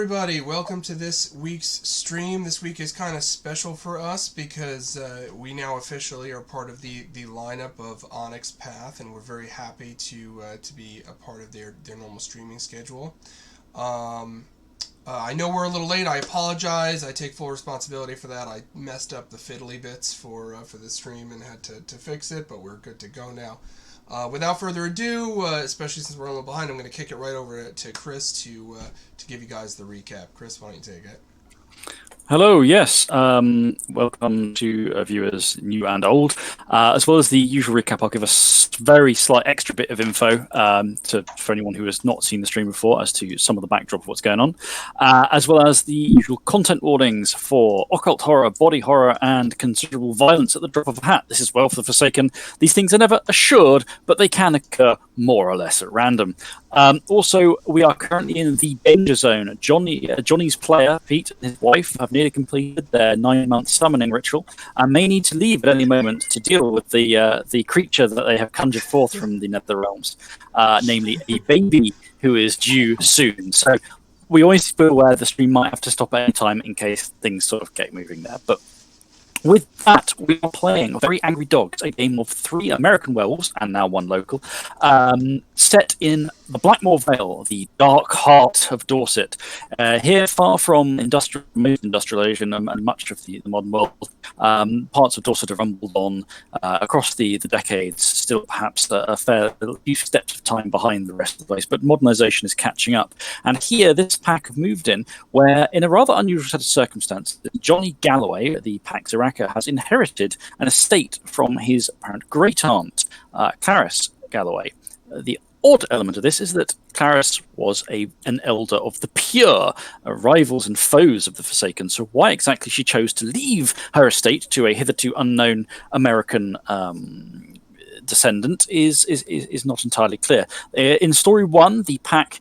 everybody. Welcome to this week's stream. This week is kind of special for us because we now officially are part of the lineup of Onyx Path, and we're very happy to be a part of their normal streaming schedule. Um, I know we're a little late. I apologize. I take full responsibility for that. I messed up the fiddly bits for the stream and had to fix it, but we're good to go now. Without further ado, especially since we're a little behind, I'm going to kick it right over to Chris to give you guys the recap. Chris, why don't you take it? Hello, yes. Welcome to viewers new and old. As well as the usual recap, I'll give a very slight extra bit of info for anyone who has not seen the stream before as to some of the backdrop of what's going on, as well as the usual content warnings for occult horror, body horror, and considerable violence at the drop of a hat. This is Werewolf the Forsaken. These things are never assured, but they can occur more or less at random. Also, we are currently in the danger zone. Johnny's player, Pete, and his wife have nearly completed their 9-month summoning ritual and may need to leave at any moment to deal with the creature that they have conjured forth from the nether realms, namely a baby who is due soon. So we always feel aware the stream might have to stop at any time in case things sort of get moving there. But with that, we are playing Very Angry Dogs, a game of 3 American werewolves, and now 1 local, set in the Blackmore Vale, the dark heart of Dorset. Here, far from most industrialization and much of the modern world, parts of Dorset have rumbled on across the decades, still perhaps a few steps of time behind the rest of the place, but modernization is catching up. And here, this pack have moved in, where, in a rather unusual set of circumstances, Johnny Galloway, the pack's Iraqi, has inherited an estate from his apparent great-aunt, Clarice Galloway. The odd element of this is that Clarice was an elder of the Pure, rivals and foes of the Forsaken, so why exactly she chose to leave her estate to a hitherto unknown American descendant is not entirely clear. In Story 1, the pack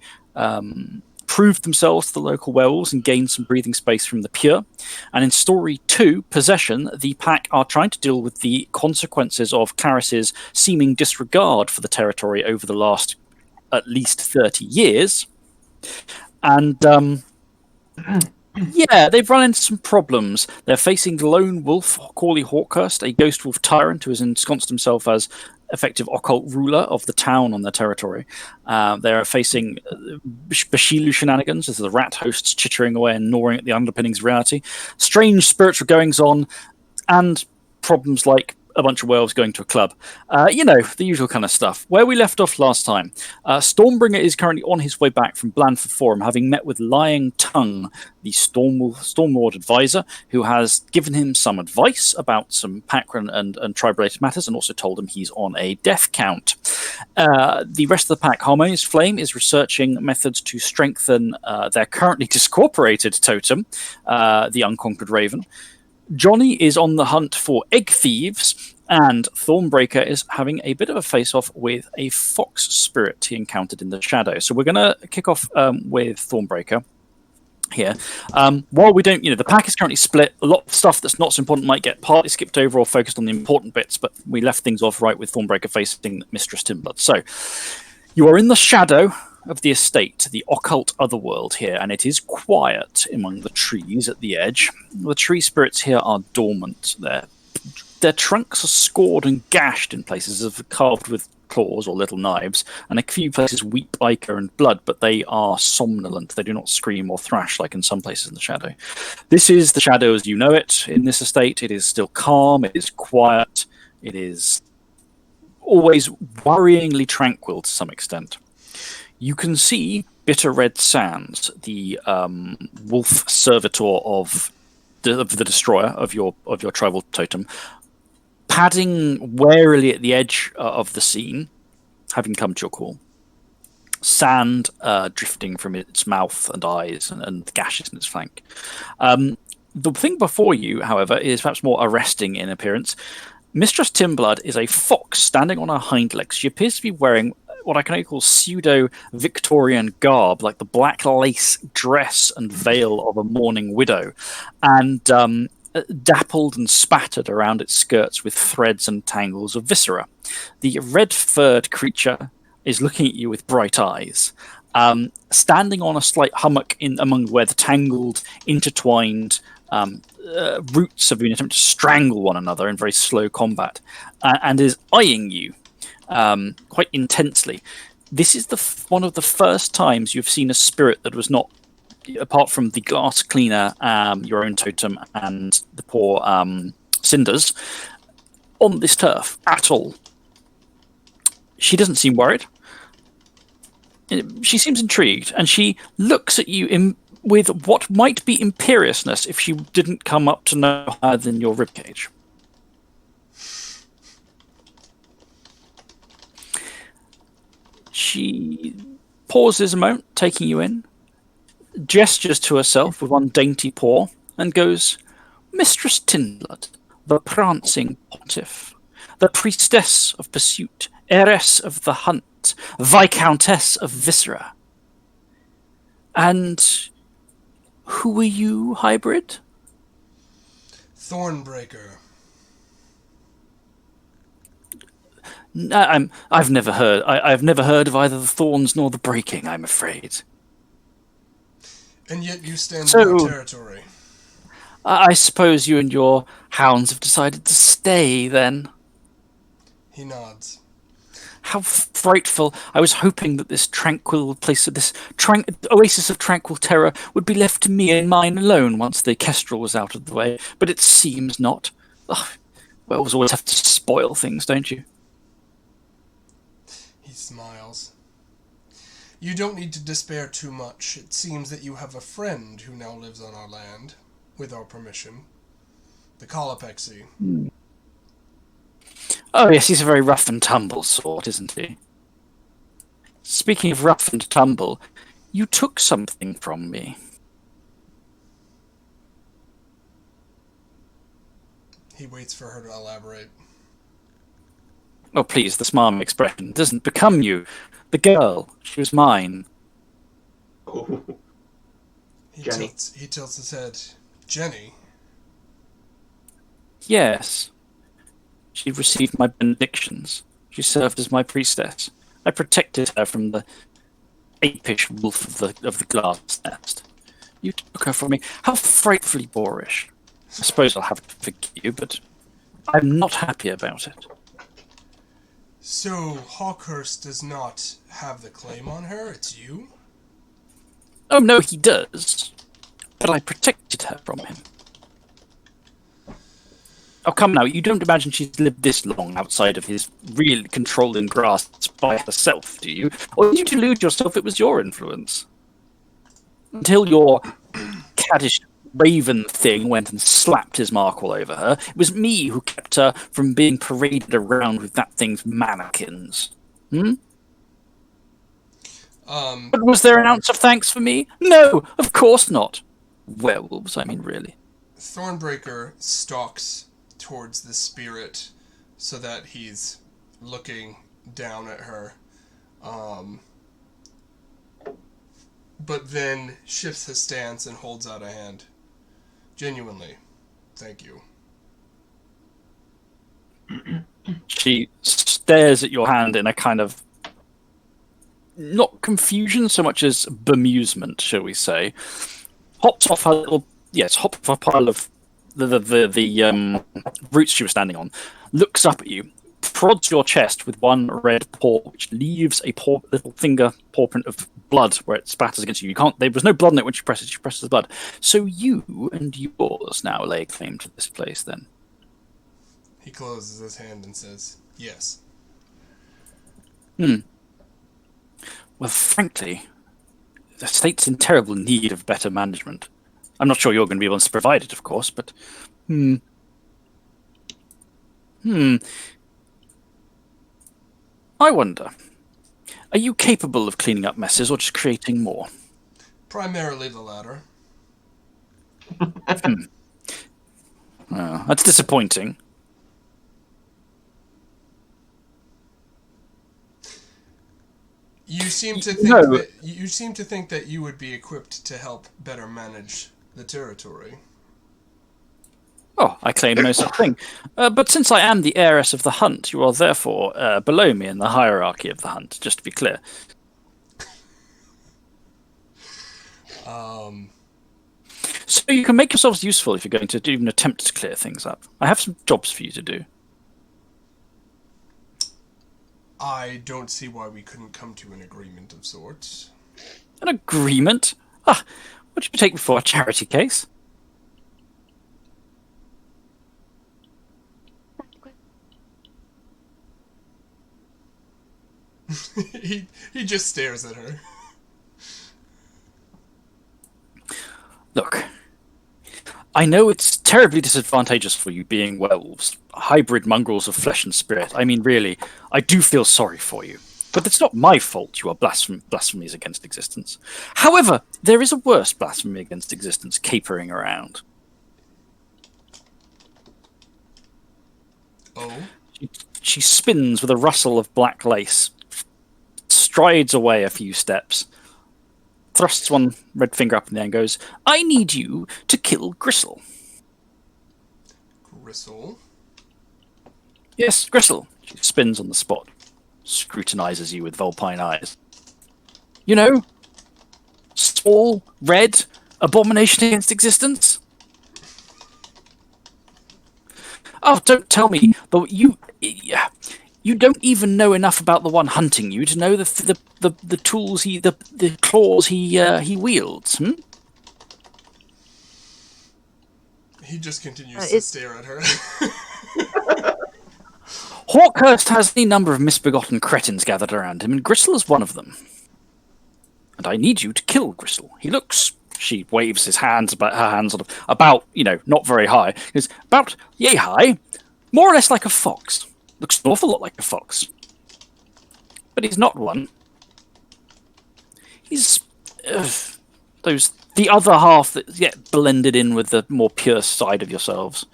proved themselves to the local werewolves and gained some breathing space from the Pure. And in Story 2, Possession, the pack are trying to deal with the consequences of Clarice's seeming disregard for the territory over the last at least 30 years. And yeah, they've run into some problems. They're facing the lone wolf, Corley Hawkhurst, a ghost wolf tyrant who has ensconced himself as effective occult ruler of the town on their territory. They're facing Bashilu shenanigans as the rat hosts chittering away and gnawing at the underpinnings of reality, strange spiritual goings on, and problems like a bunch of werewolves going to a club. The usual kind of stuff. Where we left off last time, Stormbringer is currently on his way back from Blandford Forum, having met with Lying Tongue, the Stormlord advisor, who has given him some advice about some pack and tribe-related matters, and also told him he's on a death count. The rest of the pack, Harmonious Flame, is researching methods to strengthen their currently discorporated totem, the Unconquered Raven. Johnny is on the hunt for egg thieves, and Thornbreaker is having a bit of a face-off with a fox spirit he encountered in the shadow. So we're going to kick off with Thornbreaker here. While we don't, the pack is currently split. A lot of stuff that's not so important might get partly skipped over or focused on the important bits, but we left things off right with Thornbreaker facing Mistress Timblood. So you are in the shadow of the estate, the occult otherworld here, and it is quiet among the trees at the edge. The tree spirits here are dormant. Their trunks are scored and gashed in places as if carved with claws or little knives, and a few places weep ichor and blood, but they are somnolent. They do not scream or thrash like in some places in the shadow. This is the shadow as you know it in this estate. It is still calm, it is quiet, it is always worryingly tranquil to some extent. You can see Bitter Red Sands, the wolf servitor of the destroyer of your tribal totem, padding warily at the edge of the scene, having come to your call. Sand drifting from its mouth and eyes and gashes in its flank. The thing before you, however, is perhaps more arresting in appearance. Mistress Timblood is a fox standing on her hind legs. She appears to be wearing what I can only call pseudo-Victorian garb, like the black lace dress and veil of a mourning widow, and dappled and spattered around its skirts with threads and tangles of viscera. The red-furred creature is looking at you with bright eyes, standing on a slight hummock in among where the tangled, intertwined roots have been attempting to strangle one another in very slow combat, and is eyeing you quite intensely. This is one of the first times you've seen a spirit that was not, apart from the glass cleaner, your own totem, and the poor cinders, on this turf at all. She doesn't seem worried. She seems intrigued, and she looks at you with what might be imperiousness if she didn't come up to no higher than your ribcage. She pauses a moment, taking you in, gestures to herself with one dainty paw, and goes, "Mistress Tinblood, the prancing pontiff, the priestess of pursuit, heiress of the hunt, viscountess of viscera. And who are you, hybrid?" Thornbreaker. I've never heard. I've never heard of either the thorns nor the breaking, I'm afraid. And yet you stand in our territory. I suppose you and your hounds have decided to stay, then. He nods. How frightful. I was hoping that this tranquil place, this oasis of tranquil terror, would be left to me and mine alone once the kestrel was out of the way, but it seems not. Ugh, werewolves always have to spoil things, don't you? He smiles. You don't need to despair too much. It seems that you have a friend who now lives on our land, with our permission. The Colopexy. Oh, yes, he's a very rough and tumble sort, isn't he? Speaking of rough and tumble, you took something from me. He waits for her to elaborate. Oh, please, the smart expression doesn't become you. The girl, she was mine. Oh. He tilts his head. Jenny? Yes. She received my benedictions. She served as my priestess. I protected her from the apish wolf of the glass nest. You took her from me. How frightfully boorish. I suppose I'll have to forgive you, but I'm not happy about it. So, Hawkhurst does not have the claim on her? It's you? Oh, no, he does. But I protected her from him. Oh, come now, you don't imagine she's lived this long outside of his real controlling grasp by herself, do you? Or did you delude yourself it was your influence? Until your caddish raven thing went and slapped his mark all over her, it was me who kept her from being paraded around with that thing's mannequins. But was there an ounce of thanks for me? No, of course not. Werewolves, I mean, really. Thornbreaker stalks towards the spirit so that he's looking down at her. But then shifts his stance and holds out a hand. Genuinely, thank you. She stares at your hand in a kind of not confusion so much as bemusement, shall we say. Hops off a pile of the roots she was standing on, looks up at you, prods your chest with one red paw, which leaves a little finger paw print of blood where it spatters against you. There was no blood on it when she presses the blood. So you and yours now lay claim to this place, then? He closes his hand and says, yes. Well, frankly, the state's in terrible need of better management. I'm not sure you're going to be able to provide it, of course, but... I wonder, are you capable of cleaning up messes or just creating more? Primarily the latter. That's disappointing. You seem to think that you would be equipped to help better manage the territory. Oh, I claim no such thing. But since I am the heiress of the hunt, you are therefore below me in the hierarchy of the hunt, just to be clear. Um, So you can make yourselves useful if you're going to even attempt to clear things up. I have some jobs for you to do. I don't see why we couldn't come to an agreement of sorts. An agreement? Ah, what should you take before a charity case? he just stares at her. Look, I know it's terribly disadvantageous for you being werewolves, hybrid mongrels of flesh and spirit. I mean, really, I do feel sorry for you. But it's not my fault you are blasphemies against existence. However, there is a worse blasphemy against existence capering around. Oh? She spins with a rustle of black lace, strides away a few steps, thrusts one red finger up in the air and goes, I need you to kill Gristle. Gristle? Yes, Gristle. She spins on the spot, scrutinizes you with vulpine eyes. You know, small, red, abomination against existence? Oh, don't tell me, but you don't even know enough about the one hunting you to know the tools the claws he wields. Hmm? He just continues to stare at her. Hawkhurst has any number of misbegotten cretins gathered around him, and Gristle is one of them. And I need you to kill Gristle. He looks. She waves his hands about her hands sort of about, not very high. He's about yay high, more or less like a fox. Looks an awful lot like a fox. But he's not one. He's the other half that get blended in with the more pure side of yourselves.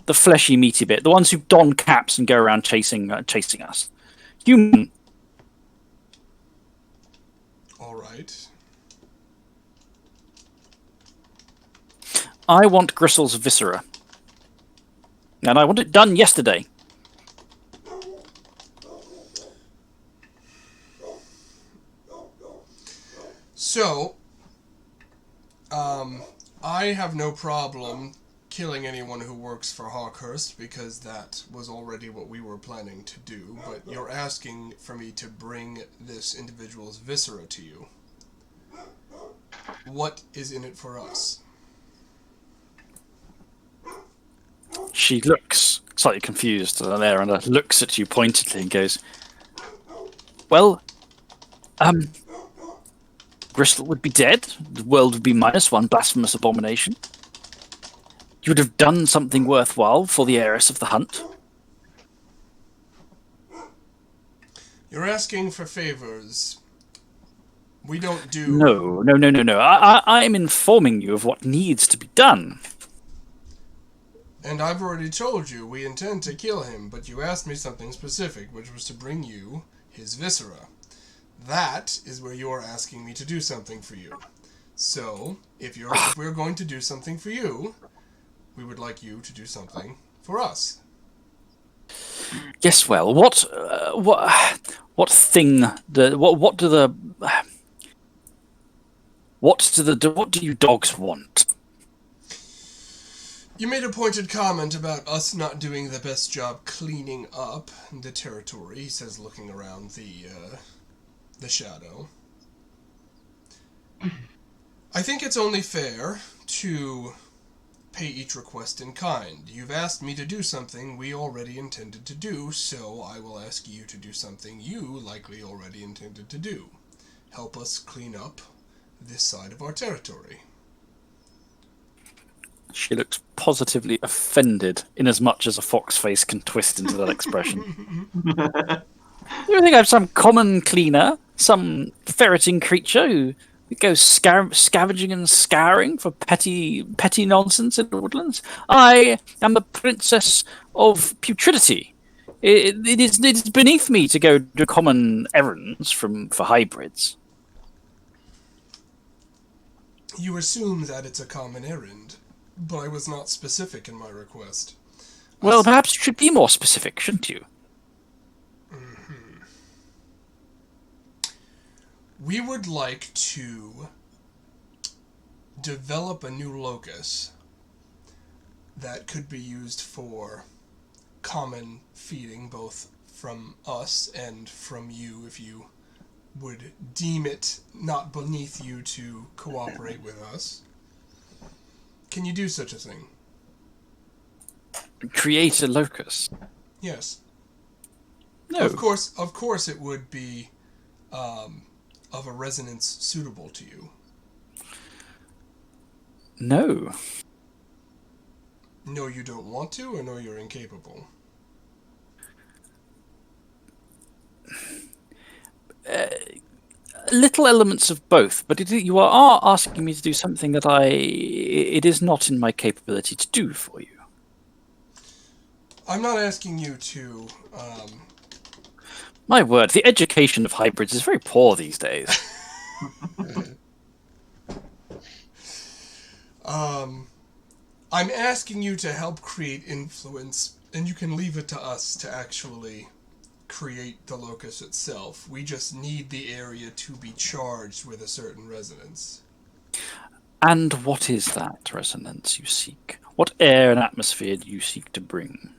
The fleshy, meaty bit. The ones who don caps and go around chasing us. Human. All right. I want Gristle's viscera. And I want it done yesterday. So, I have no problem killing anyone who works for Hawkhurst because that was already what we were planning to do, but you're asking for me to bring this individual's viscera to you. What is in it for us? She looks slightly confused there and looks at you pointedly and goes, well, Gristle would be dead. The world would be -1 blasphemous abomination. You would have done something worthwhile for the heiress of the hunt. You're asking for favors. We don't do... No. I'm informing you of what needs to be done. And I've already told you we intend to kill him, but you asked me something specific, which was to bring you his viscera. That is where you're asking me to do something for you. So, if we're going to do something for you, we would like you to do something for us. Yes, well, what do you dogs want? You made a pointed comment about us not doing the best job cleaning up the territory, he says, looking around the shadow. I think it's only fair to pay each request in kind. You've asked me to do something we already intended to do, so I will ask you to do something you likely already intended to do. Help us clean up this side of our territory. She looks positively offended, in as much as a fox face can twist into that expression. You think I'm some common cleaner, some ferreting creature who goes scavenging and scouring for petty nonsense in the woodlands? I am the princess of putridity. It is beneath me to go do common errands for hybrids. You assume that it's a common errand, but I was not specific in my request. Well, perhaps you should be more specific, shouldn't you? We would like to develop a new locus that could be used for common feeding, both from us and from you, if you would deem it not beneath you to cooperate with us. Can you do such a thing? Create a locus? Yes. No. Of course it would be of a resonance suitable to you. No. No, you don't want to, or no, you're incapable? Little elements of both, but you are asking me to do something that it is not in my capability to do for you. I'm not asking you to... My word, the education of hybrids is very poor these days. I'm asking you to help create influence, and you can leave it to us to actually create the locus itself. We just need the area to be charged with a certain resonance. And what is that resonance you seek? What air and atmosphere do you seek to bring?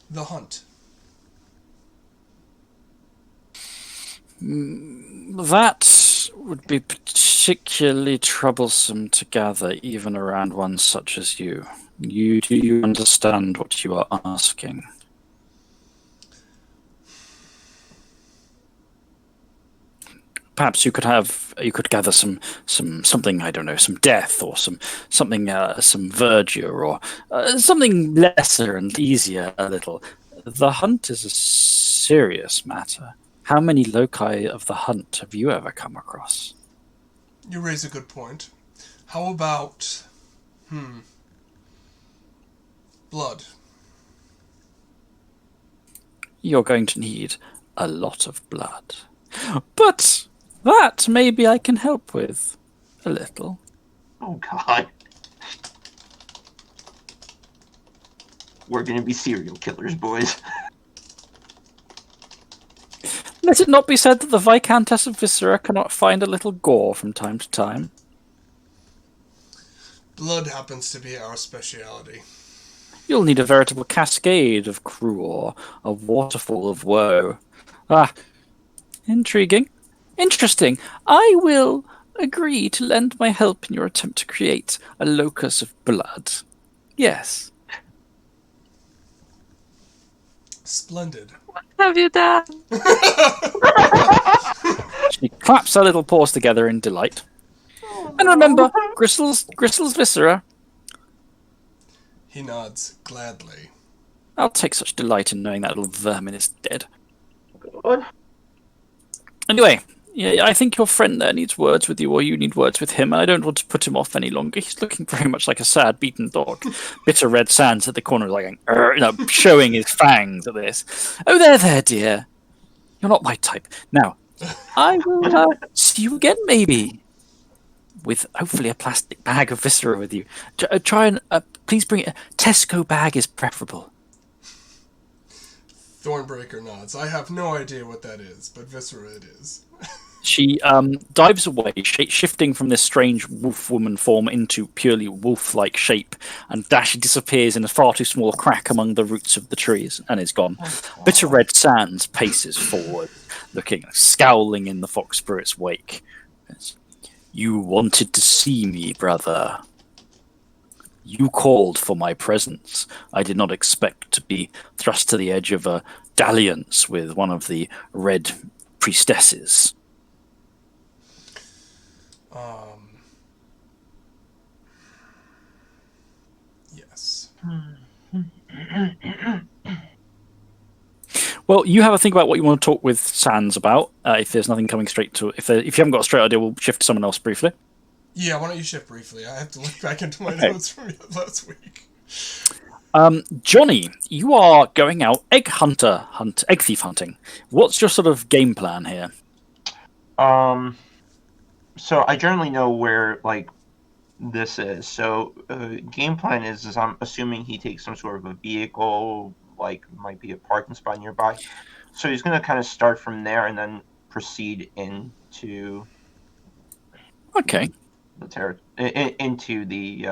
The hunt. That would be particularly troublesome to gather, even around one such as you. Do you understand what you are asking? Perhaps you could gather something, I don't know, some death or some verdure or something lesser and easier a little. The hunt is a serious matter. How many loci of the hunt have you ever come across? You raise a good point. How about... blood? You're going to need a lot of blood. But that maybe I can help with a little. Oh, God. We're gonna be serial killers, boys. Let it not be said that the Viscountess of Viscera cannot find a little gore from time to time. Blood happens to be our speciality. You'll need a veritable cascade of cruor, a waterfall of woe. Ah, intriguing. Interesting. I will agree to lend my help in your attempt to create a locus of blood. Yes. Splendid. What have you done? She claps her little paws together in delight. And remember, Gristle's viscera. He nods gladly. I'll take such delight in knowing that little vermin is dead. What? Anyway, yeah, I think your friend there needs words with you, or you need words with him, and I don't want to put him off any longer. He's looking very much like a sad, beaten dog. Bitter red sands at the corner, like showing his fangs at this. Oh, there, dear. You're not my type. Now, I will see you again, maybe. With hopefully a plastic bag of viscera with you. Try and please bring it. A Tesco bag is preferable. Thornbreaker nods. I have no idea what that is, but viscera it is. She dives away, shifting from this strange wolf woman form into purely wolf-like shape, and Dash disappears in a far too small crack among the roots of the trees and is gone. Bitter red sands paces forward, scowling in the fox spirit's wake. You wanted to see me, brother. You called for my presence. I did not expect to be thrust to the edge of a dalliance with one of the red priestesses. Yes. Well, you have a think about what you want to talk with Sans about. If there's nothing coming straight to, if you haven't got a straight idea, we'll shift to someone else briefly. Yeah, why don't you shift briefly? I have to look back into my Okay. notes from last week. Johnny, you are going out egg thief hunting. What's your sort of game plan here? So I generally know where this is. So game plan is I'm assuming he takes some sort of a vehicle, like might be a parking spot nearby. So he's going to kind of start from there and then proceed into Okay. into the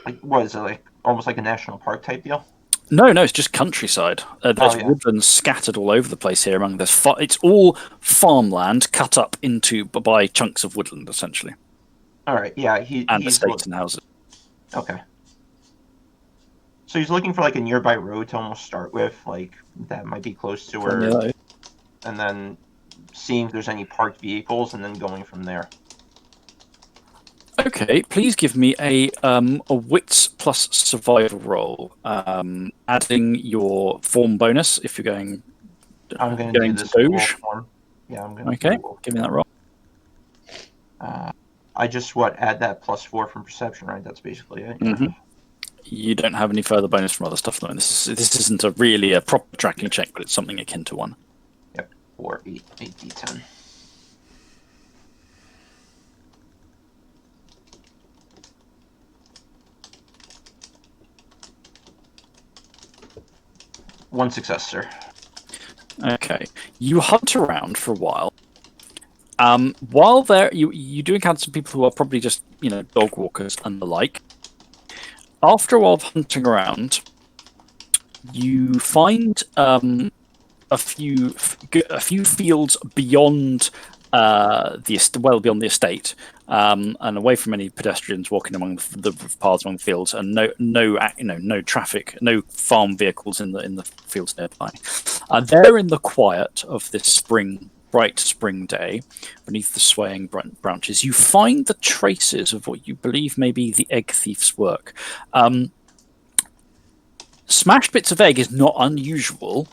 like, what is it, like almost like a national park type deal? No, it's just countryside. There's woodlands scattered all over the place here. Among it's all farmland cut up into by chunks of woodland, essentially. All right, yeah, and estates and houses. Okay. So he's looking for like a nearby road to almost start with, like that might be close to where, and then seeing if there's any parked vehicles, and then going from there. Okay, please give me a wits plus survival roll, adding your form bonus if you're going. I'm going to do this wolf form. Yeah, I'm going to. Okay, give me that roll. I just add that +4 from perception, right? That's basically it. Mm-hmm. You don't have any further bonus from other stuff, though. This isn't really a proper tracking check, but it's something akin to one. Yep, 4, 8, 8d10. One success, sir. Okay, you hunt around for a while. While there, you do encounter some people who are probably just dog walkers and the like. After a while of hunting around, you find a few fields beyond beyond the estate, and away from any pedestrians walking among the paths among the fields, and no traffic, no farm vehicles in the fields nearby. There, in the quiet of this bright spring day, beneath the swaying branches, you find the traces of what you believe may be the egg thief's work. Smashed bits of egg is not unusual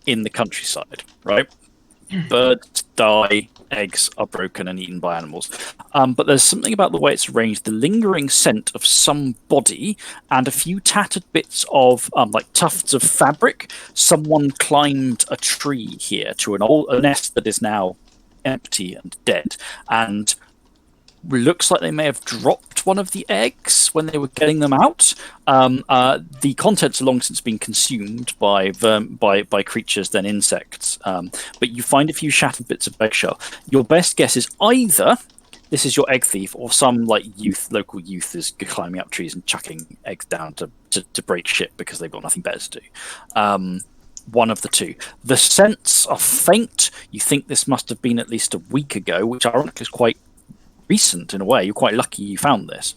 in the countryside, right? Birds die, eggs are broken and eaten by animals. But there's something about the way it's arranged, the lingering scent of some body and a few tattered bits of like tufts of fabric. Someone climbed a tree here to a nest that is now empty and dead, and looks like they may have dropped one of the eggs when they were getting them out. The contents have long since been consumed by creatures, then insects. But you find a few shattered bits of eggshell. Your best guess is either this is your egg thief, or some local youth is climbing up trees and chucking eggs down to break shit because they've got nothing better to do. One of the two. The scents are faint. You think this must have been at least a week ago, which ironically is quite recent in a way. You're quite lucky you found this.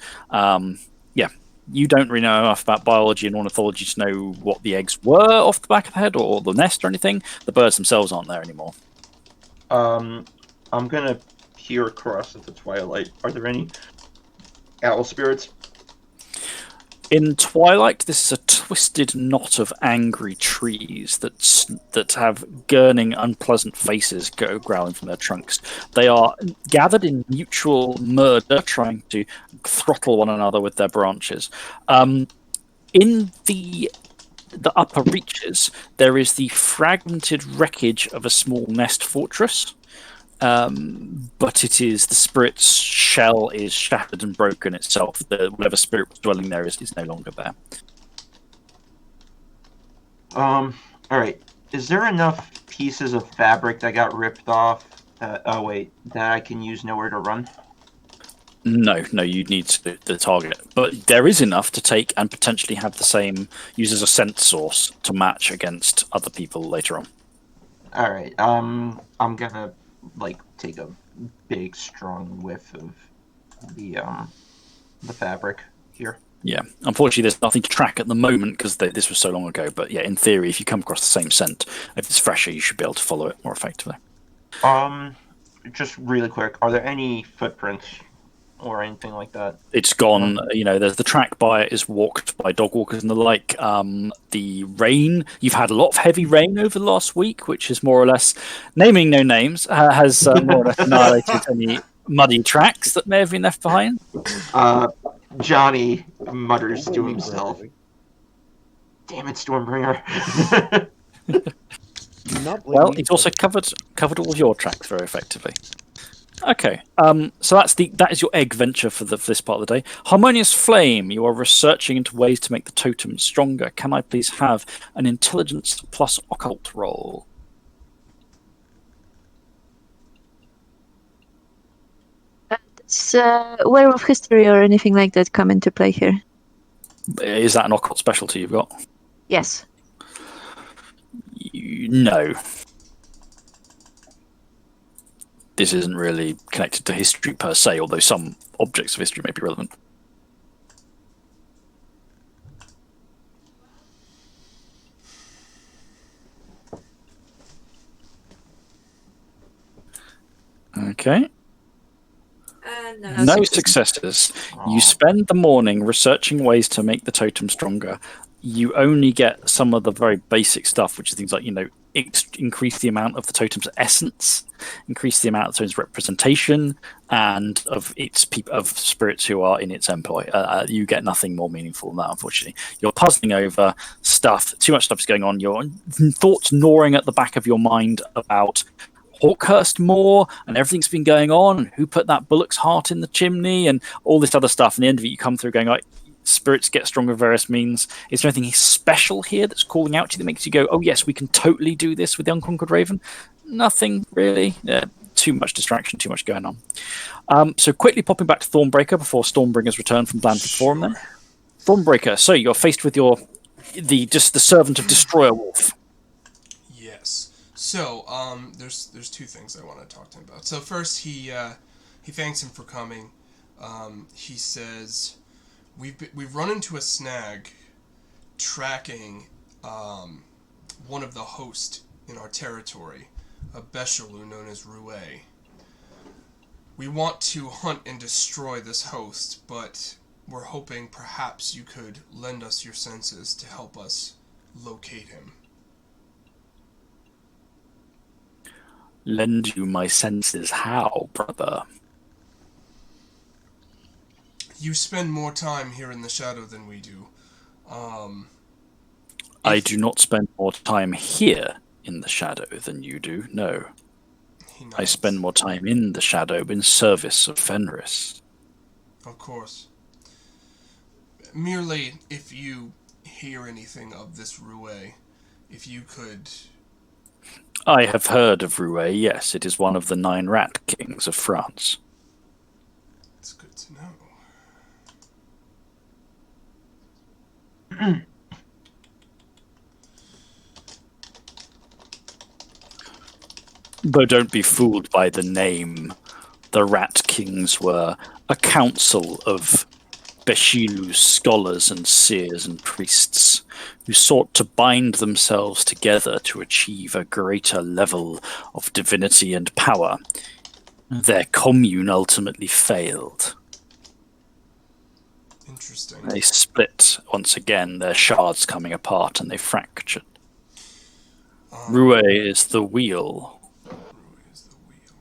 You don't really know enough about biology and ornithology to know what the eggs were off the back of the head, or the nest or anything. The birds themselves aren't there anymore. I'm gonna peer across at the twilight. Are there any owl spirits? In twilight, this is a twisted knot of angry trees that have gurning, unpleasant faces growling from their trunks. They are gathered in mutual murder, trying to throttle one another with their branches. In the upper reaches, there is the fragmented wreckage of a small nest fortress. But it is the spirit's shell is shattered and broken itself. Whatever spirit was dwelling there is no longer there. All right. Is there enough pieces of fabric that got ripped off that I can use nowhere to run? No, you'd need the target. But there is enough to take and potentially have the same, use as a scent source to match against other people later on. All right. I'm gonna take a big strong whiff of the fabric here. Yeah, unfortunately there's nothing to track at the moment because this was so long ago, but yeah, in theory, if you come across the same scent, if it's fresher, you should be able to follow it more effectively. Just really quick, are there any footprints or anything like that? It's gone. There's the track by it is walked by dog walkers and the like. The rain, you've had a lot of heavy rain over the last week, which is more or less, naming no names, has more or less annihilated any muddy tracks that may have been left behind. Johnny mutters to himself, "Damn it, Stormbringer." Well, he's also covered all of your tracks very effectively. Okay. So that is your egg venture for this part of the day. Harmonious Flame. You are researching into ways to make the totem stronger. Can I please have an intelligence plus occult roll? Does werewolf history or anything like that come into play here? Is that an occult specialty you've got? Yes. No. This isn't really connected to history per se, although some objects of history may be relevant. Okay. No successes. You spend the morning researching ways to make the totem stronger. You only get some of the very basic stuff, which is things like, increase the amount of the totem's essence, increase the amount of the totem's representation, and of of spirits who are in its employ. You get nothing more meaningful than that, unfortunately. You're puzzling over stuff. Too much stuff is going on. Your thoughts gnawing at the back of your mind about Hawkhurst more, and everything's been going on, and who put that bullock's heart in the chimney, and all this other stuff. And the end of it, you come through going like, spirits get stronger various means. Is there anything special here that's calling out to you that makes you go, oh yes, we can totally do this with the Unconquered Raven? Nothing really. Too much distraction, too much going on. So quickly popping back to Thornbreaker before Stormbringer's return from Blandford Forum then. Thornbreaker, so you're faced with the servant of Destroyer Wolf. Yes. So, there's two things I want to talk to him about. So first, he thanks him for coming. He says, we've run into a snag tracking one of the hosts in our territory, a Beshaloo known as Rue. We want to hunt and destroy this host, but we're hoping perhaps you could lend us your senses to help us locate him. Lend you my senses how, brother? You spend more time here in the shadow than we do. I do not spend more time here in the shadow than you do, no. I spend more time in the shadow in service of Fenris. Of course. Merely, if you hear anything of this Rue, if you could... I have heard of Rue, yes. It is one of the 9 rat kings of France. It's good to know. But don't be fooled by the name. The rat kings were a council of Beshilu's scholars and seers and priests who sought to bind themselves together to achieve a greater level of divinity and power. Their commune ultimately failed. Interesting. They split once again, their shards coming apart, and they fractured. Rue is the wheel. Rue is the wheel.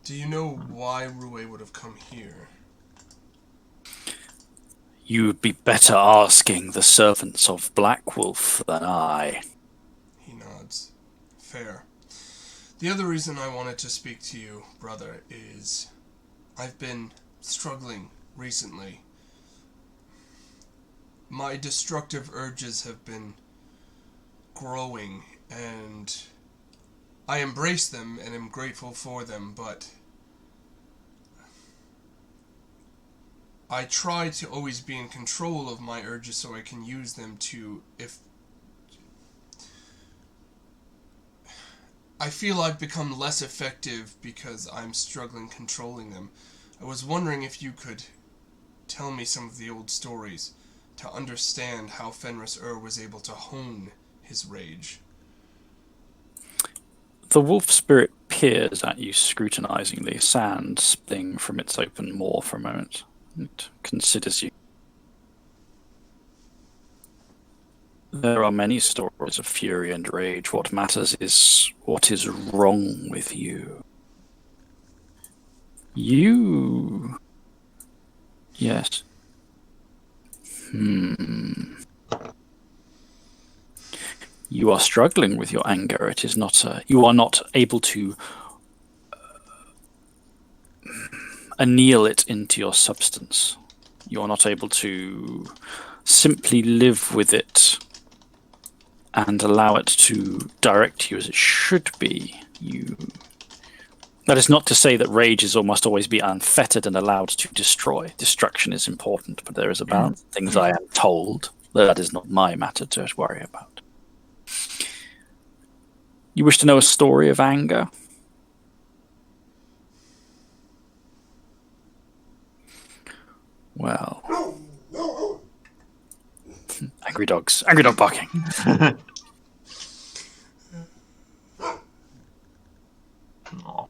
Do you know why Rue would have come here? You'd be better asking the servants of Black Wolf than I. He nods. Fair. The other reason I wanted to speak to you, brother, is I've been struggling recently. My destructive urges have been growing, and I embrace them and am grateful for them, but I try to always be in control of my urges so I can use them to, I feel I've become less effective because I'm struggling controlling them. I was wondering if you could tell me some of the old stories to understand how Fenris was able to hone his rage. The wolf spirit peers at you scrutinizingly, sand spitting from its open maw for a moment. It considers you. There are many stories of fury and rage. What matters is what is wrong with you. You... Yes. You are struggling with your anger. It is not. You are not able to anneal it into your substance. You are not able to simply live with it and allow it to direct you as it should be. That is not to say that rage is or must always be unfettered and allowed to destroy. Destruction is important, but there is a balance. Things I am told, that is not my matter to worry about. You wish to know a story of anger? Well, angry dogs. Angry dog barking. Aw.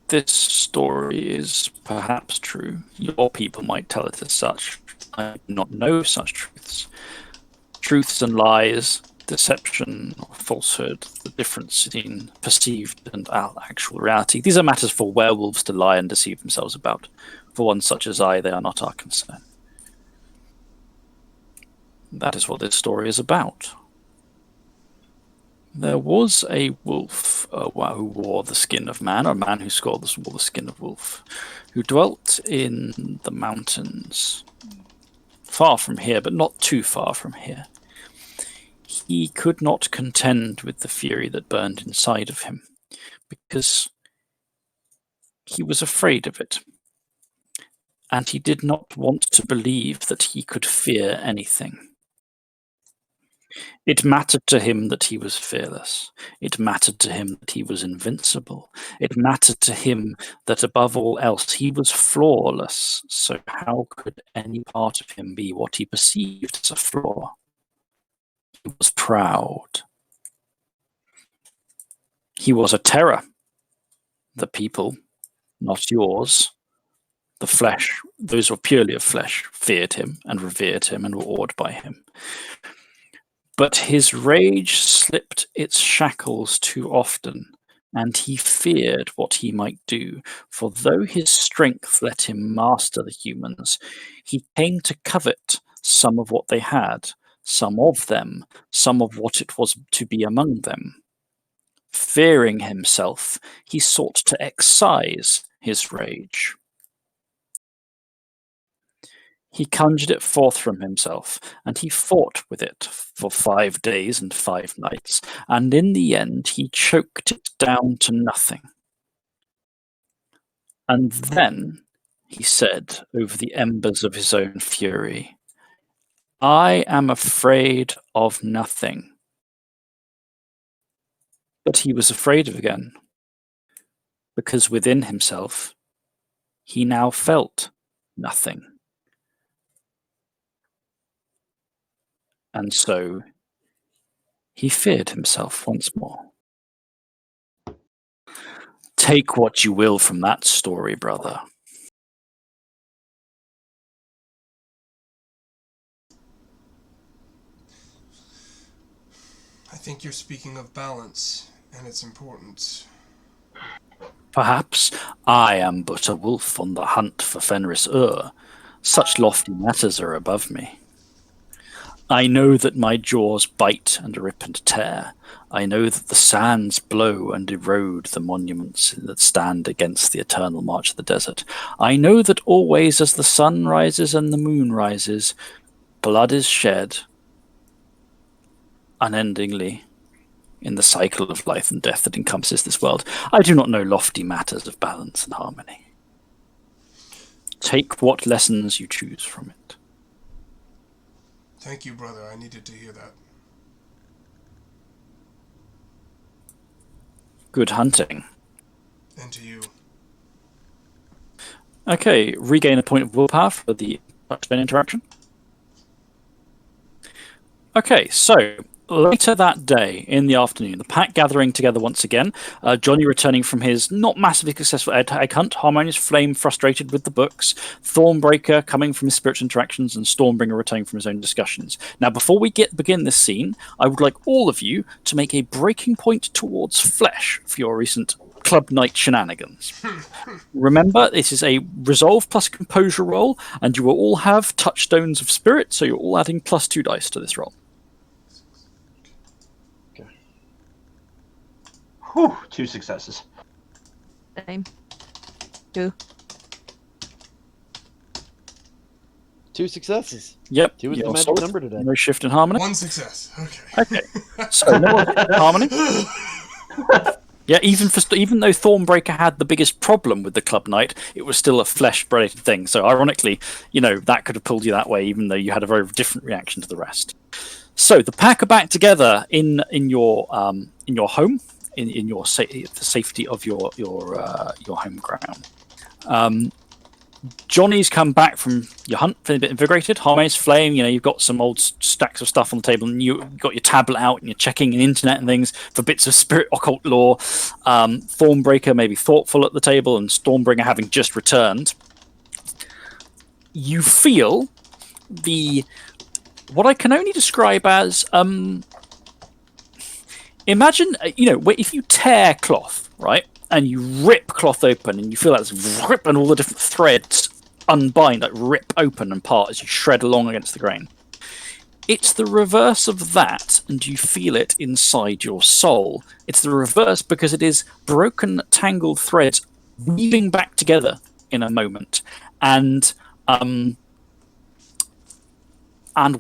This story is perhaps true. Your people might tell it as such. I do not know such truths. Truths and lies, deception or falsehood, the difference between perceived and actual reality. These are matters for werewolves to lie and deceive themselves about. For one such as I, they are not our concern. That is what this story is about. There was a wolf who wore the skin of man, or a man who wore the skin of wolf, who dwelt in the mountains, far from here, but not too far from here. He could not contend with the fury that burned inside of him, because he was afraid of it, and he did not want to believe that he could fear anything. It mattered to him that he was fearless. It mattered to him that he was invincible. It mattered to him that above all else he was flawless. So how could any part of him be what he perceived as a flaw? He was proud. He was a terror. The people, not yours, the flesh, those who were purely of flesh, feared him and revered him and were awed by him. But his rage slipped its shackles too often, and he feared what he might do, for though his strength let him master the humans, he came to covet some of what they had, some of them, some of what it was to be among them. Fearing himself, he sought to excise his rage. He conjured it forth from himself, and he fought with it for 5 days and 5 nights, and in the end he choked it down to nothing. And then he said over the embers of his own fury, "I am afraid of nothing." But he was afraid of again, because within himself he now felt nothing. And so he feared himself once more. Take what you will from that story, brother. I think you're speaking of balance and its importance. Perhaps I am but a wolf on the hunt for Fenris Ur. Such lofty matters are above me. I know that my jaws bite and rip and tear. I know that the sands blow and erode the monuments that stand against the eternal march of the desert. I know that always as the sun rises and the moon rises, blood is shed unendingly in the cycle of life and death that encompasses this world. I do not know lofty matters of balance and harmony. Take what lessons you choose from it. Thank you, brother. I needed to hear that. Good hunting. And to you. Okay, regain a point of willpower for the touchstone interaction. Okay, so later that day in the afternoon, the pack gathering together once again. Johnny returning from his not massively successful egg hunt, Harmonious Flame frustrated with the books, Thornbreaker coming from his spiritual interactions, and Stormbringer returning from his own discussions. Now, before we begin this scene, I would like all of you to make a breaking point towards flesh for your recent Club Night shenanigans. Remember, this is a resolve plus composure roll, and you will all have touchstones of spirit, so you're all adding +2 dice to this roll. Okay. Whew, 2 successes. Same. 2. 2 successes. Yep. 2 is the you're magic solid. number today. No shift in harmony. 1 success. Okay. Okay. So no harmony. Yeah, even though Thornbreaker had the biggest problem with the Club Night, it was still a flesh-related thing. So ironically, that could have pulled you that way, even though you had a very different reaction to the rest. So the pack are back together in your home, in your the safety of your home ground. Johnny's come back from your hunt, feeling a bit invigorated. Harmony's flame, you've got some old stacks of stuff on the table, and you've got your tablet out, and you're checking the internet and things for bits of spirit occult lore. Thornbreaker maybe thoughtful at the table, and Stormbringer having just returned. You feel what I can only describe as imagine if you tear cloth, right? And you rip cloth open, and you feel that rip, and all the different threads unbind, like rip open and part as you shred along against the grain. It's the reverse of that, and you feel it inside your soul. It's the reverse because it is broken, tangled threads weaving back together in a moment, and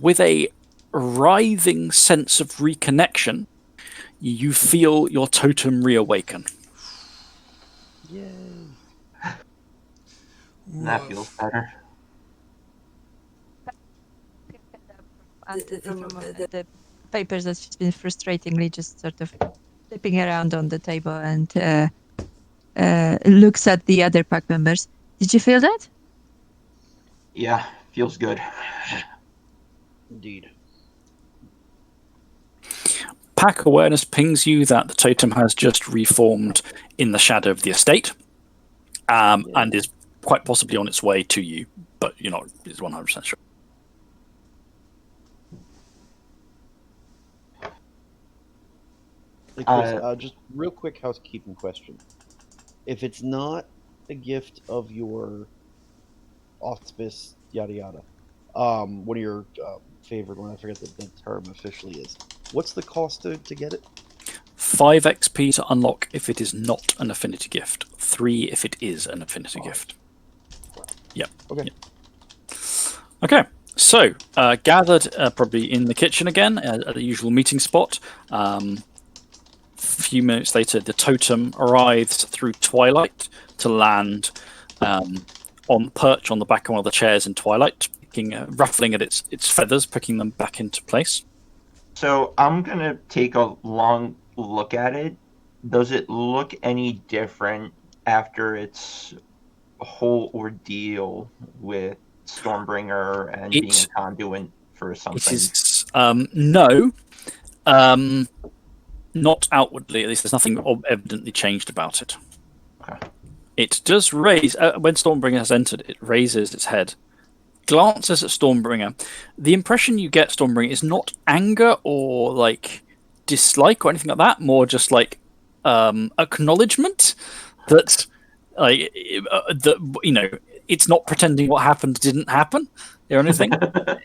with a writhing sense of reconnection, you feel your totem reawaken. Yay. That feels better. From the papers that she's been frustratingly just sort of flipping around on the table, and looks at the other pack members. Did you feel that? Yeah, feels good. Indeed. Pack awareness pings you that the totem has just reformed in the shadow of the estate, and is quite possibly on its way to you, but you're not 100% sure. Hey, Chris, just real quick housekeeping question. If it's not a gift of your auspice, yada yada, one of your favorite one, I forget the term officially is. What's the cost to get it? 5 XP to unlock if it is not an affinity gift. 3 if it is an affinity gift. Yep. Okay. Yep. Okay. So, gathered probably in the kitchen again at the usual meeting spot. A few minutes later, the totem arrives through twilight to land on perch on the back of one of the chairs in twilight, ruffling at its feathers, picking them back into place. So I'm going to take a long look at it. Does it look any different after its whole ordeal with Stormbringer and being a conduit for something? It is, no. Not outwardly, at least there's nothing evidently changed about it. Okay. It does raise, when Stormbringer has entered, it raises its head, glances at Stormbringer. The impression you get, Stormbringer, is not anger or dislike or anything like that, more just acknowledgement that it's not pretending what happened didn't happen or anything.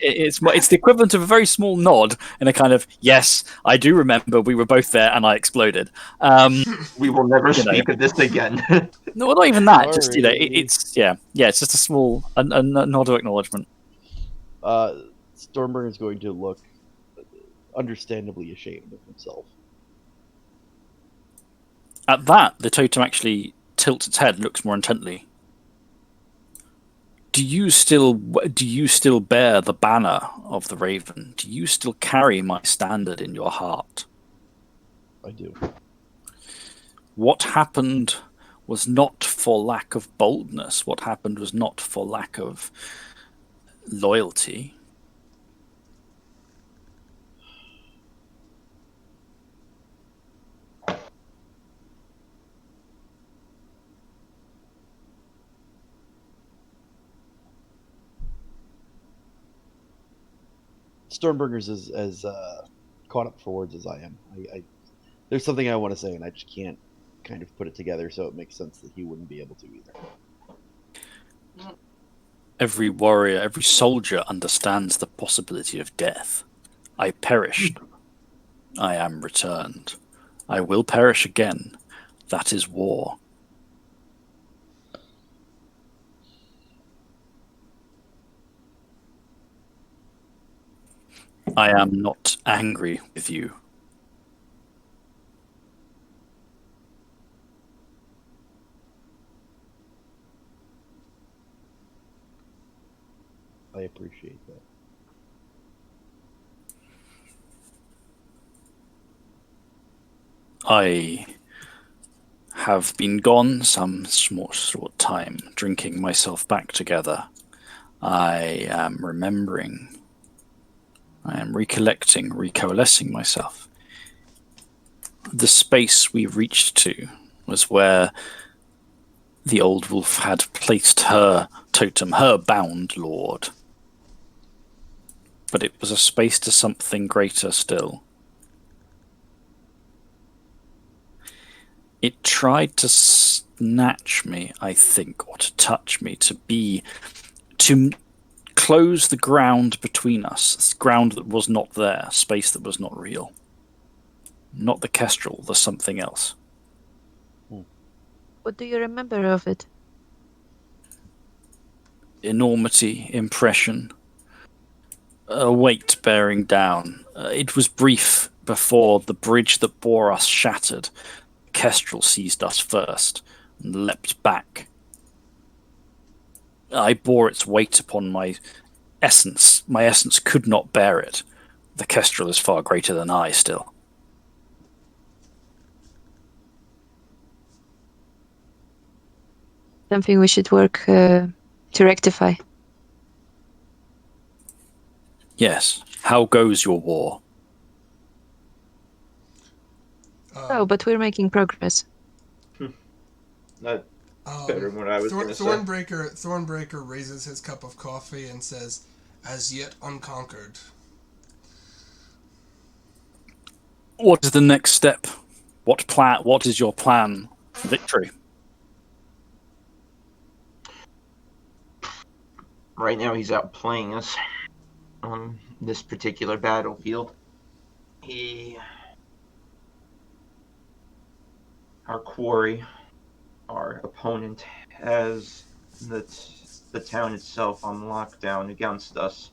It's the equivalent of a very small nod and a kind of, yes, I do remember we were both there and I exploded. We will never speak of this again. No, not even that. Just Sorry. it's just a small a nod of acknowledgement. Stormbringer is going to look understandably ashamed of himself. At that, the totem actually tilts its head and looks more intently. Do you still bear the banner of the Raven? Do you still carry my standard in your heart? I do. What happened was not for lack of boldness. What happened was not for lack of loyalty. Stormbringer's as caught up for words as I am. There's something I want to say and I just can't kind of put it together, so it makes sense that he wouldn't be able to either. Every warrior, every soldier understands the possibility of death. I perished. I am returned. I will perish again. That is war. I am not angry with you. I appreciate that. I have been gone some short time, drinking myself back together. I am remembering. I am recollecting, recoalescing myself. The space we reached to was where the old wolf had placed her totem, her bound lord. But it was a space to something greater still. It tried to snatch me, I think, or to touch me, to close the ground between us, ground that was not there, space that was not real. Not the kestrel, the something else. What do you remember of it? Enormity, impression, a weight bearing down. It was brief before the bridge that bore us shattered. The kestrel seized us first and leapt back. I bore its weight upon my essence. My essence could not bear it. The kestrel is far greater than I still. Something we should work to rectify. Yes. How goes your war? But we're making progress. Not better than what I was going to say. Thornbreaker raises his cup of coffee and says, "As yet unconquered." What is the next step? What is your plan for victory? Right now he's out playing us on this particular battlefield. Our quarry, our opponent, has the town itself on lockdown against us.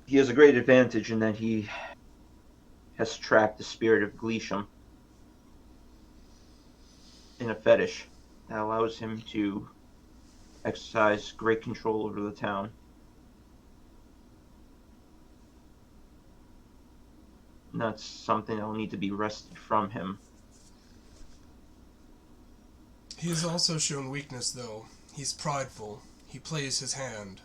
He has a great advantage in that he has trapped the spirit of Glisham in a fetish that allows him to exercise great control over the town. And that's something that will need to be wrested from him. He has also shown weakness, though. He's prideful. He plays his hand.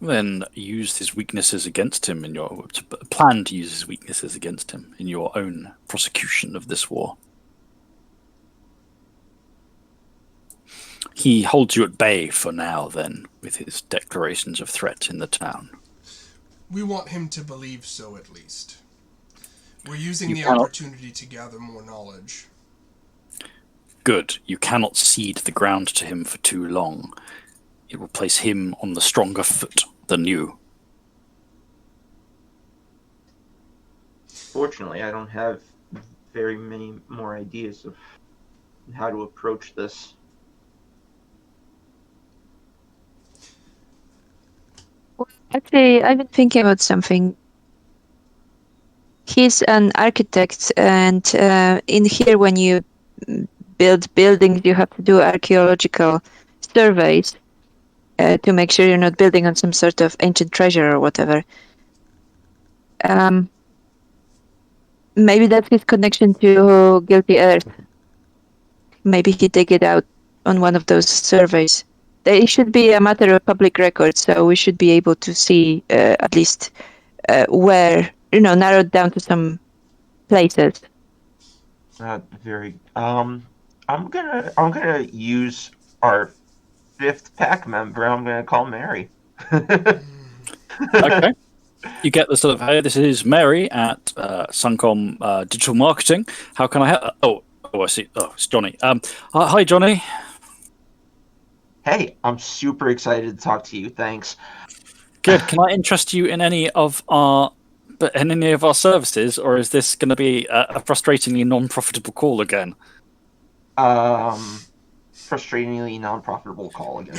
Then use his weaknesses against him plan to use his weaknesses against him in your own prosecution of this war. He holds you at bay for now, then, with his declarations of threat in the town. We want him to believe so, at least. We're using the opportunity to gather more knowledge. Good. You cannot cede the ground to him for too long. It will place him on the stronger foot than you. Fortunately, I don't have very many more ideas of how to approach this. Well, actually, I've been thinking about something. He's an architect, and in here, when you build buildings, you have to do archaeological surveys to make sure you're not building on some sort of ancient treasure or whatever. Maybe that's his connection to Guilty Earth. Maybe he dig it out on one of those surveys. They should be a matter of public record, so we should be able to see at least where, narrowed down to some places. I'm gonna use our 5th pack member. I'm gonna call Mary. Okay. you get the sort of, hey, this is Mary at Suncom Digital Marketing. How can I help? Oh, I see. Oh, it's Johnny. Hi, Johnny. Hey, I'm super excited to talk to you. Thanks. Good. Can I interest you in any of our services, or is this going to be a frustratingly non-profitable call again? Frustratingly non-profitable call again.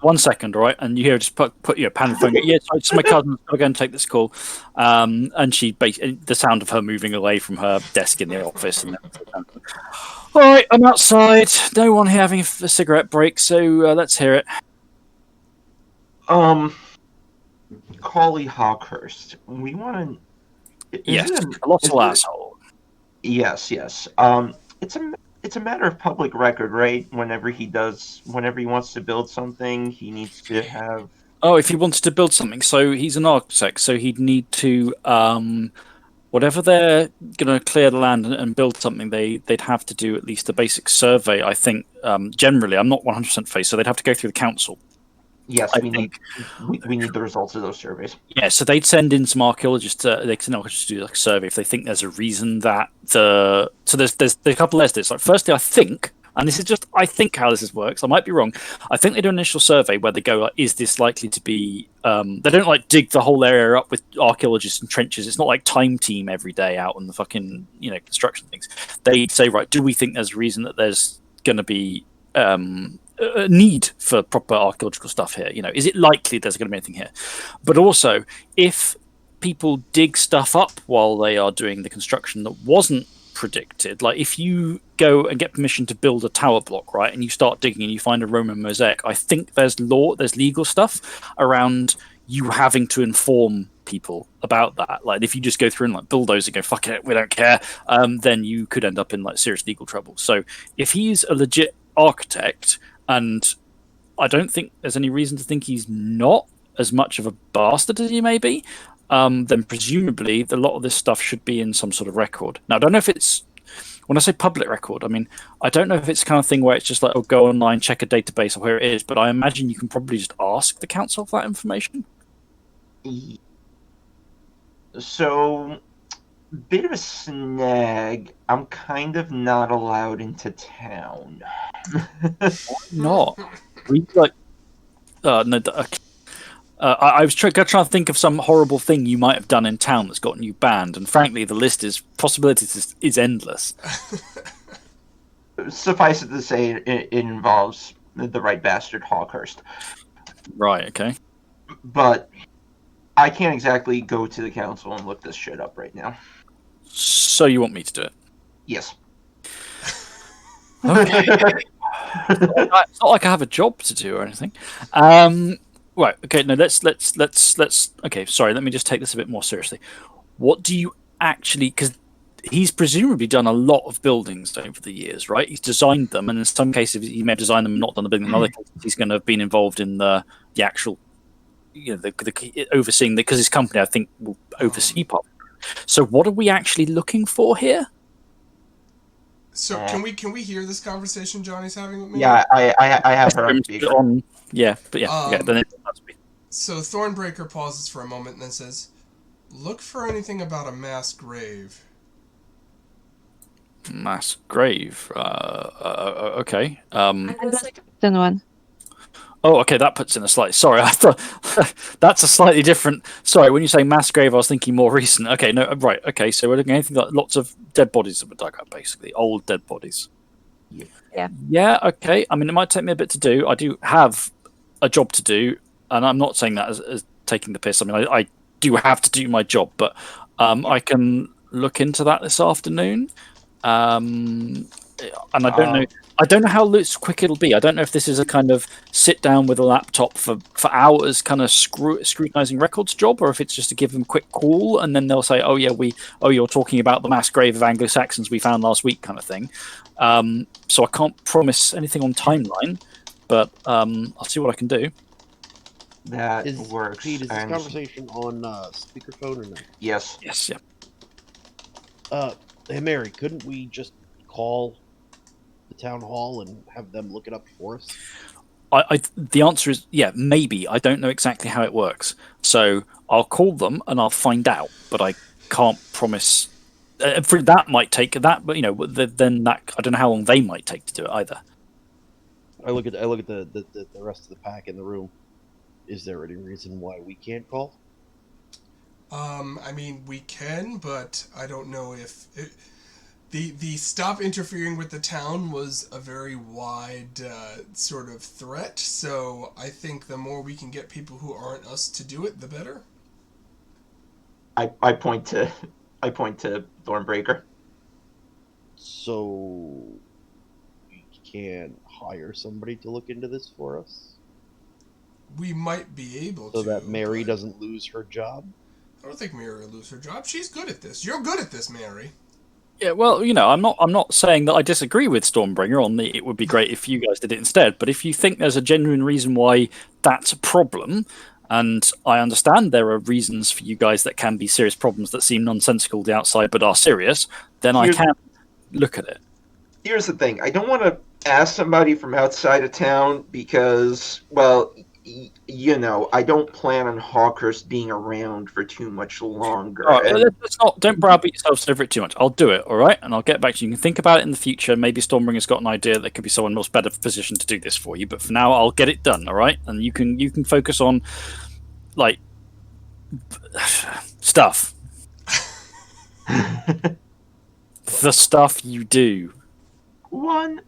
One second, all right? And you hear just put your pan phone. Yeah, sorry, it's my cousin. I'll go and take this call. And she the sound of her moving away from her desk in the office. And all right, I'm outside. No one here having a cigarette break, so let's hear it. Collie Hawkhurst, we want to. Yes, a colossal asshole. Yes. It's a matter of public record, right? Whenever he wants to build something, he needs to have. Oh, if he wanted to build something, so he's an architect, so he'd need to whatever they're going to clear the land and build something, they'd have to do at least a basic survey. I think generally, I'm not 100% faced, so they'd have to go through the council. Yes, we need the results of those surveys. Yeah, so they'd send in some archaeologists. They can archaeologists do like a survey if they think there's a reason that so there's a couple of this. Like, firstly, I think, and this is just I think how this works. I might be wrong. I think they do an initial survey where they go, like, is this likely to be? They don't like dig the whole area up with archaeologists and trenches. It's not like Time Team every day out on the fucking construction things. They say, right, do we think there's a reason that there's going to be a need for proper archaeological stuff here? Is it likely there's going to be anything here? But also, if people dig stuff up while they are doing the construction that wasn't predicted, like if you go and get permission to build a tower block, right, and you start digging and you find a Roman mosaic, I think there's legal stuff around you having to inform people about that. Like if you just go through and like bulldoze and go, fuck it, we don't care, then you could end up in like serious legal trouble. So if he's a legit architect, and I don't think there's any reason to think he's not as much of a bastard as he may be, then presumably a lot of this stuff should be in some sort of record. Now, I don't know if it's, when I say public record, I mean, I don't know if it's the kind of thing where it's just like, oh, go online, check a database of where it is, but I imagine you can probably just ask the council for that information. So, bit of a snag. I'm kind of not allowed into town. Why not? No. I was trying to think of some horrible thing you might have done in town that's gotten you banned, and frankly, the list is possibilities is endless. Suffice it to say, it involves the right bastard Hawkhurst. Right. Okay. But I can't exactly go to the council and look this shit up right now. So you want me to do it? Yes. Okay. It's not like I have a job to do or anything. Right. Okay. No. Let's. Okay. Sorry. Let me just take this a bit more seriously. What do you actually? Because he's presumably done a lot of buildings over the years, right? He's designed them, and in some cases he may have designed them and not done the building. In other cases, he's going to have been involved in the actual, the overseeing because his company, I think, will oversee part. So, what are we actually looking for here? So can we hear this conversation Johnny's having with me? Yeah, I have her on speaker. Yeah, but yeah. Then it must be. So Thornbreaker pauses for a moment and then says, "Look for anything about a mass grave." Mass grave. Okay. Then one. Oh, okay. That puts in a slight. Sorry, I thought that's a slightly different. Sorry, when you say mass grave, I was thinking more recent. Okay, no, right. Okay, so we're looking at anything like lots of dead bodies that were dug up, basically old dead bodies. Yeah. Yeah. Okay. I mean, it might take me a bit to do. I do have a job to do, and I'm not saying that as taking the piss. I mean, I do have to do my job, but I can look into that this afternoon. And I don't know. I don't know how quick it'll be. I don't know if this is a kind of sit down with a laptop for hours, kind of scrutinizing records job, or if it's just to give them a quick call and then they'll say, "Oh yeah, you're talking about the mass grave of Anglo-Saxons we found last week," kind of thing. So I can't promise anything on timeline, but I'll see what I can do. That works. Pete, is this conversation on speakerphone or no? Yes. Yes. Yeah. Hey Mary, couldn't we just call the town hall and have them look it up for us? the answer is maybe. I don't know exactly how it works, so I'll call them and I'll find out. But I can't promise. That might take that, but then that I don't know how long they might take to do it either. I look at the rest of the pack in the room. Is there any reason why we can't call? I mean, we can, but I don't know if the stop interfering with the town was a very wide sort of threat. So I think the more we can get people who aren't us to do it, the better. I point to Thornbreaker. So we can hire somebody to look into this for us, We might be able so to. that Mary but doesn't lose her job. I don't think Mary will lose her job. She's good at this. You're good at this, Mary. Yeah, well, I'm not saying that I disagree with Stormbringer on the. It would be great if you guys did it instead. But if you think there's a genuine reason why that's a problem, and I understand there are reasons for you guys that can be serious problems that seem nonsensical to the outside but are serious, then I can look at it. Here's the thing. I don't want to ask somebody from outside of town because, well, I don't plan on Hawkhurst being around for too much longer. All right, don't browbeat yourselves over it too much. I'll do it, all right? And I'll get back to you. You can think about it in the future. Maybe Stormbringer's got an idea that there could be someone else better positioned to do this for you. But for now, I'll get it done, all right? And you can focus on, like, stuff. The stuff you do. No.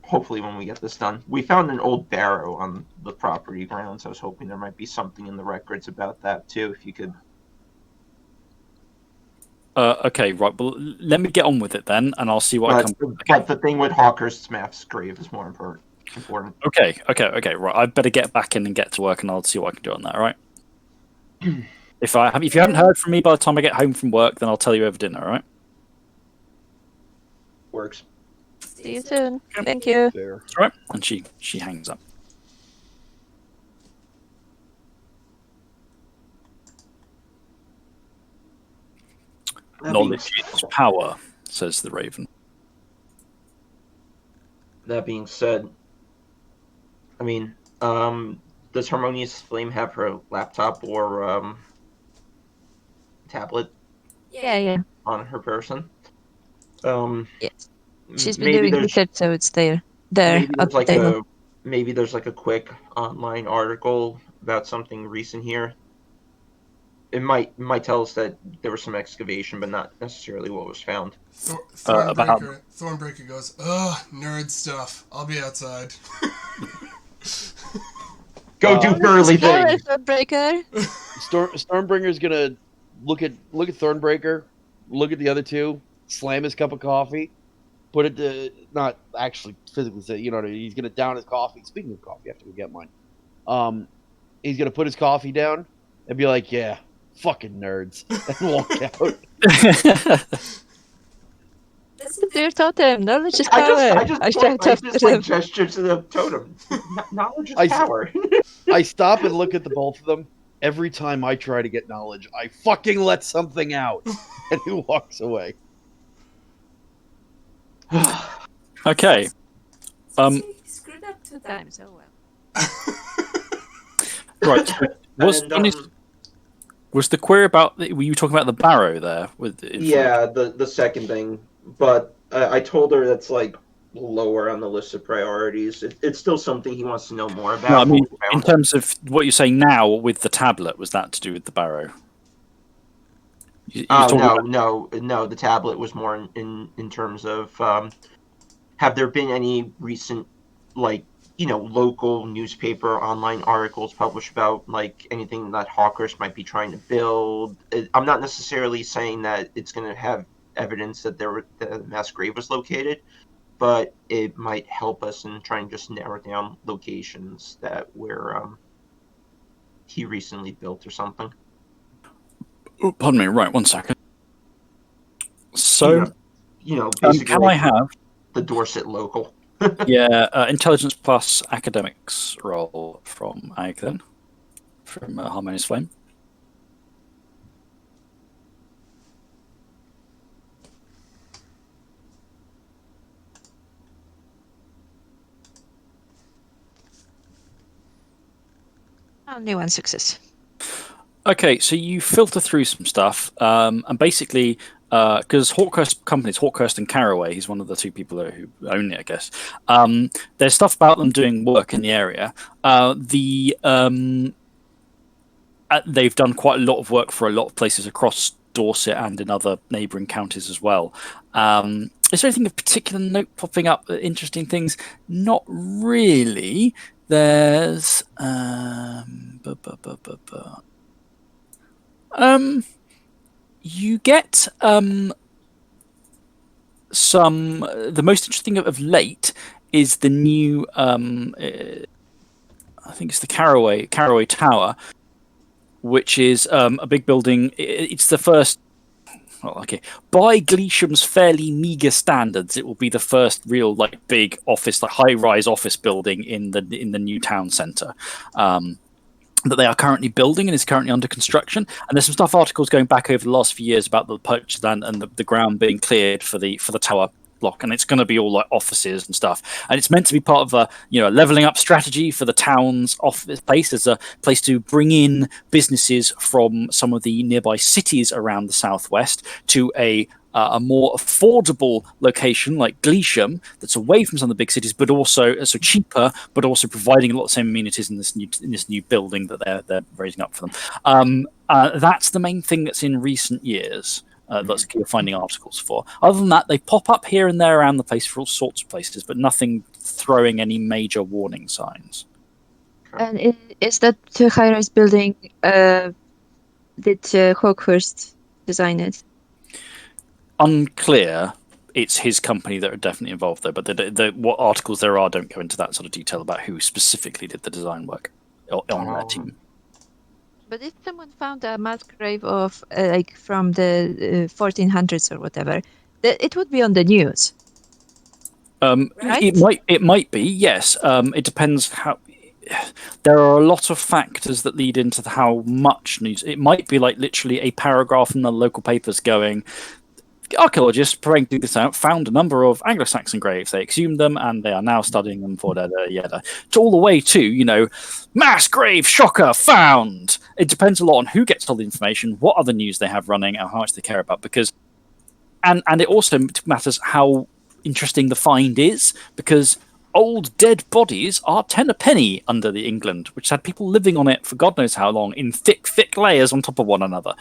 Hopefully when we get this done. We found an old barrow on the property grounds. I was hoping there might be something in the records about that too, if you could. Okay, right. Well, let me get on with it then, and I'll see what I come. Okay. But the thing with Hawkhurst's mass grave is more important. Okay. Right. I better get back in and get to work, and I'll see what I can do on that. All right. If you haven't heard from me by the time I get home from work, then I'll tell you over dinner. All right. Works. See you soon. Thank you. There. That's right. And she hangs up. Knowledge is power, says the Raven. That being said, I mean, does Harmonious Flame have her laptop or tablet? Yeah. On her person? Yes. She's been doing research, so it's there. Maybe there's like a quick online article about something recent here. It might tell us that there was some excavation, but not necessarily what was found. Thornbreaker goes, ugh, nerd stuff. I'll be outside. Go do girly things. Thornbreaker. Stormbringer's gonna look at Thornbreaker, look at the other two, slam his cup of coffee, put it to not actually physically say, he's gonna down his coffee. Speaking of coffee, I have to go get mine. He's gonna put his coffee down and be like, "Yeah, fucking nerds," and walk out. This is your totem. Knowledge is power. I just gesture to the totem. Knowledge is power. I stop and look at the both of them. Every time I try to get knowledge, I fucking let something out, and he walks away. Okay. Screwed up 2 times. Oh Right. well. Was the query about? Were you talking about the barrow there? The second thing, but I told her that's like lower on the list of priorities. It's still something he wants to know more about. No, I mean, in terms of what you're saying now with the tablet, was that to do with the barrow? No. The tablet was more in terms of have there been any recent local newspaper online articles published about like anything that Hawkhurst might be trying to build? I'm not necessarily saying that it's going to have evidence that the mass grave was located, but it might help us in trying to just narrow down locations that where he recently built or something. Oh, pardon me. Right, 1 second. So, basically, can I have the Dorset local? intelligence plus academics roll from Ag then, from Harmonious Flame. Only one success. Okay, so you filter through some stuff, and basically, because Hawkhurst companies, Hawkhurst and Carraway, he's one of the two people who own it, I guess. There's stuff about them doing work in the area. They've done quite a lot of work for a lot of places across Dorset and in other neighbouring counties as well. Is there anything of particular note popping up? Interesting things? Not really. There's you get some. The most interesting of late is the new. I think it's the Carraway Tower, which is a big building. It's the first. Well, okay, by Gleesham's fairly meager standards, it will be the first real big office, high-rise office building in the new town centre. That they are currently building and is currently under construction. And there's some articles going back over the last few years about the purchase land and the ground being cleared for the tower block, and it's going to be all offices and stuff. And it's meant to be part of a leveling up strategy for the town's office place as a place to bring in businesses from some of the nearby cities around the southwest to a more affordable location like Gleesham that's away from some of the big cities, but also so cheaper, but also providing a lot of the same amenities in this new building that they're raising up for them. That's the main thing that's in recent years. That's you're finding articles for. Other than that, they pop up here and there around the place for all sorts of places, but nothing throwing any major warning signs. And is that high-rise building? Did Hawkhurst design it? Unclear. It's his company that are definitely involved there, but what articles there are don't go into that sort of detail about who specifically did the design work on their team. But if someone found a mass grave of from the 1400s or whatever, it would be on the news. Right? It might be, yes. It depends how. There are a lot of factors that lead into how much news. It might be literally a paragraph in the local papers going, archaeologists parading this out found a number of Anglo-Saxon graves. They exhumed them and they are now studying them for yada. It's all the way to, mass grave shocker found. It depends a lot on who gets all the information, what other news they have running, and how much they care about. Because, and it also matters how interesting the find is, because old dead bodies are 10 a penny under the England, which had people living on it for God knows how long in thick layers on top of one another.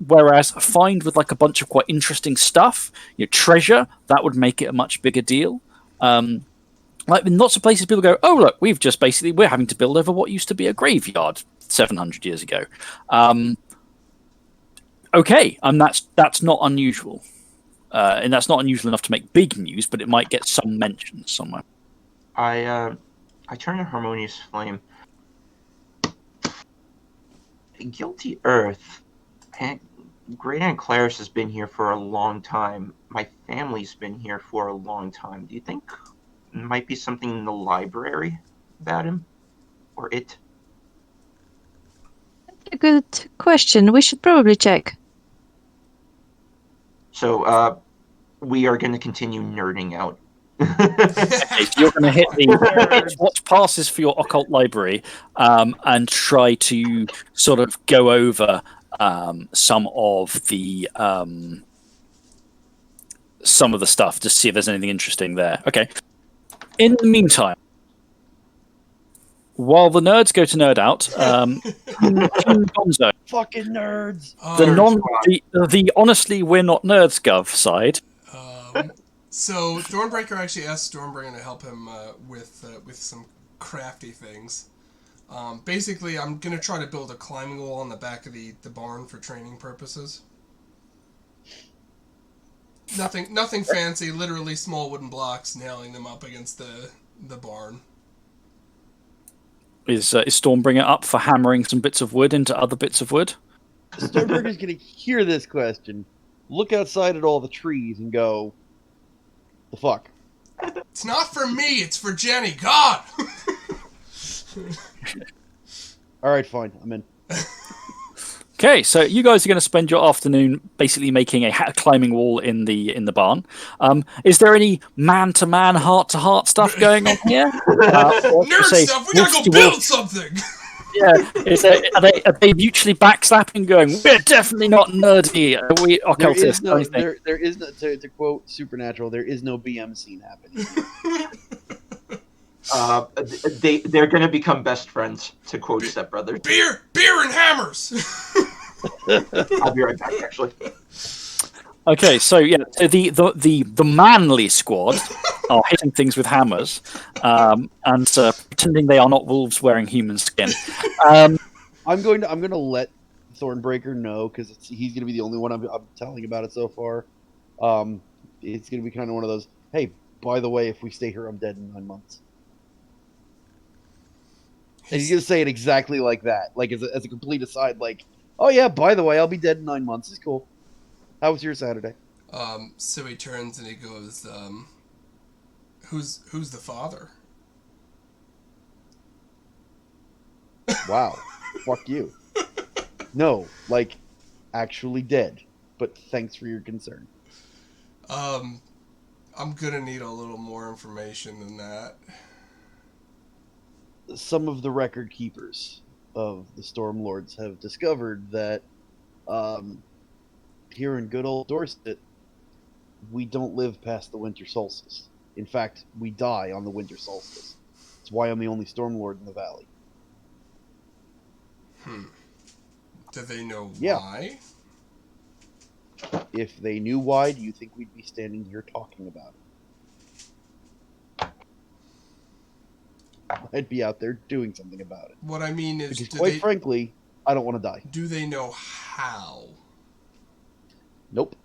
Whereas a find with a bunch of quite interesting stuff, treasure, that would make it a much bigger deal. In lots of places, people go, "Oh look, we're having to build over what used to be a graveyard 700 years ago." Okay, and that's not unusual, and that's not unusual enough to make big news, but it might get some mention somewhere. I turn to Harmonious Flame. Guilty Earth. Great Aunt Clarice has been here for a long time. My family's been here for a long time. Do you think there might be something in the library about him? Or it? That's a good question. We should probably check. So, we are going to continue nerding out. Okay, so you're going to hit what passes for your occult library, and try to sort of go over some of the stuff to see if there's anything interesting there. Okay. In the meantime, while the nerds go to nerd out, Gonzo, fucking nerds. The honestly we're not nerds gov side. So Thornbreaker actually asked Stormbringer to help him with some crafty things. Basically, I'm gonna try to build a climbing wall on the back of the barn for training purposes. Nothing fancy. Literally small wooden blocks, nailing them up against the barn. Is Stormbringer up for hammering some bits of wood into other bits of wood? Stormbringer's gonna hear this question, look outside at all the trees, and go, "The fuck." It's not for me, it's for Jenny. God! Alright, fine. I'm in. Okay, so you guys are going to spend your afternoon basically making a climbing wall in the barn. Is there any man-to-man, heart-to-heart stuff going on here? Nerd stuff! We gotta go build something! Are they mutually backslapping, going, "We're definitely not nerdy. Are we occultists?" There is no. To quote Supernatural, there is no BM scene happening. They're going to become best friends, to quote Step Brothers. Beer and hammers. I'll be right back, actually. Okay, so the manly squad are hitting things with hammers, and pretending they are not wolves wearing human skin. I'm going to let Thornbreaker know, because he's going to be the only one I'm telling about it so far. It's going to be kind of one of those. Hey, by the way, if we stay here, I'm dead in 9 months. And he's going to say it exactly like that, like as a complete aside, like, oh yeah, by the way, I'll be dead in 9 months. It's cool. How was your Saturday? So he turns and he goes, who's the father? Wow. Fuck you. No, like, actually dead. But thanks for your concern. I'm gonna need a little more information than that. Some of the record keepers of the Stormlords have discovered that here in good old Dorset, we don't live past the winter solstice. In fact, we die on the winter solstice. That's why I'm the only Stormlord in the valley. Do they know Yeah. why? If they knew why, do you think we'd be standing here talking about it? I'd be out there doing something about it. What I mean is, Because quite frankly, I don't want to die. do they know how? Nope.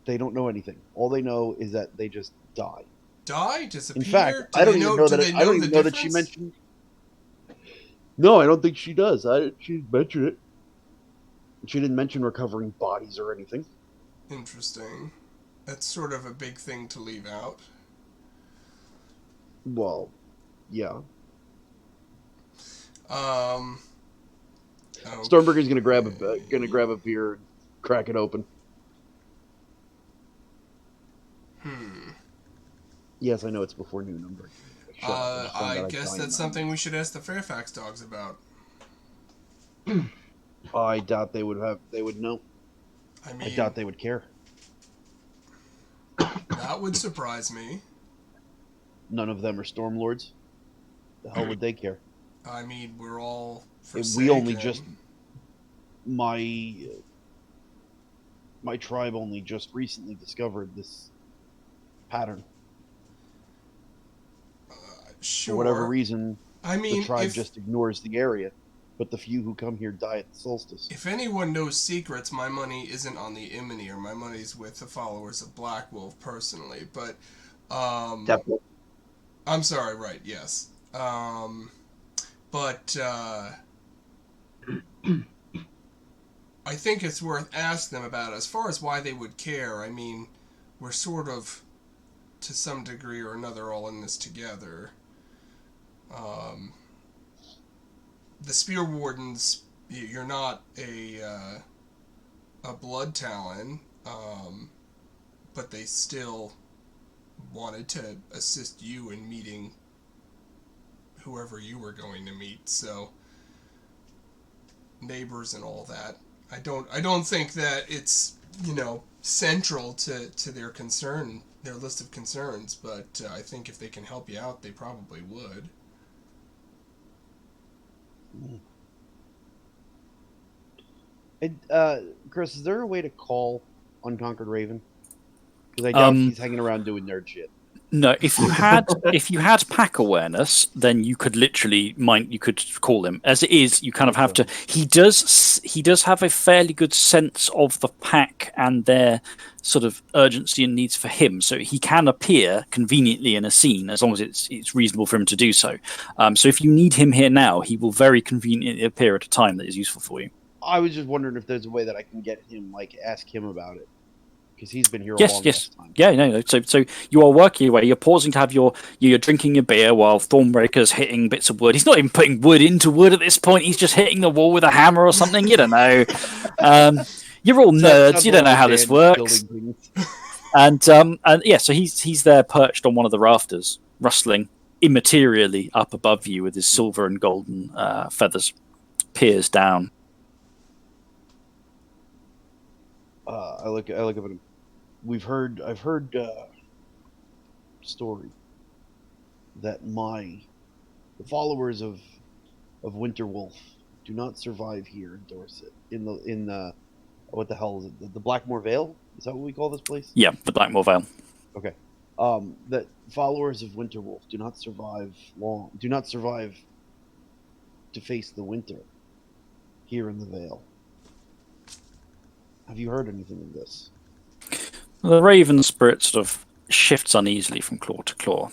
They don't know anything. All they know is that they just die. Die? Disappear? In fact, Do I don't they even know- know do that. they I don't the even know that she difference? mentioned. No, I don't think she does. She mentioned it. She didn't mention recovering bodies or anything. Interesting. That's sort of a big thing to leave out. Well, yeah. Stormberger's gonna grab a beer and crack it open. Yes, I know it's before noon. I'm breaking. I guess that's something we should ask the Fairfax dogs about. I doubt they would know. I mean, I doubt they would care. that would surprise me. None of them are Stormlords. The hell would they care? I mean, we're all We only just my tribe only just recently discovered this pattern. Sure. For whatever reason, I mean, the tribe just ignores the area. But the few who come here die at the solstice. If anyone knows secrets, my money isn't on the Imnir. My money's with the followers of Black Wolf personally. But, Definitely. I'm sorry, right, yes. But I think it's worth asking them about. As far as why they would care, I mean, we're sort of, to some degree or another, all in this together. The Spear Wardens, you're not a blood talon, but they still wanted to assist you in meeting whoever you were going to meet. So neighbors and all that. I don't think that it's central to their concern, their list of concerns. But I think if they can help you out, they probably would. Chris, is there a way to call Unconquered Raven? Because I doubt he's hanging around doing nerd shit. No, if you had pack awareness, then you could literally you could call him. As it is, you kind of have to. He does have a fairly good sense of the pack and their sort of urgency and needs for him, so he can appear conveniently in a scene as long as it's reasonable for him to do so. So if you need him here now, he will very conveniently appear at a time that is useful for you. I was just wondering if there's a way that I can get him, ask him about it. Because he's been here a long time. Yeah, no. So you are working your way. You're pausing to have you're drinking your beer while Thornbreaker's hitting bits of wood. He's not even putting wood into wood at this point. He's just hitting the wall with a hammer or something. You don't know. You're all nerds. You don't know how this works. And yeah, so he's there perched on one of the rafters, rustling immaterially up above you with his silver and golden feathers, peers down. I look up at him. I've heard story that the followers of Winterwolf do not survive here in Dorset. In what the hell is it? The Blackmore Vale? Is that what we call this place? Yeah, the Blackmore Vale. Okay. That followers of Winterwolf do not survive to face the winter here in the Vale. Have you heard anything of this? The raven spirit sort of shifts uneasily from claw to claw.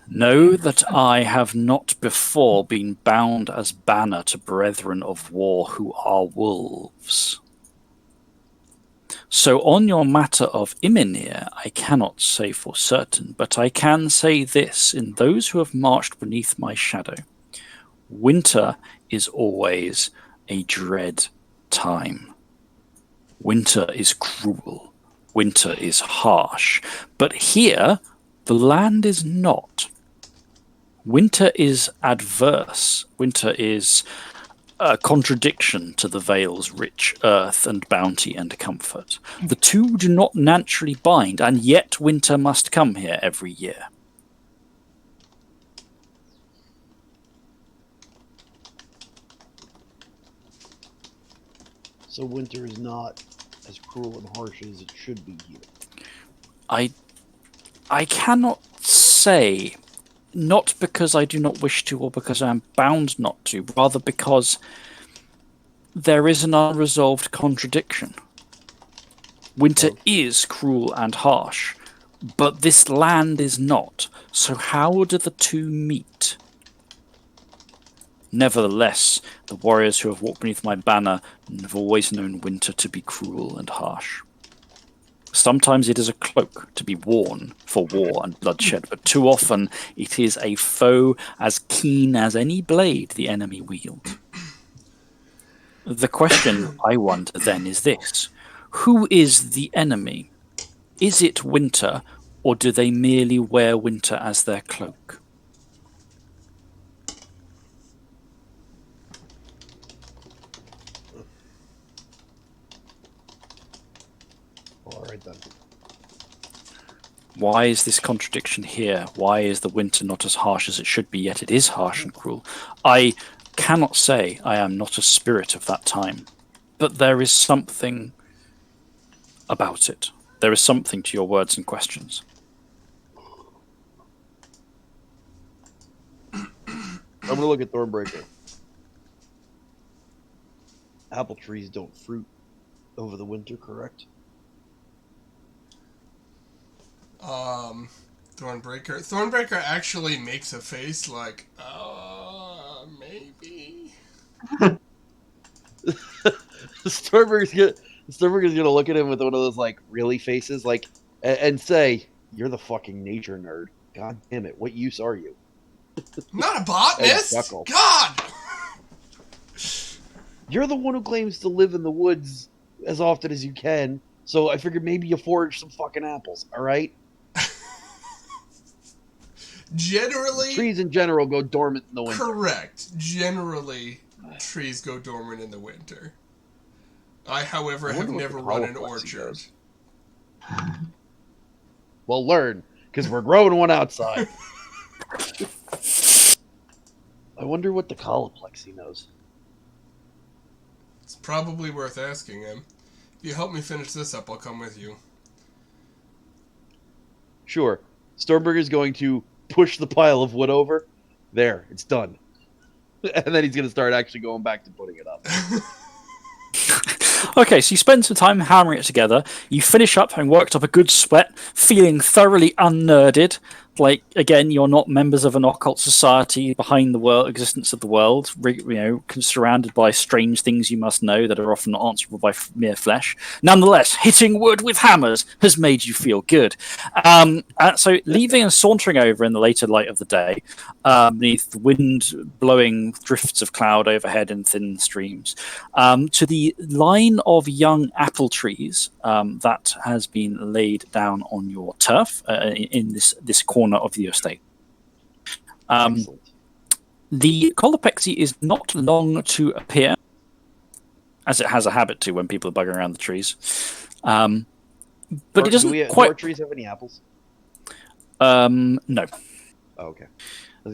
Know that I have not before been bound as banner to brethren of war who are wolves. So on your matter of Imenir, I cannot say for certain, but I can say this in those who have marched beneath my shadow. Winter is always a dread time. Winter is cruel. Winter is harsh. But here, the land is not. Winter is adverse. Winter is a contradiction to the Vale's rich earth and bounty and comfort. The two do not naturally bind, and yet winter must come here every year. So winter is not as cruel and harsh as it should be here. I cannot say, not because I do not wish to or because I am bound not to, rather because there is an unresolved contradiction. Winter is cruel and harsh, but this land is not. So how do the two meet? Nevertheless, the warriors who have walked beneath my banner have always known winter to be cruel and harsh. Sometimes it is a cloak to be worn for war and bloodshed, but too often it is a foe as keen as any blade the enemy wield. The question I wonder then is this: who is the enemy? Is it winter, or do they merely wear winter as their cloak? All right then. Why is this contradiction here? Why is the winter not as harsh as it should be, yet it is harsh and cruel? I cannot say I am not a spirit of that time, but there is something about it. There is something to your words and questions. I'm going to look at Thornbreaker. Apple trees don't fruit over the winter, correct? Thornbreaker actually makes a face like, maybe. Stormberger's gonna look at him with one of those like really faces, like, and say, "You're the fucking nature nerd. God damn it! What use are you?" Not a botanist. God. You're the one who claims to live in the woods as often as you can, so I figured maybe you forage some fucking apples. All right. Generally, trees in general go dormant in the winter. Correct. Generally, trees go dormant in the winter. I, however, have never run an orchard. Well, learn, because we're growing one outside. I wonder what the coloplexy knows. It's probably worth asking him. If you help me finish this up, I'll come with you. Sure. Stormberger's going to push the pile of wood over. There, it's done. And then he's going to start actually going back to putting it up. Okay, so you spend some time hammering it together. You finish up having worked up a good sweat, feeling thoroughly unnerded. like, again, you're not members of an occult society behind the existence of the world, surrounded by strange things you must know that are often not answerable by mere flesh. Nonetheless, hitting wood with hammers has made you feel good. So leaving and sauntering over in the later light of the day, beneath the wind-blowing drifts of cloud overhead in thin streams, to the line of young apple trees that has been laid down on your turf in this corner of the estate. The Colopexy is not long to appear, as it has a habit to when people are bugging around the trees. But it doesn't do our trees have any apples? No. Oh, okay.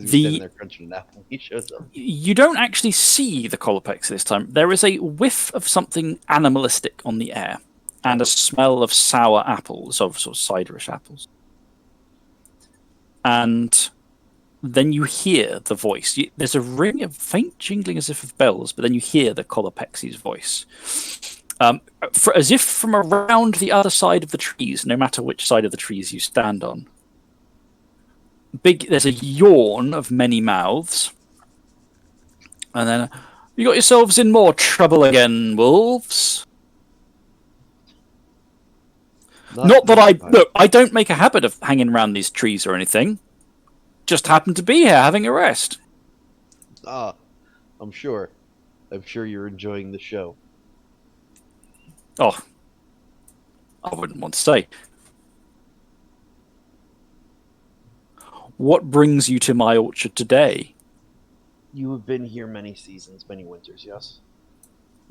Standing there crunching an apple. He shows up. You don't actually see the Colopexy this time. There is a whiff of something animalistic on the air, and a smell of sour apples, of sort of ciderish apples. And then you hear the voice. There's a ring of faint jingling as if of bells, but then you hear the Colopexy's voice. As if from around the other side of the trees, no matter which side of the trees you stand on. There's a yawn of many mouths. And then, you got yourselves in more trouble again, wolves. Not that I don't make a habit of hanging around these trees or anything. Just happen to be here having a rest. I'm sure. I'm sure you're enjoying the show. Oh, I wouldn't want to say. What brings you to my orchard today? You have been here many seasons, many winters, yes?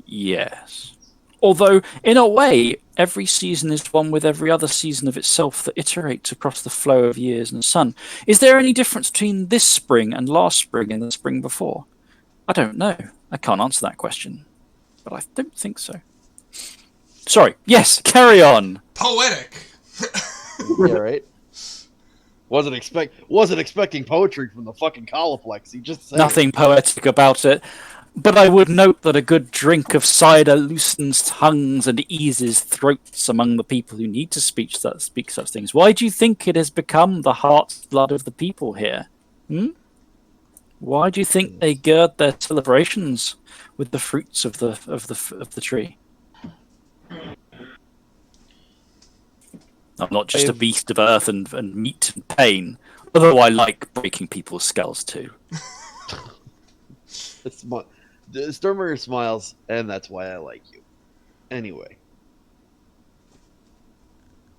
Yes. Although, in a way, every season is one with every other season of itself that iterates across the flow of years and sun. Is there any difference between this spring and last spring and the spring before? I don't know. I can't answer that question. But I don't think so. Sorry. Yes, carry on. Poetic. Yeah, right? Wasn't expecting poetry from the fucking Coloplex. Just said nothing poetic about it. But I would note that a good drink of cider loosens tongues and eases throats among the people who need to speak such things. Why do you think it has become the heart's blood of the people here? Why do you think they gird their celebrations with the fruits of the tree? I'm not just a beast of earth and meat and pain, although I like breaking people's skulls too. Stormer smiles, and that's why I like you. Anyway,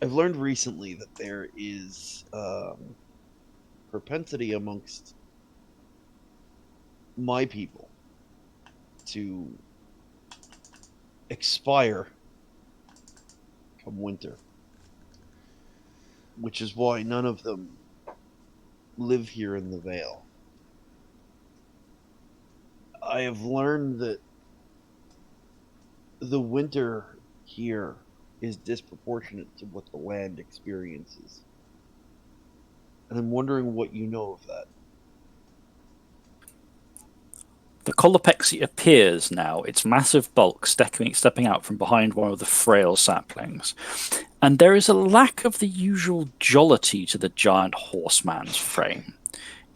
I've learned recently that there is propensity amongst my people to expire come winter, which is why none of them live here in the Vale. I have learned that the winter here is disproportionate to what the land experiences. And I'm wondering what you know of that. The Colopexy appears now, its massive bulk stepping out from behind one of the frail saplings. And there is a lack of the usual jollity to the giant horseman's frame.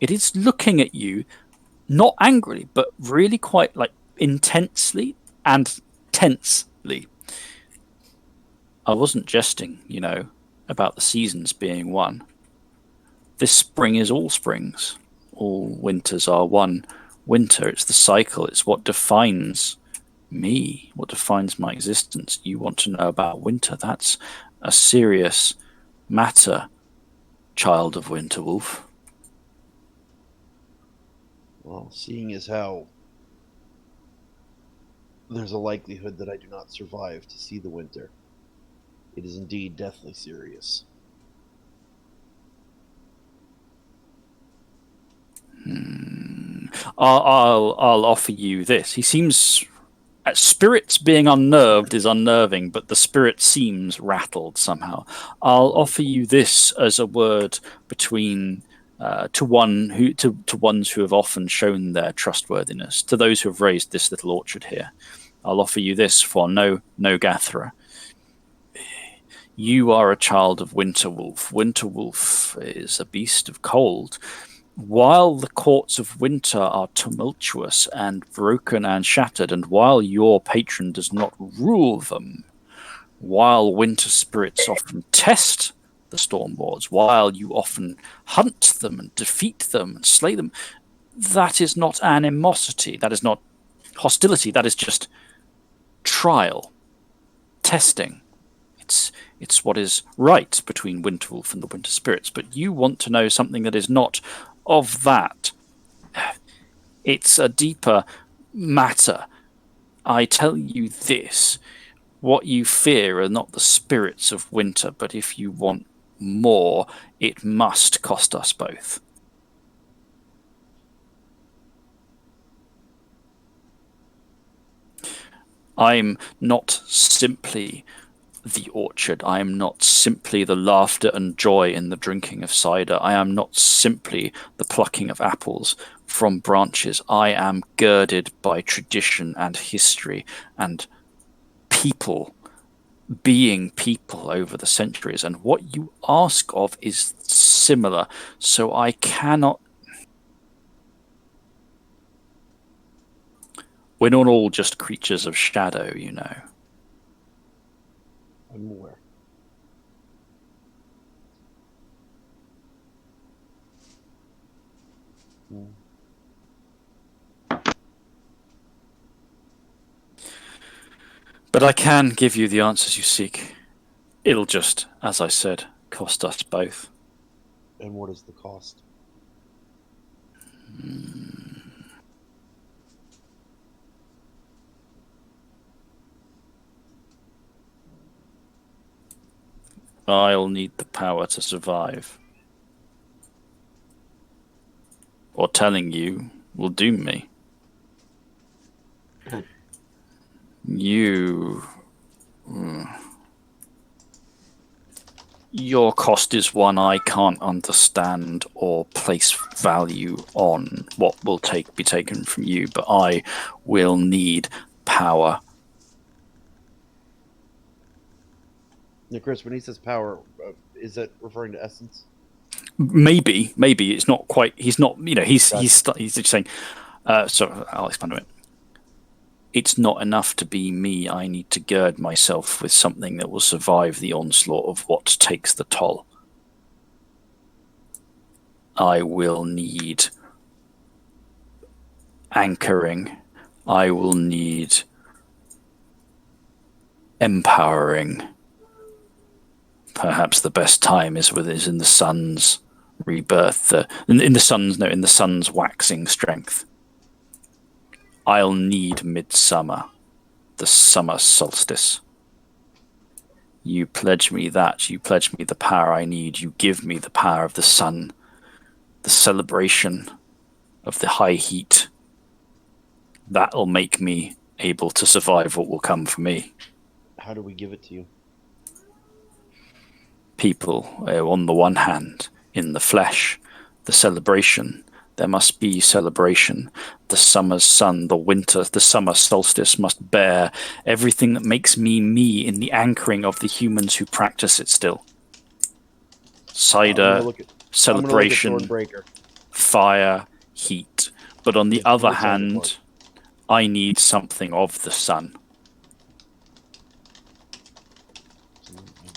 It is looking at you, not angrily, but really quite intensely and tensely. I wasn't jesting, about the seasons being one. This spring is all springs. All winters are one winter. It's the cycle. It's what defines me, what defines my existence. You want to know about winter. That's a serious matter, child of Winterwolf. Well, seeing as how there's a likelihood that I do not survive to see the winter, it is indeed deathly serious. I'll offer you this. He seems... spirits being unnerved is unnerving, but the spirit seems rattled somehow. I'll offer you this as a word between... to ones who have often shown their trustworthiness, to those who have raised this little orchard here. I'll offer you this for no gatherer. You are a child of Winterwolf. Winterwolf is a beast of cold. While the courts of winter are tumultuous and broken and shattered, and while your patron does not rule them, while winter spirits often test the Stormlords, while you often hunt them and defeat them and slay them, that is not animosity, that is not hostility, that is just trial, testing. It's what is right between Winterwolf and the Winter Spirits, but you want to know something that is not of that. It's a deeper matter. I tell you this, what you fear are not the spirits of winter, but if you want more, it must cost us both. I'm not simply the orchard. I am not simply the laughter and joy in the drinking of cider. I am not simply the plucking of apples from branches. I am girded by tradition and history and people, being people over the centuries. And what you ask of is similar. So I cannot... We're not all just creatures of shadow, you know. I'm aware. But I can give you the answers you seek. It'll just, as I said, cost us both. And what is the cost? I'll need the power to survive. Or telling you will doom me. You... Your cost is one I can't understand or place value on what will be taken from you, but I will need power. Now, Chris, when he says power, is that referring to essence? Maybe it's not quite. He's not. You know, he's just saying. So I'll expand on it. It's not enough to be me. I need to gird myself with something that will survive the onslaught of what takes the toll. I will need anchoring. I will need empowering. Perhaps the best time is in the sun's rebirth, in the sun's waxing strength. I'll need midsummer, the summer solstice. You pledge me that. You pledge me the power I need. You give me the power of the sun, the celebration of the high heat. That'll make me able to survive what will come for me. How do we give it to you? People, on the one hand, in the flesh, the celebration. There must be celebration. The summer's sun, the summer solstice must bear everything that makes me me in the anchoring of the humans who practice it still. Cider, celebration, fire, heat. But on the other hand, I need something of the sun.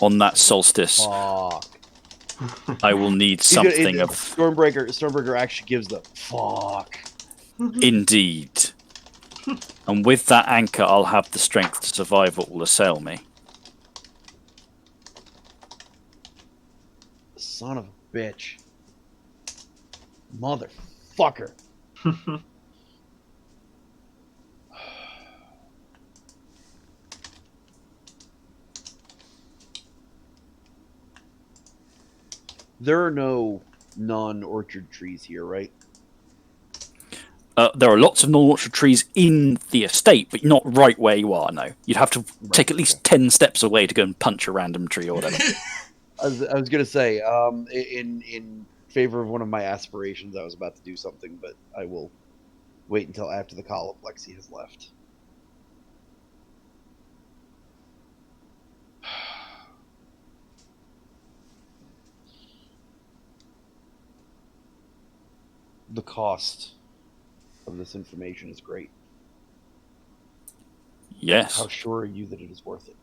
On that solstice, I will need something of... Stormbreaker actually gives the fuck. Indeed. And with that anchor, I'll have the strength to survive what will assail me. Son of a bitch. Motherfucker. There are no non-orchard trees here, right? There are lots of non-orchard trees in the estate, but not right where you are, no. You'd have to take at least 10 steps away to go and punch a random tree or whatever. I was going to say, in favor of one of my aspirations, I was about to do something, but I will wait until after the call of Lexi has left. the cost of this information is great. Yes. How sure are you that it is worth it?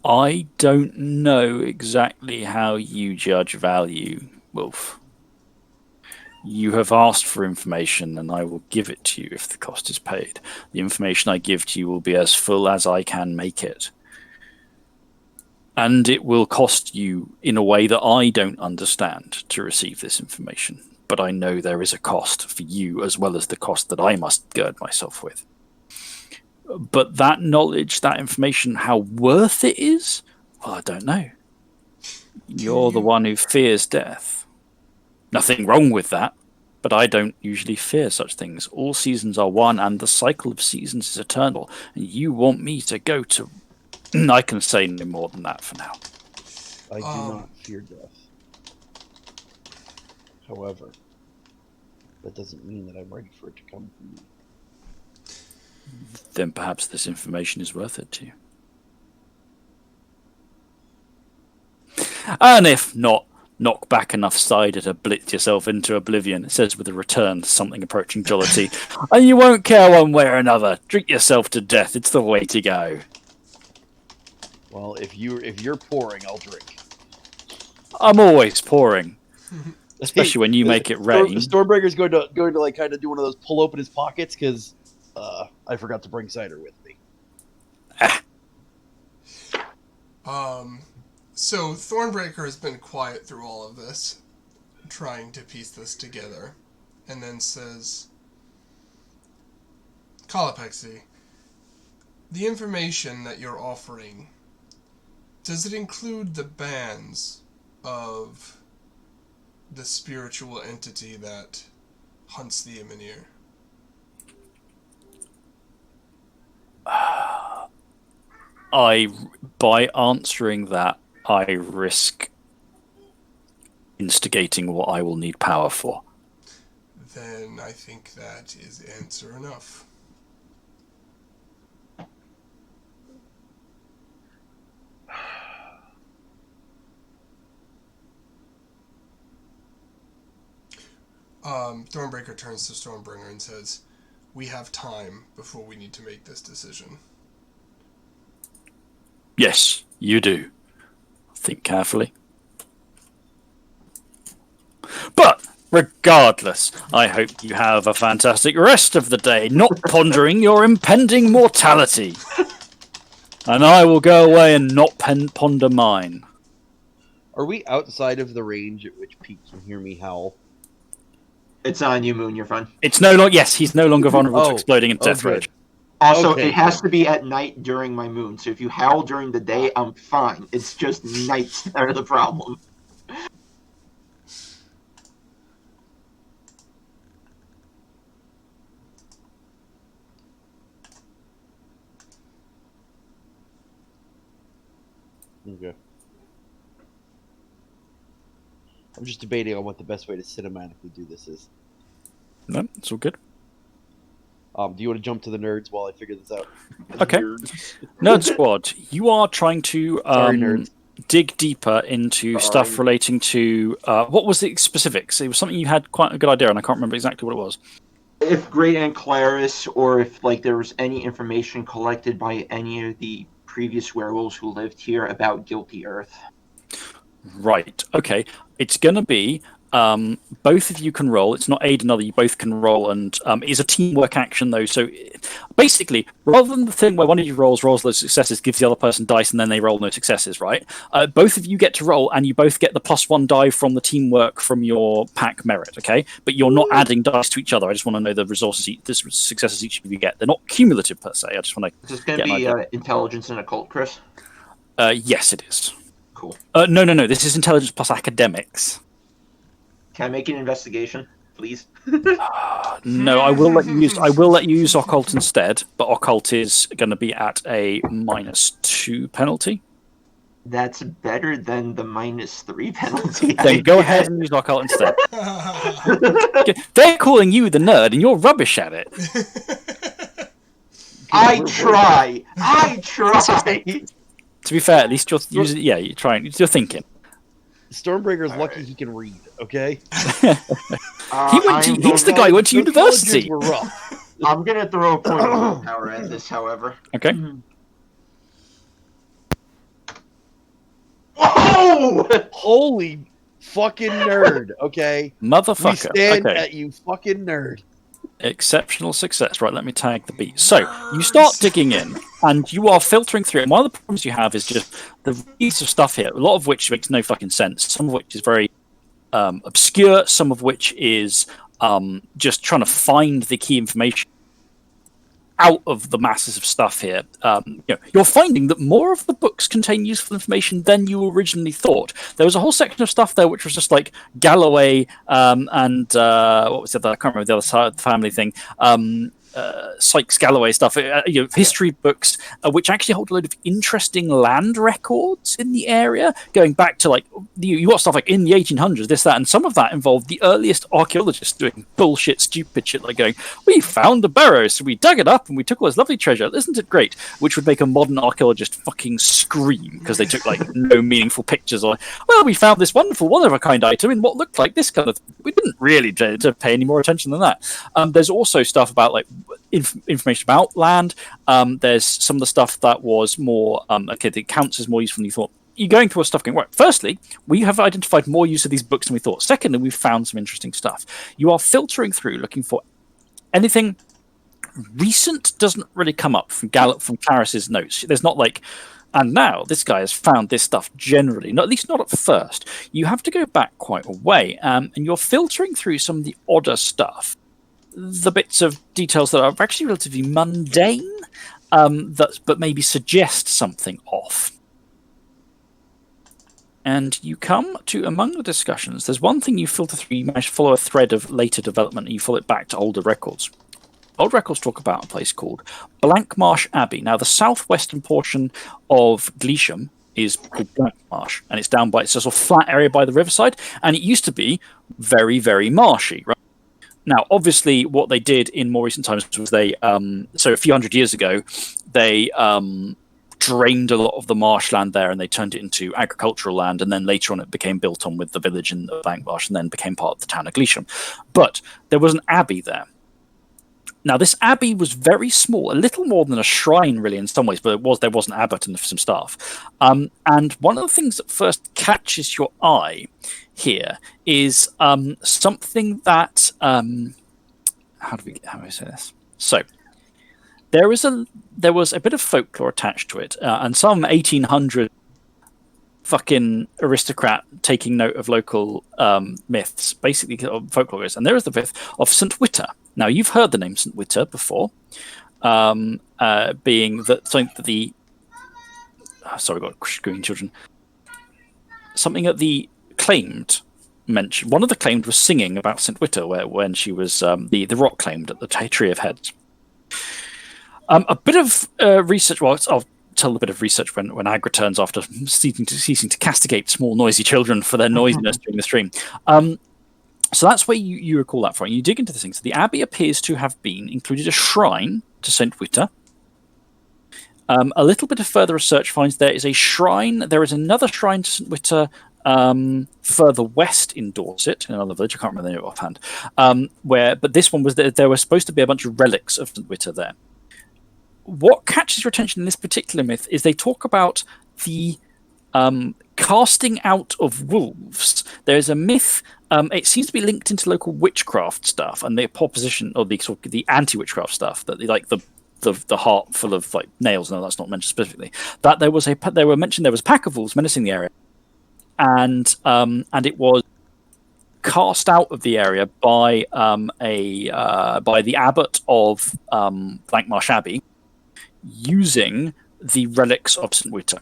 I don't know exactly how you judge value, Wolf. You have asked for information, and I will give it to you if the cost is paid. The information I give to you will be as full as I can make it. And it will cost you in a way that I don't understand to receive this information. But I know there is a cost for you as well as the cost that I must gird myself with. But that knowledge, that information, how worth it is, well, I don't know. You're the one who fears death. Nothing wrong with that, but I don't usually fear such things. All seasons are one, and the cycle of seasons is eternal. And you want me to go to... I can say no more than that for now. I do not fear death. However, that doesn't mean that I'm ready for it to come from me. Then perhaps this information is worth it to you. And if not, knock back enough cider to blitz yourself into oblivion, it says with a return to something approaching jollity. And you won't care one way or another. Drink yourself to death. It's the way to go. Well, if you're pouring, I'll drink. I'm always pouring. Especially when you make it rain. Stormbreaker's going to like kind of do one of those pull open his pockets because I forgot to bring cider with me. So Thornbreaker has been quiet through all of this, trying to piece this together, and then says, Kalapexi, the information that you're offering, does it include the bands of the spiritual entity that hunts the Emanir? By answering that, I risk instigating what I will need power for. Then I think that is answer enough. Thornbreaker turns to Stormbringer and says, we have time before we need to make this decision. Yes, you do. Think carefully. But regardless, I hope you have a fantastic rest of the day, not pondering your impending mortality. And I will go away and not ponder mine. Are we outside of the range at which Pete can hear me howl? It's on you, Moon. You're fine. It's no longer. Yes, he's no longer vulnerable to exploding in death rage. Also, Okay, it has to be at night during my moon. So if you howl during the day, I'm fine. It's just nights that are the problem. Okay. I'm just debating on what the best way to cinematically do this is. No, it's all good. Do you want to jump to the nerds while I figure this out? Okay. Nerd Squad, you are trying to Sorry, nerds. dig deeper into stuff relating to... what was the specifics? It was something you had quite a good idea, and I can't remember exactly what it was. If Great Aunt Clarice, or if there was any information collected by any of the previous werewolves who lived here about Guilty Earth. Right. Okay. It's going to be both of you can roll. It's not aid another. You both can roll, and it is a teamwork action though. So basically, rather than the thing where one of you rolls those successes, gives the other person dice, and then they roll no successes, right? Both of you get to roll, and you both get the +1 die from the teamwork from your pack merit. Okay, but you're not adding dice to each other. I just want to know the resources, the successes each of you get. They're not cumulative per se. I just want to. Is this going to be intelligence and occult, Chris? Yes, it is. Cool. No. This is intelligence plus academics. Can I make an investigation, please? No, I will let you use occult instead, but occult is going to be at a -2 penalty. That's better than the -3 penalty. Then go ahead and use occult instead. They're calling you the nerd, and you're rubbish at it. I try. To be fair, at least you're using. Yeah, you're trying. You're thinking. Stormbreaker's lucky he can read. Okay. He's the guy who went to university. Were rough. I'm gonna throw a point of power at this, however. Okay. Whoa! Holy fucking nerd. Okay. Motherfucker. We stand Okay. at you, fucking nerd. Exceptional success. Right, let me tag the beat. So you start digging in, and you are filtering through. And one of the problems you have is just the piece of stuff here, a lot of which makes no fucking sense. Some of which is very obscure. Some of which is just trying to find the key information out of the masses of stuff here. You're finding that more of the books contain useful information than you originally thought. There was a whole section of stuff there which was just like Galloway and what was it? I can't remember the other side of the family thing. Sykes Galloway stuff, history books, which actually hold a load of interesting land records in the area, going back to like you got stuff like in the 1800s, this, that, and some of that involved the earliest archaeologists doing bullshit, stupid shit, like going, "We found a barrow, so we dug it up and we took all this lovely treasure. Isn't it great?" Which would make a modern archaeologist fucking scream because they took like no meaningful pictures. Or, well, we found this wonderful one-of-a-kind item in what looked like this kind of. We didn't really to pay any more attention than that. There's also stuff about like information about land. There's some of the stuff that was more that counts as more useful than you thought. You're going through stuff going, right, firstly, we have identified more use of these books than we thought. Secondly, we've found some interesting stuff. You are filtering through looking for anything recent. Doesn't really come up from Claris's notes. There's not like, and now this guy has found this stuff generally, not at least not at first. You have to go back quite a way, and you're filtering through some of the odder stuff, the bits of details that are actually relatively mundane, but maybe suggest something off. And you come to, among the discussions, there's one thing you filter through, you manage to follow a thread of later development, and you follow it back to older records. Old records talk about a place called Blankmarsh Abbey. Now, the southwestern portion of Gleesham is called Blankmarsh, and it's down by, it's a sort of flat area by the riverside, and it used to be very, very marshy, right? Now, obviously, what they did in more recent times was they, so a few hundred years ago, they drained a lot of the marshland there and they turned it into agricultural land, and then later on it became built on with the village in Blankmarsh and then became part of the town of Gleesham. But there was an abbey there. Now, this abbey was very small, a little more than a shrine, really, in some ways, but there was an abbot and some staff. And one of the things that first catches your eye here is something that how do I say this? So there was a bit of folklore attached to it, and some 1800 fucking aristocrat taking note of local myths, basically folklore is, and there is the myth of St. Witter. Now, you've heard the name St. Witter before, being that something that the sorry, got screaming children. Something that the claimed mentioned. One of the claimed was singing about St. Witter, when she was the rock claimed at the Tree of Heads. A bit of research. Well, I'll tell a bit of research when Agra returns after ceasing to castigate small noisy children for their noisiness during the stream. So that's where you recall that from. You dig into this thing. So the abbey appears to have included a shrine to St. Witter. A little bit of further research finds there is a shrine. There is another shrine to St. Witter further west in Dorset, in another village. I can't remember the name offhand. But this one was there was supposed to be a bunch of relics of St. Witter there. What catches your attention in this particular myth is they talk about the casting out of wolves. There's a myth. It seems to be linked into local witchcraft stuff and the opposition or the anti-witchcraft stuff, that like the heart full of like nails. No, that's not mentioned specifically. That there was a pack of wolves menacing the area, and it was cast out of the area by the abbot of Blankmarsh Abbey using the relics of St. Witter.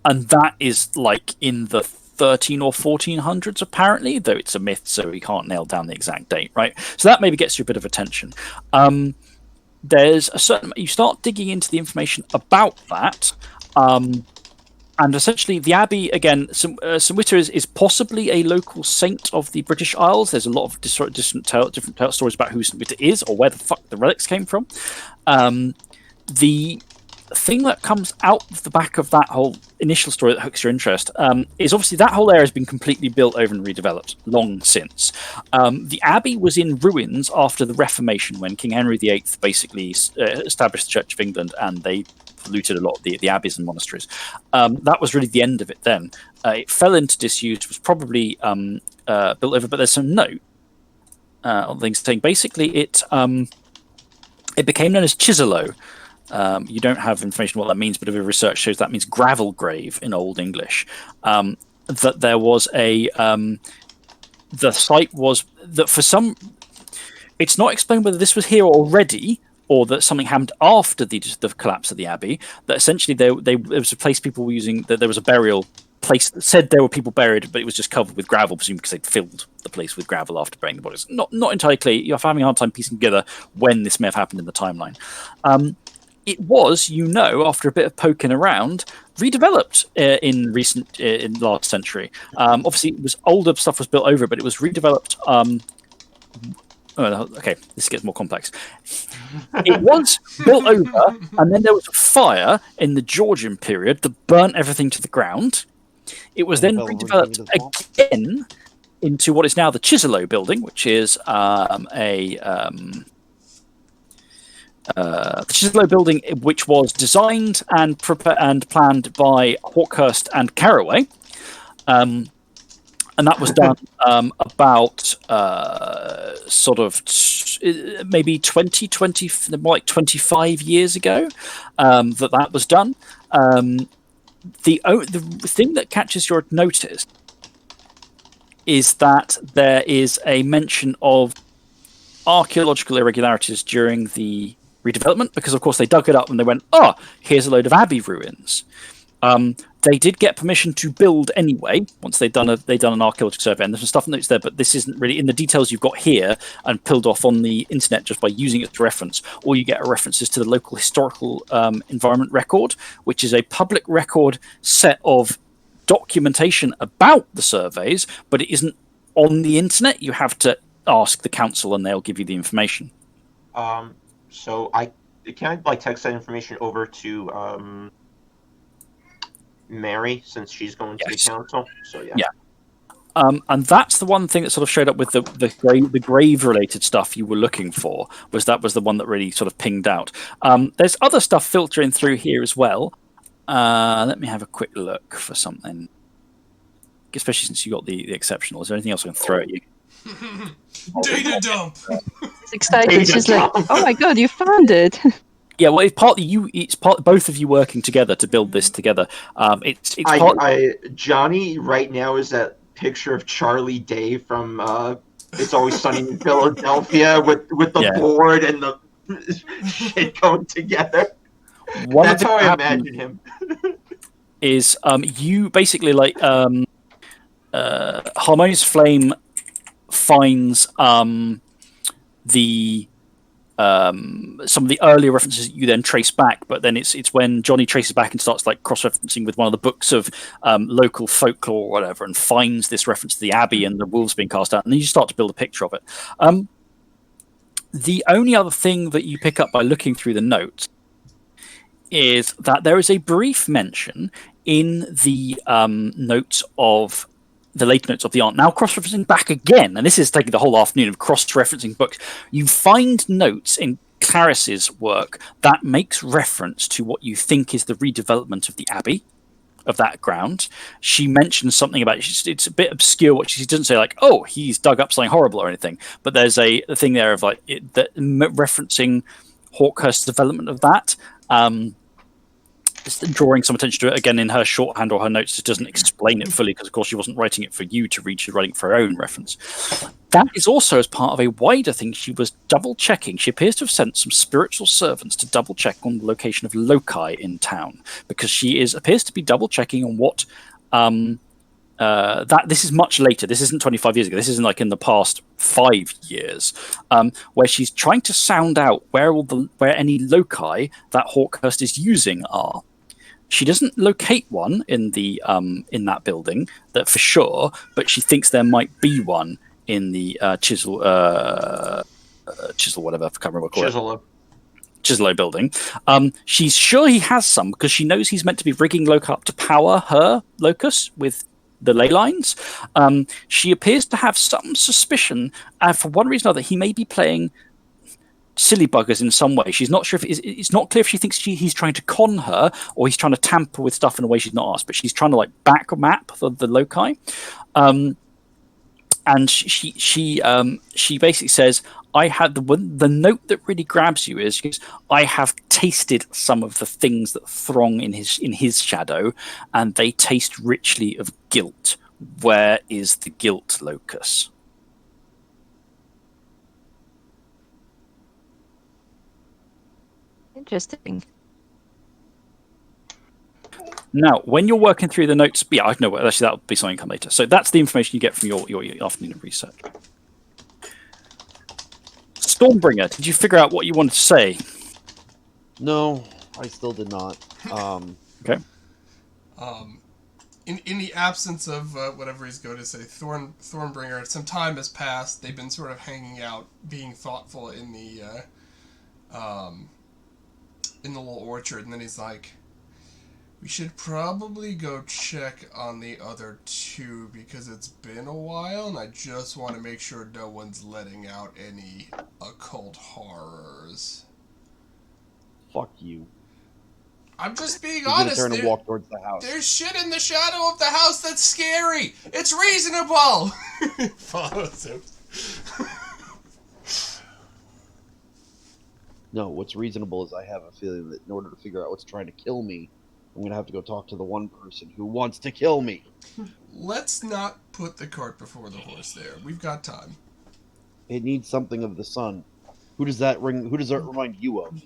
And that is like in the 13 or 1400s, apparently, though it's a myth, so we can't nail down the exact date, right? So that maybe gets you a bit of attention. There's a certain... You start digging into the information about that, and essentially the abbey, again, St. Witter is possibly a local saint of the British Isles. There's a lot of different stories about who St. Witter is or where the fuck the relics came from. The thing that comes out of the back of that whole initial story that hooks your interest is obviously that whole area has been completely built over and redeveloped long since. The abbey was in ruins after the Reformation, when King Henry VIII basically established the Church of England, and they polluted a lot of the abbeys and monasteries. That was really the end of it then. It fell into disuse, was probably built over, but there's some note on things saying basically it became known as Chiselow. You don't have information what that means, but a bit of research shows that means gravel grave in Old English. That there was the site was that for some, it's not explained whether this was here already or that something happened after the collapse of the abbey. That essentially there was a place people were using, that there was a burial place that said there were people buried, but it was just covered with gravel, presumably because they'd filled the place with gravel after burying the bodies. Not entirely clear. You're having a hard time piecing together when this may have happened in the timeline. It was, after a bit of poking around, redeveloped in last century. Obviously, it was older stuff was built over it, but it was redeveloped. Okay, this gets more complex. It was built over, and then there was a fire in the Georgian period that burnt everything to the ground. It was then redeveloped again into what is now the Chiselow building, which is the Chiselow building, which was designed and planned by Hawkhurst and Carraway, and that was done about maybe 25 years ago. That was done. The thing that catches your notice is that there is a mention of archaeological irregularities during the redevelopment, because of course they dug it up and they went, here's a load of abbey ruins. They did get permission to build anyway once they'd done an archaeological survey, and there's some stuff notes there, but this isn't really in the details you've got here and pulled off on the internet just by using it as reference. All you get are references to the local historical environment record, which is a public record set of documentation about the surveys, but it isn't on the internet. You have to ask the council and they'll give you the information. So can I text that information over to Mary, since she's going to the council? So yeah. And that's the one thing that sort of showed up with the grave related stuff you were looking for. Was the one that really sort of pinged out. There's other stuff filtering through here as well. Let me have a quick look for something, especially since you got the exceptional. Is there anything else I can throw at you? Data dump. It's exciting. She's like, "Oh my god, you found it!" Yeah, well, it's both of you working together to build this together. Johnny right now is that picture of Charlie Day from It's Always Sunny in Philadelphia with the board and the shit going together. That's how I imagine him. Is you basically like Harmonious Flame finds some of the earlier references that you then trace back, but then it's when Johnny traces back and starts like cross-referencing with one of the books of local folklore or whatever, and finds this reference to the abbey and the wolves being cast out, and then you start to build a picture of it. The only other thing that you pick up by looking through the notes is that there is a brief mention in the notes of the late notes of the aunt, now cross-referencing back again, and this is taking the whole afternoon of cross-referencing books. You find notes in Clarice's work that makes reference to what you think is the redevelopment of the abbey, of that ground. She mentions something about it's a bit obscure. What she doesn't say, like, "Oh, he's dug up something horrible" or anything, but there's a thing there of like referencing Hawkhurst's development of that. Drawing some attention to it again in her shorthand or her notes. It doesn't explain it fully because, of course, she wasn't writing it for you to read. She was writing it for her own reference. That is also as part of a wider thing. She was double checking. She appears to have sent some spiritual servants to double check on the location of loci in town, because she appears to be double checking on what that this is much later. This isn't 25 years ago. This isn't like in the past 5 years, where she's trying to sound out where any loci that Hawkhurst is using are. She doesn't locate one in in that building that for sure, but she thinks there might be one in the Chisel, whatever. I can't remember what to call it. Chiselo building. She's sure he has some because she knows he's meant to be rigging Locus up to power her Locus with the ley lines. She appears to have some suspicion, for one reason or other, he may be playing silly buggers in some way. She's not sure if it's not clear if she thinks he's trying to con her or he's trying to tamper with stuff in a way she's not asked, but she's trying to like back map the loci. And she basically says, I had the note that really grabs you is, I have tasted some of the things that throng in his shadow, and they taste richly of guilt. Where is the guilt, Locus? Interesting. Now, when you're working through the notes, yeah, I know. Actually, that'll be something come later. So that's the information you get from your afternoon of research. Stormbringer, did you figure out what you wanted to say? No, I still did not. Okay. In the absence of whatever he's going to say, Thornbringer, some time has passed. They've been sort of hanging out, being thoughtful in the little orchard, and then he's like, we should probably go check on the other two because it's been a while, and I just want to make sure no one's letting out any occult horrors. Fuck you. I'm just being He's gonna honest. turn and walk towards the house. There's shit in the shadow of the house that's scary. It's reasonable. Follows him. No, what's reasonable is I have a feeling that in order to figure out what's trying to kill me, I'm going to have to go talk to the one person who wants to kill me. Let's not put the cart before the horse there. We've got time. It needs something of the sun. Who does that remind you of?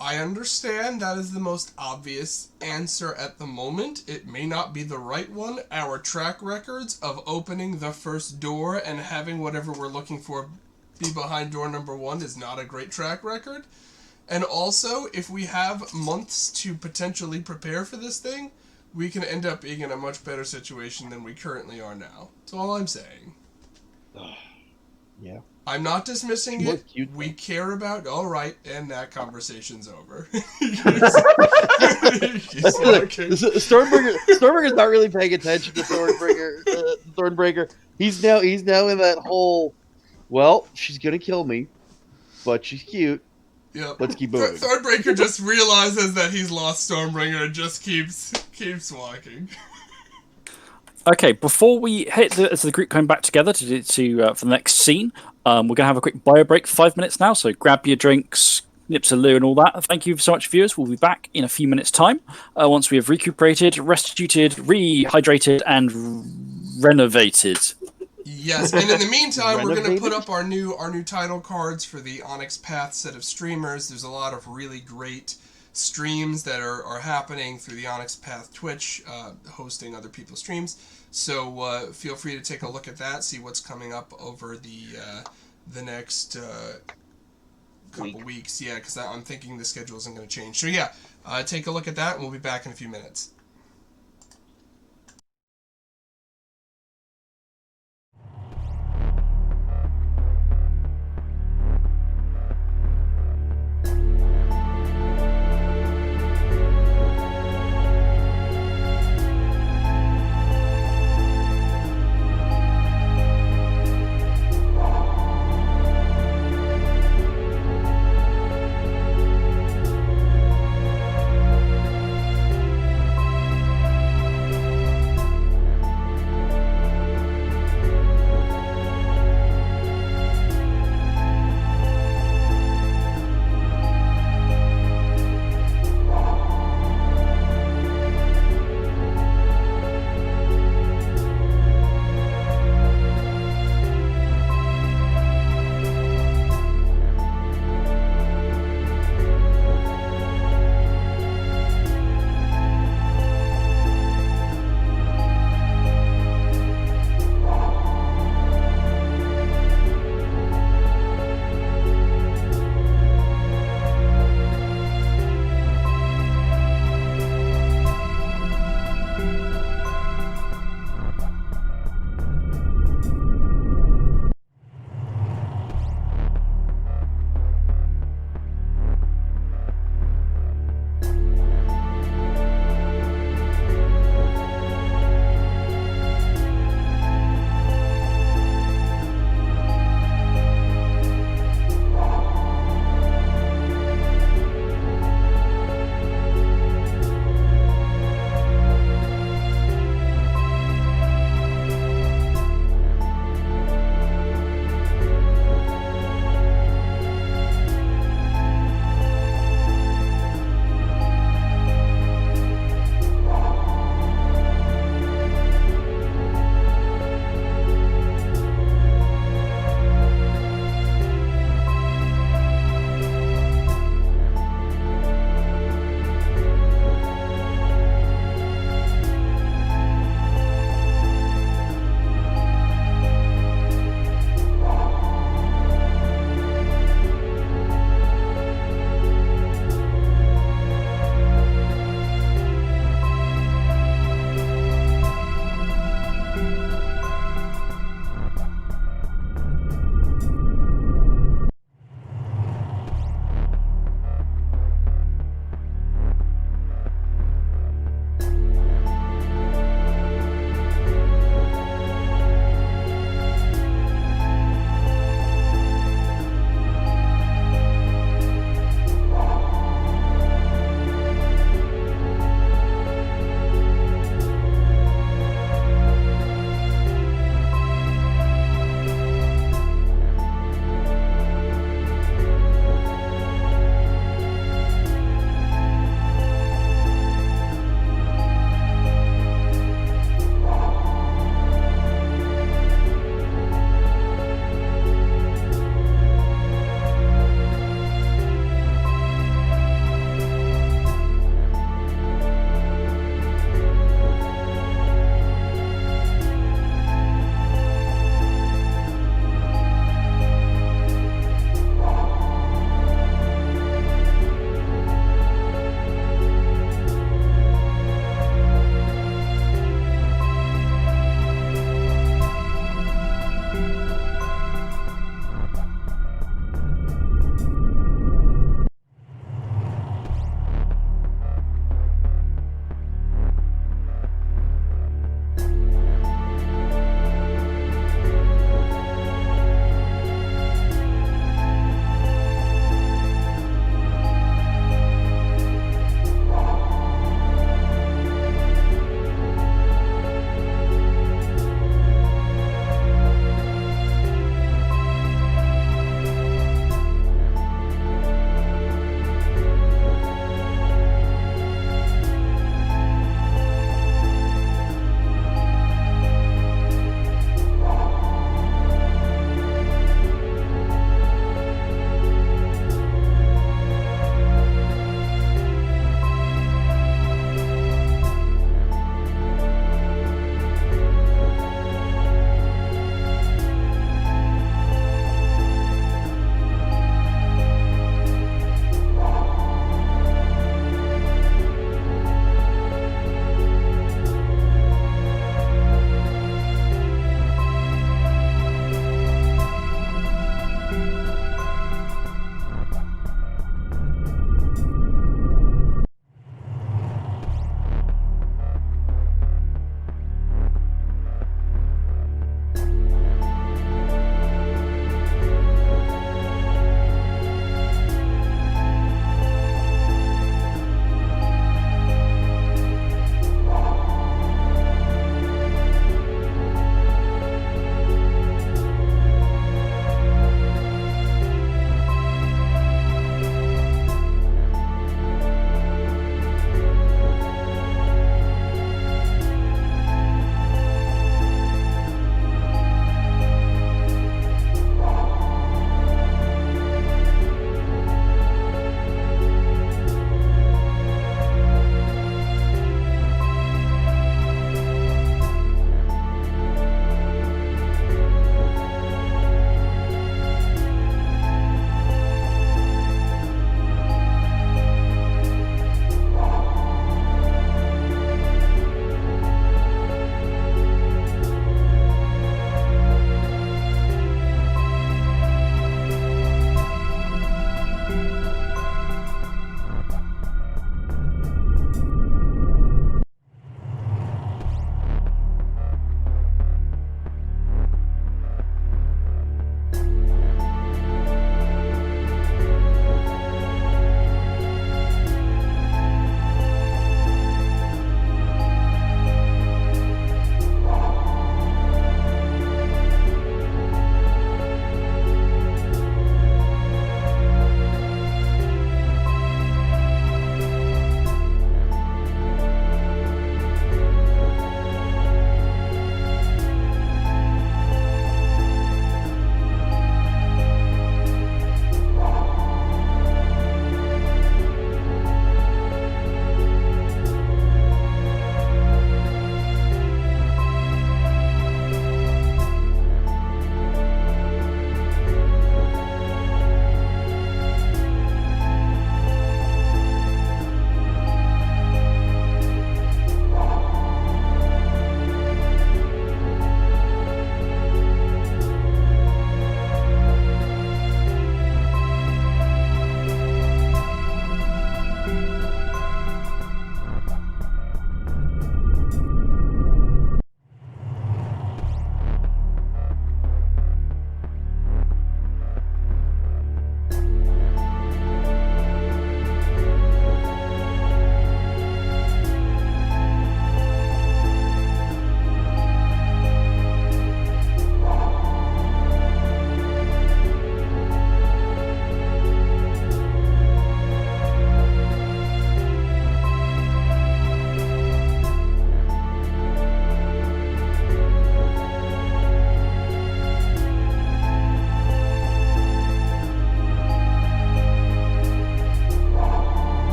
I understand that is the most obvious answer at the moment. It may not be the right one. Our track records of opening the first door and having whatever we're looking for be behind door number 1 is not a great track record. And also, if we have months to potentially prepare for this thing, we can end up being in a much better situation than we currently are now. That's all I'm saying. Yeah. I'm not dismissing it. We care about... All right, and that conversation's over. Stormbringer's not really paying attention to Thornbreaker. He's now in that whole... Well, she's gonna kill me, but she's cute. Yep. Let's keep moving. Thornbreaker just realizes that he's lost Stormbringer and just keeps walking. Okay, before we hit as the group coming back together for the next scene, we're going to have a quick bio break, 5 minutes now, so grab your drinks, nips a loo and all that. Thank you so much, viewers. We'll be back in a few minutes' time once we have recuperated, restituted, rehydrated, and renovated. Yes, and in the meantime, we're going to put up our new title cards for the Onyx Path set of streamers. There's a lot of really great streams that are happening through the Onyx Path Twitch, hosting other people's streams. So feel free to take a look at that, see what's coming up over the next couple weeks. Yeah, because I'm thinking the schedule isn't going to change. So yeah, take a look at that, and we'll be back in a few minutes.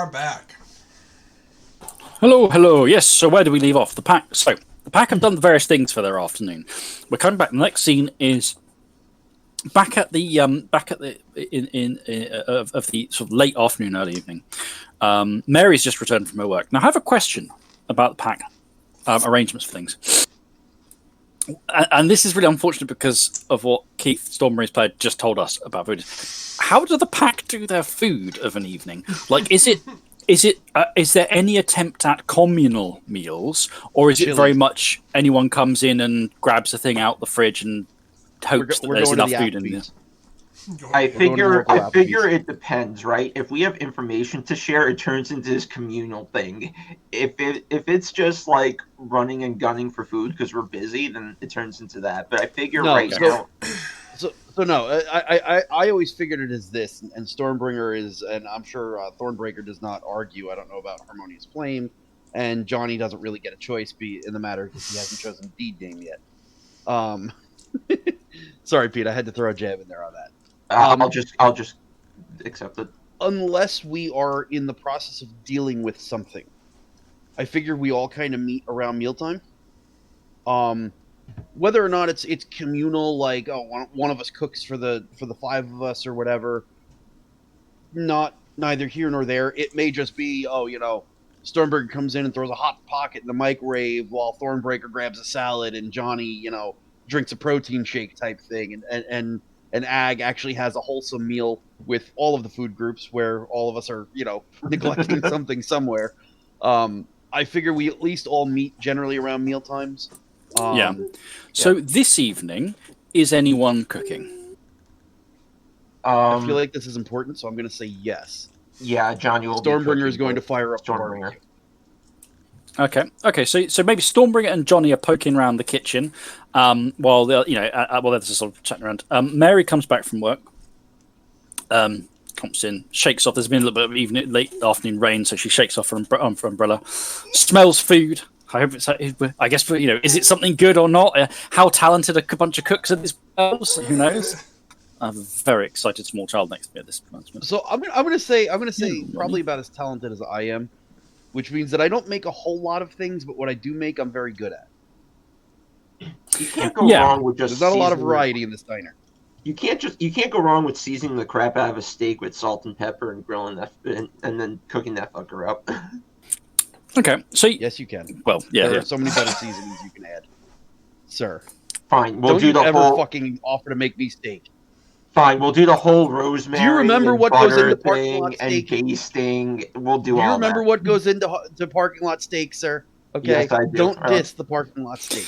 are back. Hello, hello. Yes. So where do we leave off? The pack. So the pack have done the various things for their afternoon. We're coming back. The next scene is back at the of the sort of late afternoon, early evening. Mary's just returned from her work. Now, I have a question about the pack arrangements for things. And this is really unfortunate because of what Keith Stormberry's player just told us about food. How do the pack do their food of an evening? Like, is there any attempt at communal meals, or is it very much anyone comes in and grabs a thing out the fridge and hopes that there's enough food in there? I figure it depends, right? If we have information to share, it turns into this communal thing. If it's just like running and gunning for food because we're busy, then it turns into that. But I figure now. So no, I always figured it as this, and Stormbringer is, and I'm sure Thornbreaker does not argue. I don't know about Harmonious Flame, and Johnny doesn't really get a choice in the matter because he hasn't chosen Deed Name yet. Sorry, Pete, I had to throw a jab in there on that. I'll just accept it. Unless we are in the process of dealing with something, I figure we all kind of meet around mealtime. Whether or not it's communal, like one of us cooks for the five of us or whatever, neither here nor there. It may just be Stormberg comes in and throws a hot pocket in the microwave while Thornbreaker grabs a salad and Johnny drinks a protein shake type thing, and Ag actually has a wholesome meal with all of the food groups where all of us are neglecting something somewhere. I figure we at least all meet generally around meal times. So this evening, is anyone cooking? I feel like this is important, so I'm going to say yes. Yeah, Johnny will. Stormbringer is going to fire up Stormbringer. Okay. So maybe Stormbringer and Johnny are poking around the kitchen, while they're just sort of chatting around. Mary comes back from work. Comes in, shakes off. There's been a little bit of late afternoon rain, so she shakes off her umbrella. Smells food. I hope it's. I guess is it something good or not? How talented a bunch of cooks are these girls? Who knows? I have a very excited small child next to me at this moment. So I'm gonna say probably about as talented as I am, which means that I don't make a whole lot of things, but what I do make, I'm very good at. You can't go wrong with just. There's not a lot of variety in this diner. You can't go wrong with seasoning the crap out of a steak with salt and pepper and grilling that and then cooking that fucker up. Okay, so yes, you can. Well, yeah, there are so many better seasonings you can add, sir. Fine, we'll do the whole. Fucking offer to make me steak. Fine, we'll do the whole rosemary. Do you remember what goes into parking lot steak and basting? We'll do all that. Do you remember what goes into parking lot steak, sir? Okay, yes, I do. Don't diss the parking lot steak.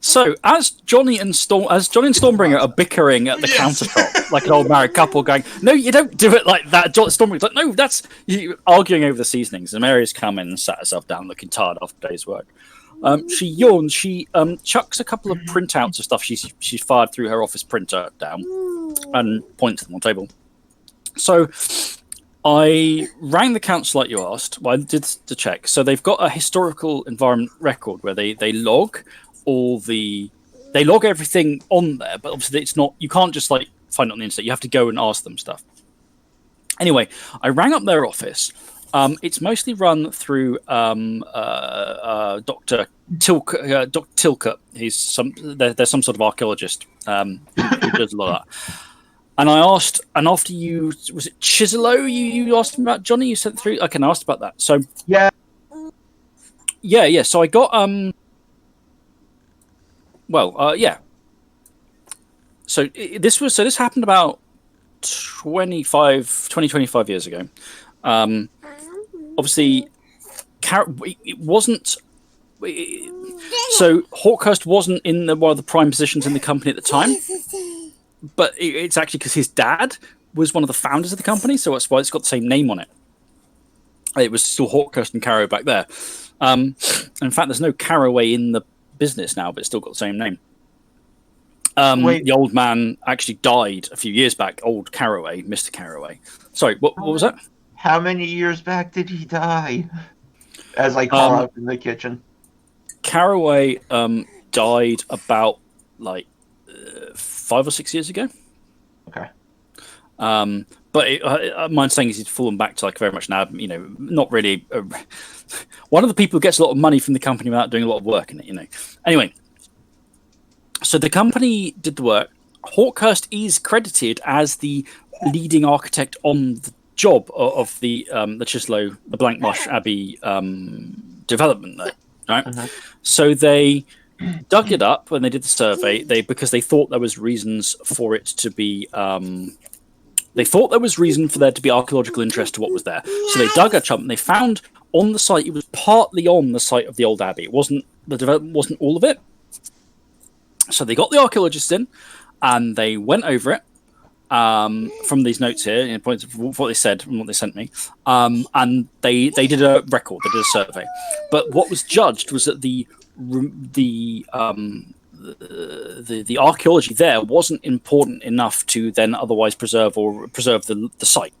So as Johnny and Stormbringer are bickering at the countertop like an old married couple, going, "No, you don't do it like that." Stormbringer's like, "No, that's you," arguing over the seasonings. And Mary's come in and sat herself down, looking tired after day's work. She yawns. She chucks a couple of printouts of stuff she's fired through her office printer down and points them on the table. So I rang the council like you asked. Well, I did to check. So they've got a historical environment record where they log they log everything on there, but obviously it's not. You can't just like find it on the internet. You have to go and ask them stuff. Anyway, I rang up their office. It's mostly run through Dr. Tilka. There's some sort of archaeologist who does a lot of that. And I asked, and after was it Chiselo you asked him about, Johnny? You sent through. Okay, I asked about that. So yeah. So I got So this happened about 25 years ago. Obviously, it wasn't. So Hawkhurst wasn't in one of the prime positions in the company at the time, but it's actually because his dad was one of the founders of the company, so that's why it's got the same name on it. It was still Hawkhurst and Carrow back there. In fact, there's no Carroway in the business now, but it's still got the same name. The old man actually died a few years back. Old Carroway, Mr. Carroway. Sorry, what was that? How many years back did he die? As I call out in the kitchen. Carroway died about 5 or 6 years ago. Okay. But my understanding is he's fallen back to like very much now, not really one of the people who gets a lot of money from the company without doing a lot of work in it, Anyway, so the company did the work. Hawkhurst is credited as the leading architect on the job of the Chislow, the Blankmarsh Abbey development there, right? So they dug it up when they did the survey. Because they thought there was reasons for it to be. They thought there was reason for there to be archaeological interest to what was there. So they dug a chunk and they found on the site. It was partly on the site of the old abbey. The development wasn't all of it. So they got the archaeologists in, and they went over it. From these notes here, in points of what they said and what they sent me, and they did a record, they did a survey. But what was judged was that the archaeology there wasn't important enough to then otherwise preserve the site.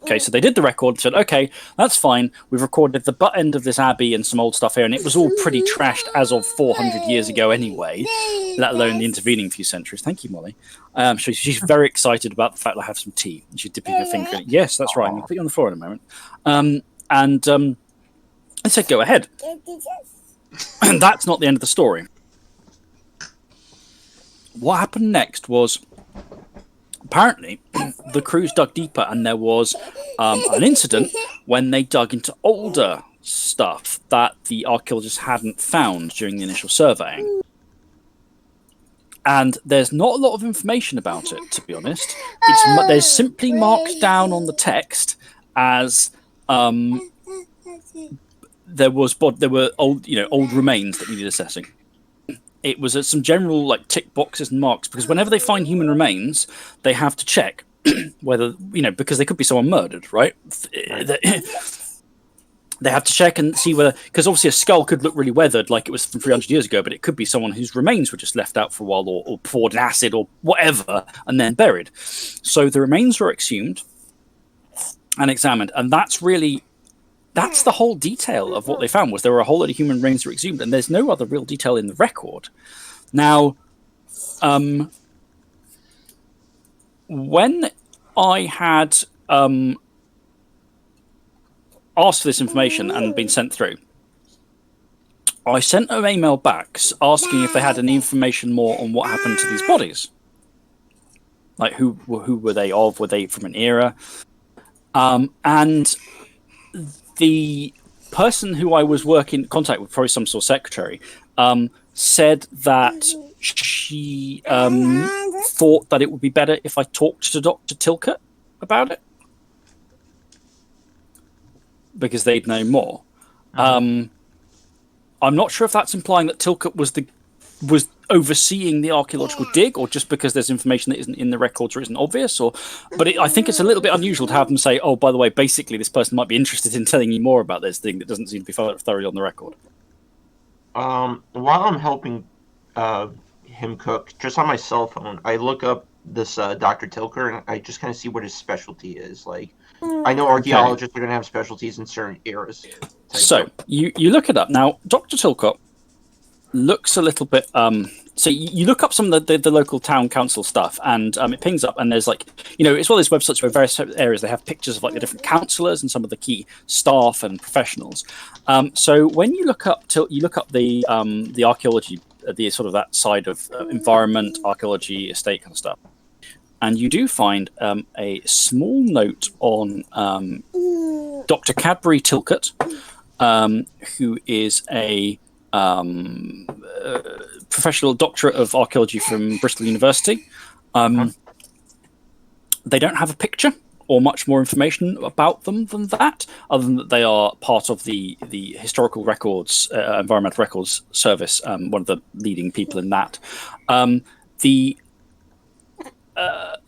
Okay, so they did the record and said, okay, that's fine. We've recorded the butt end of this abbey and some old stuff here, and it was all pretty trashed as of 400 years ago anyway, let alone the intervening few centuries. Thank you, Molly. She's very excited about the fact that I have some tea, and she's dipping her finger in it. Yes, that's right. I'm going to put you on the floor in a moment. I said, go ahead. And that's not the end of the story. What happened next was, apparently, the crews dug deeper, and there was an incident when they dug into older stuff that the archaeologists hadn't found during the initial surveying. And there's not a lot of information about it, to be honest. There's simply marked down on the text as there were old remains that needed assessing. It was some general tick boxes and marks, because whenever they find human remains, they have to check whether, because they could be someone murdered, right? They have to check and see whether, because obviously a skull could look really weathered, like it was from 300 years ago, but it could be someone whose remains were just left out for a while, or poured in acid or whatever, and then buried. So the remains were exhumed and examined, and that's the whole detail of what they found. Was there were a whole lot of human remains that were exhumed, and there's no other real detail in the record. Now, when I had asked for this information and been sent through, I sent an email back asking if they had any information more on what happened to these bodies. Like who were they of? Were they from an era? And the person who I was in contact with, probably some sort of secretary, said that she thought that it would be better if I talked to Dr. Tilcott about it, because they'd know more. I'm not sure if that's implying that Tilcott was overseeing the archaeological dig, or just because there's information that isn't in the records or isn't obvious, but I think it's a little bit unusual to have them say, oh, by the way, basically this person might be interested in telling you more about this thing that doesn't seem to be thoroughly on the record. While I'm helping him cook, just on my cell phone, I look up this Dr. Tilker, and I just kind of see what his specialty is. Like, I know archaeologists are going to have specialties in certain eras. So you look it up. Now, Dr. Tilcott looks a little bit so you look up some of the local town council stuff, and it pings up, and there's it's one of those websites where various areas they have pictures of the different councillors and some of the key staff and professionals. So when you look up the archaeology, the sort of that side of environment, archaeology, estate kind of stuff, and you do find a small note on Dr. Cadbury Tilcott, who is a professional doctorate of archaeology from Bristol University. They don't have a picture or much more information about them than that, other than that they are part of the historical records, environmental records service, one of the leading people in that.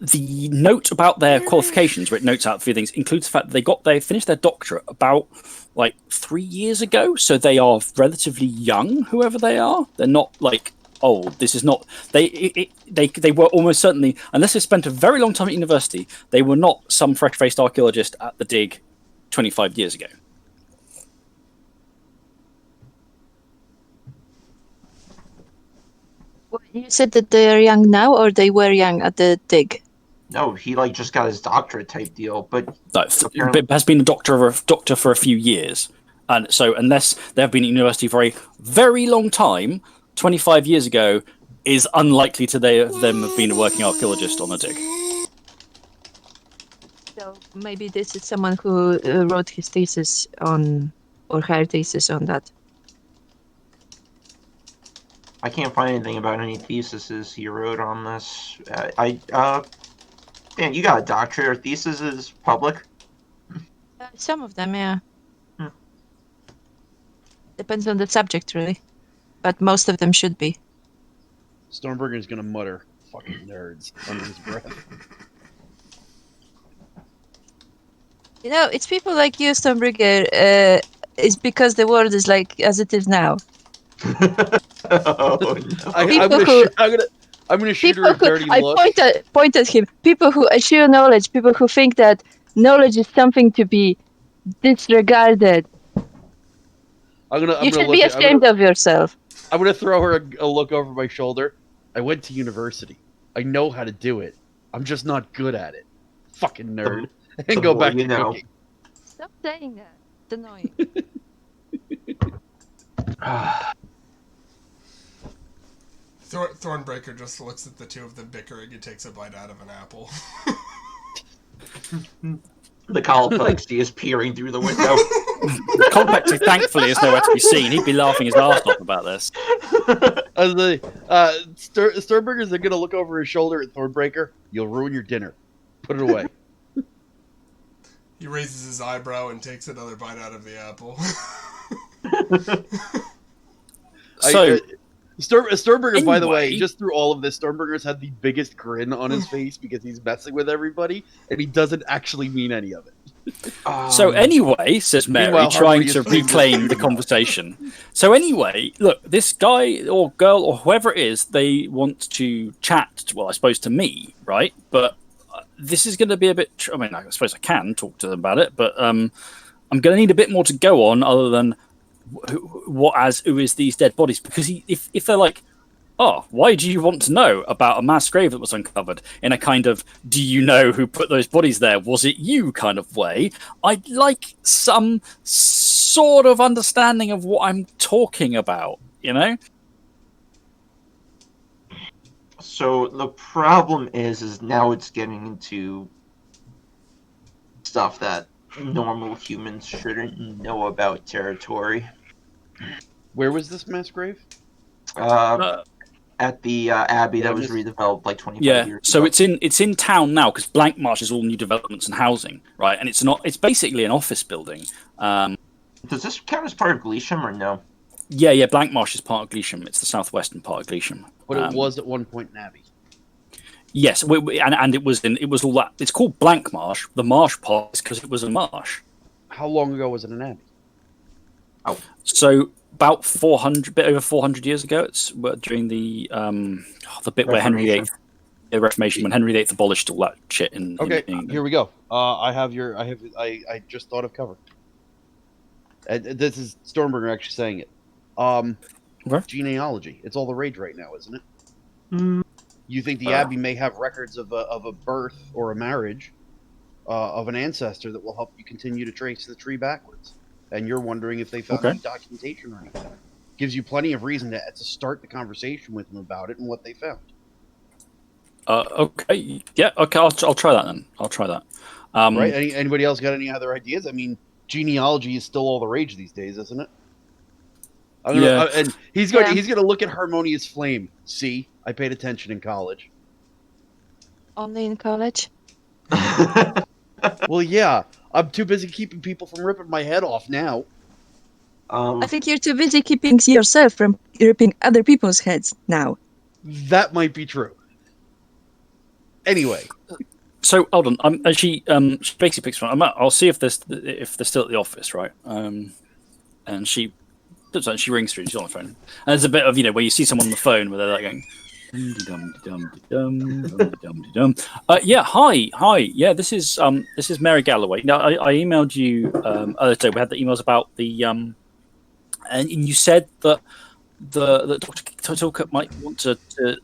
The note about their qualifications, where it notes out a few things, includes the fact that they finished their doctorate about 3 years ago, so they are relatively young, whoever they are. They're not old. This is not they were almost certainly, unless they spent a very long time at university, they were not some fresh-faced archaeologist at the dig 25 years ago. You said that they are young now, or they were young at the dig? No, he like just got his doctorate type deal, but No, has been a doctor for a few years, and so unless they have been at university for a very long time, 25 years ago, is unlikely to them have been a working archaeologist on a dig. So maybe this is someone who wrote his thesis on, or her thesis on that. I can't find anything about any theses he wrote on this. Dan, you got a doctorate or thesis is public? Some of them, yeah. Hmm. Depends on the subject, really. But most of them should be. Stormberger's gonna mutter, "Fucking nerds," under his breath. You know, it's people like you, Stormberger. It's because the world is like as it is now. Oh, no. I'm gonna shoot her a dirty look. I point at him. People who eschew knowledge, people who think that knowledge is something to be disregarded. You should be ashamed of yourself. I'm gonna throw her a look over my shoulder. I went to university. I know how to do it. I'm just not good at it. Fucking nerd. And go back to cooking. Stop saying that. It's annoying. Thornbreaker just looks at the two of them bickering and takes a bite out of an apple. The Colplexy is peering through the window. Colplexy, thankfully, is nowhere to be seen. He'd be laughing his arse off about this. Sternberger's going to look over his shoulder at Thornbreaker. You'll ruin your dinner. Put it away. He raises his eyebrow and takes another bite out of the apple. So... Sternberger, anyway, by the way, just through all of this, Sternberger's had the biggest grin on his face because he's messing with everybody, and he doesn't actually mean any of it. So anyway, says Mary, trying to reclaim the conversation. So anyway, look, this guy or girl or whoever it is, they want to chat, well, I suppose to me, right? But this is going to be a bit... I mean, I suppose I can talk to them about it, but I'm going to need a bit more to go on other than... who is these dead bodies? Because if they're like, oh, why do you want to know about a mass grave that was uncovered, in a kind of, do you know who put those bodies there, was it you kind of way, I'd like some sort of understanding of what I'm talking about, you know? So the problem is now it's getting into stuff that normal humans shouldn't know about territory. Where was this mass grave? At the Abbey that was redeveloped like 25 years ago. So it's in town now because Blank Marsh is all new developments and housing, right? And it's basically an office building. Does this count as part of Gleesham or no? Yeah, Blank Marsh is part of Gleesham. It's the southwestern part of Gleesham. But it was at one point an abbey. Yes, and it was all that. It's called Blank Marsh. The marsh part is because it was a marsh. How long ago was it an abbey? Oh, so about 400, bit over 400 years ago. It's during the bit where Henry VIII, the Reformation, when Henry VIII abolished all that shit in England. Here we go. I just thought of cover. This is Stormberger actually saying it. Genealogy. It's all the rage right now, isn't it? Mm. You think the Abbey may have records of a birth or a marriage of an ancestor that will help you continue to trace the tree backwards. And you're wondering if they found any documentation or anything. Gives you plenty of reason to start the conversation with them about it and what they found. Okay. Yeah, okay, I'll try that then. I'll try that. Right? Anybody else got any other ideas? I mean, genealogy is still all the rage these days, isn't it? And he's going to look at Harmonious Flame. See, I paid attention in college. Only in college? Well, yeah. I'm too busy keeping people from ripping my head off now. I think you're too busy keeping yourself from ripping other people's heads now. That might be true. Anyway. So hold on. She basically picks one. I'll see if they're still at the office, right? And she rings through. She's on the phone. And there's a bit of where you see someone on the phone where they're like going. Yeah, hi. Yeah, this is Mary Galloway. Now, I emailed you other day. We had the emails about the and you said that that Dr. Tilcott might want that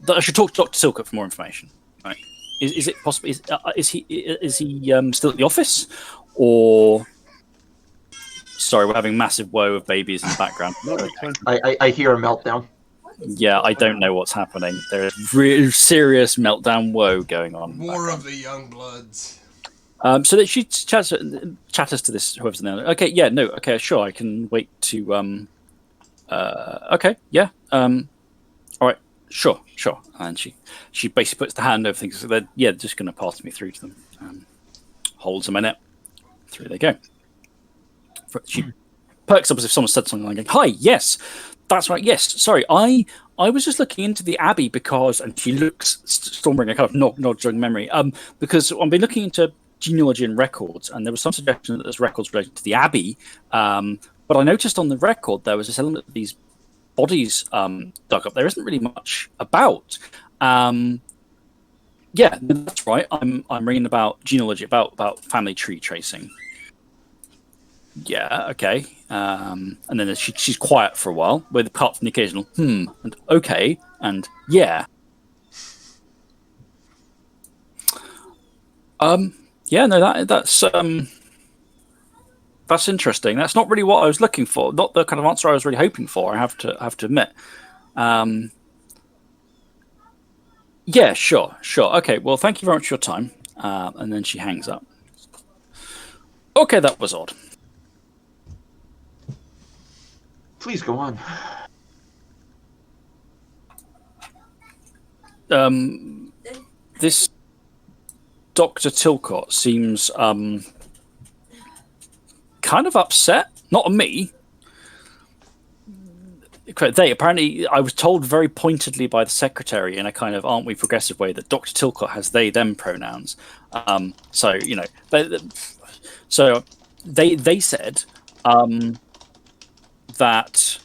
I should talk to Dr. Tilcott for more information. Right. Is it possible? Is he still at the office, or? Sorry, we're having massive woe of babies in the background. No, that's fine. I hear a meltdown. Yeah, I don't know what's happening. There is real serious meltdown woe going on. War of the young bloods. So that she chatters to this whoever's in there. Okay, yeah, no, okay, sure, I can wait to okay, yeah, all right, sure. And she basically puts the hand over things. So they're just going to pass me through to them. Holds a minute. Through they go. She perks up as if someone said something like, "Hi, yes, that's right. Yes, sorry, I was just looking into the Abbey because," and she looks Stormbringer kind of nod during memory. Because I've been looking into genealogy and records, and there was some suggestion that there's records related to the Abbey. But I noticed on the record there was this element of these bodies dug up. There isn't really much about. Yeah, that's right. I'm reading about genealogy, about family tree tracing. Yeah, okay. And then she's quiet for a while, with apart from the occasional and okay and yeah. Yeah, no, that's interesting. That's not really what I was looking for. Not the kind of answer I was really hoping for. I have to admit. Yeah, sure. Okay, well, thank you very much for your time. And then she hangs up. Okay, that was odd. Please go on. This Dr. Tilcott seems kind of upset. Not at me. They apparently, I was told very pointedly by the secretary in a kind of "aren't we progressive" way that Dr. Tilcott has they/them pronouns. So so they said that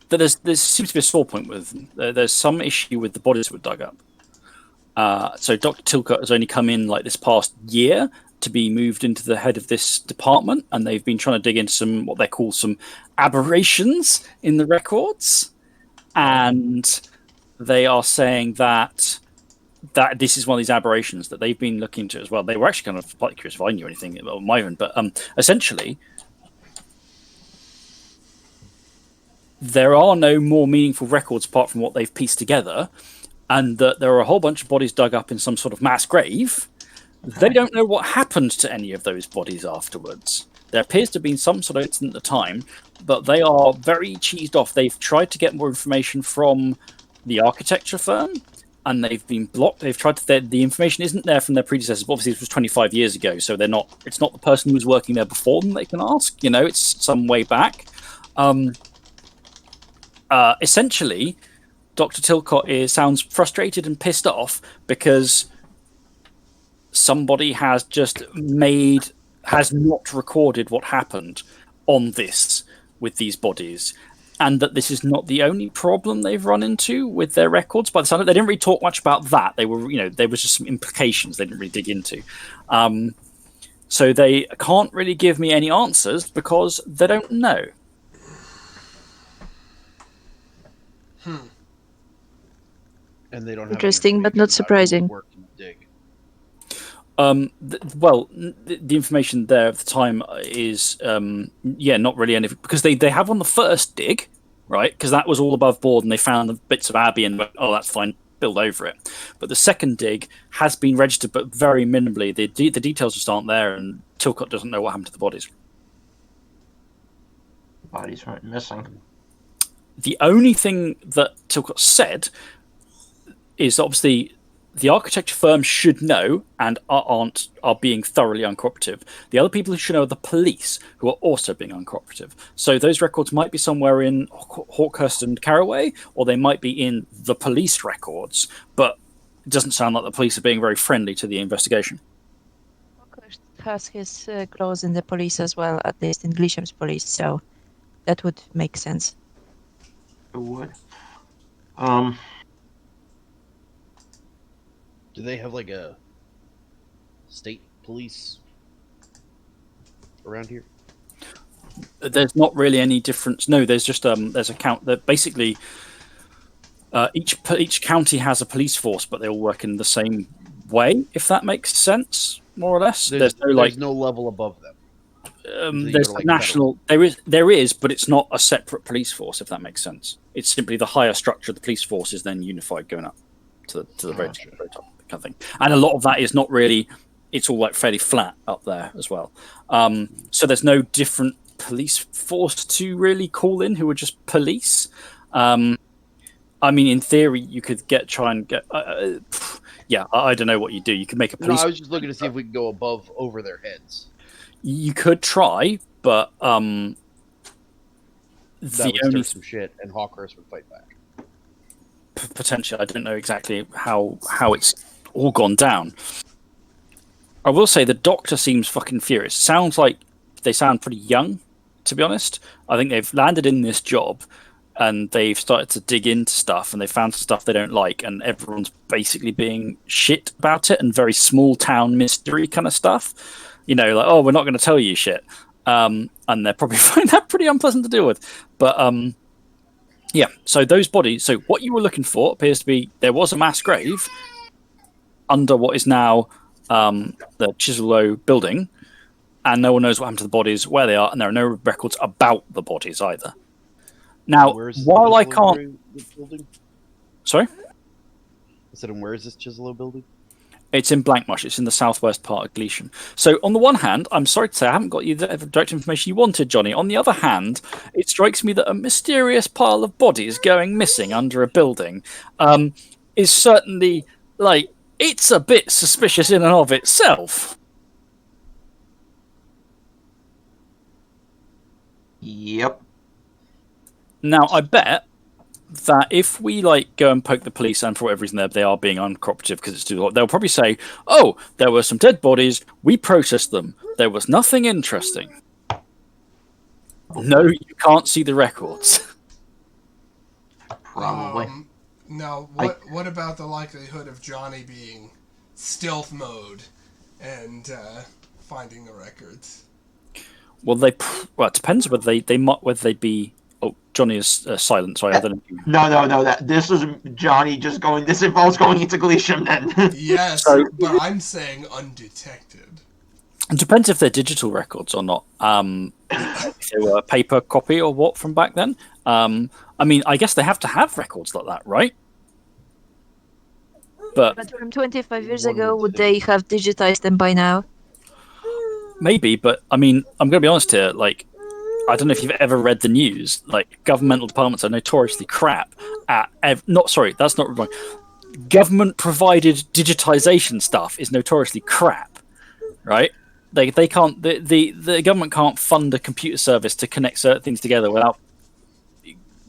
there seems to be a sore point with them. There's some issue with the bodies that were dug up. So Dr. Tilcott has only come in like this past year to be moved into the head of this department, and they've been trying to dig into some what they call some aberrations in the records, and they are saying that this is one of these aberrations that they've been looking into as well. They were actually kind of quite curious if I knew anything about my own, but essentially there are no more meaningful records apart from what they've pieced together, and that there are a whole bunch of bodies dug up in some sort of mass grave. They don't know what happened to any of those bodies afterwards. There appears to have been some sort of incident at the time, but they are very cheesed off. They've tried to get more information from the architecture firm, and they've been blocked. They've tried to. The information isn't there from their predecessors. Obviously, this was 25 years ago, so they're not. It's not the person who was working there before them they can ask. It's some way back. Essentially, Dr. Tilcott sounds frustrated and pissed off because somebody has not recorded what happened on this with these bodies, and that this is not the only problem they've run into with their records. By the sound of it, they didn't really talk much about that. They were, there was just some implications they didn't really dig into. So they can't really give me any answers because they don't know. And they don't have Interesting, but not surprising. The information there at the time is not really anything, because they have on the first dig, right, because that was all above board and they found the bits of Abbey and went, oh, that's fine, build over it. But the second dig has been registered, but very minimally. The details just aren't there, and Tilcott doesn't know what happened to the bodies. Bodies weren't missing. The only thing that Tilcott said is obviously the architecture firm should know and are being thoroughly uncooperative. The other people who should know are the police, who are also being uncooperative. So those records might be somewhere in Hawkhurst and Carraway, or they might be in the police records, but it doesn't sound like the police are being very friendly to the investigation. Hawkhurst has his claws in the police as well, at least in Glisham's police, so that would make sense. It would. Do they have like a state police around here? There's not really any difference. No, there's just there's a count that basically Each county has a police force, but they all work in the same way. If that makes sense, more or less. There's no level above them. There's a national. There is, but it's not a separate police force. If that makes sense, it's simply the higher structure of the police force is then unified going up to the very top kind of thing. And a lot of that is not really. It's all like fairly flat up there as well. So there's no different police force to really call in who are just police. I mean, in theory, you could try and get. I don't know what you do. You could make a police. No, I was just looking to see if we could go over their heads. You could try, but that would stir some shit, and Hawkhurst would fight back. Potentially, I don't know exactly how it's all gone down. I will say the Doctor seems fucking furious. Sounds like they sound pretty young, to be honest. I think they've landed in this job. And they've started to dig into stuff, and they found stuff they don't like, and everyone's basically being shit about it, and very small town mystery kind of stuff. You know, like, oh, we're not going to tell you shit, and they're probably find that pretty unpleasant to deal with. But yeah. So those bodies. So what you were looking for appears to be there was a mass grave under what is now the Chiselo building, and no one knows what happened to the bodies, where they are, and there are no records about the bodies either. Now, while I can't... Sorry? I said, and where is this Chiselo building? It's in Blankmarsh. It's in the southwest part of Gleesham. So, on the one hand, I'm sorry to say I haven't got you the direct information you wanted, Johnny. On the other hand, it strikes me that a mysterious pile of bodies going missing under a building is certainly, like, it's a bit suspicious in and of itself. Yep. Now, I bet that if we like go and poke the police, and for whatever reason they are being uncooperative because it's too hot, they'll probably say, "Oh, there were some dead bodies. We processed them. There was nothing interesting." No, you can't see the records. Probably. Now, what about the likelihood of Johnny being stealth mode and finding the records? Well, it depends whether they'd be. Oh, Johnny is silent. Sorry, I don't know. No. This is Johnny just going. This involves going into Gleesham then. Yes, but I'm saying undetected. It depends if they're digital records or not. If they were a paper copy or what from back then. I mean, I guess they have to have records like that, right? But from 25 years ago, would they have digitized them by now? Maybe, but I mean, I'm going to be honest here. Like, I don't know if you've ever read the news. Like, governmental departments are notoriously crap at. That's not wrong. Government-provided digitization stuff is notoriously crap, right? They can't. The government can't fund a computer service to connect certain things together without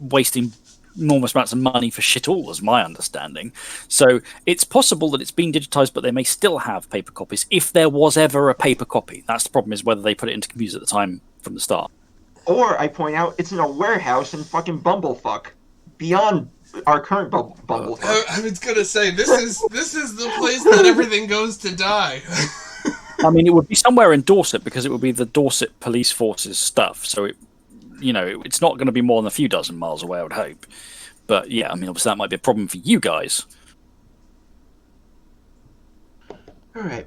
wasting enormous amounts of money for shit all, is my understanding. So it's possible that it's been digitized, but they may still have paper copies if there was ever a paper copy. That's the problem, is whether they put it into computers at the time from the start. Or, I point out, it's in a warehouse in fucking Bumblefuck. Beyond our current Bumblefuck. I was gonna say, this is the place that everything goes to die. I mean, it would be somewhere in Dorset, because it would be the Dorset Police Force's stuff. So, it's not going to be more than a few dozen miles away, I would hope. But, yeah, I mean, obviously that might be a problem for you guys. Alright.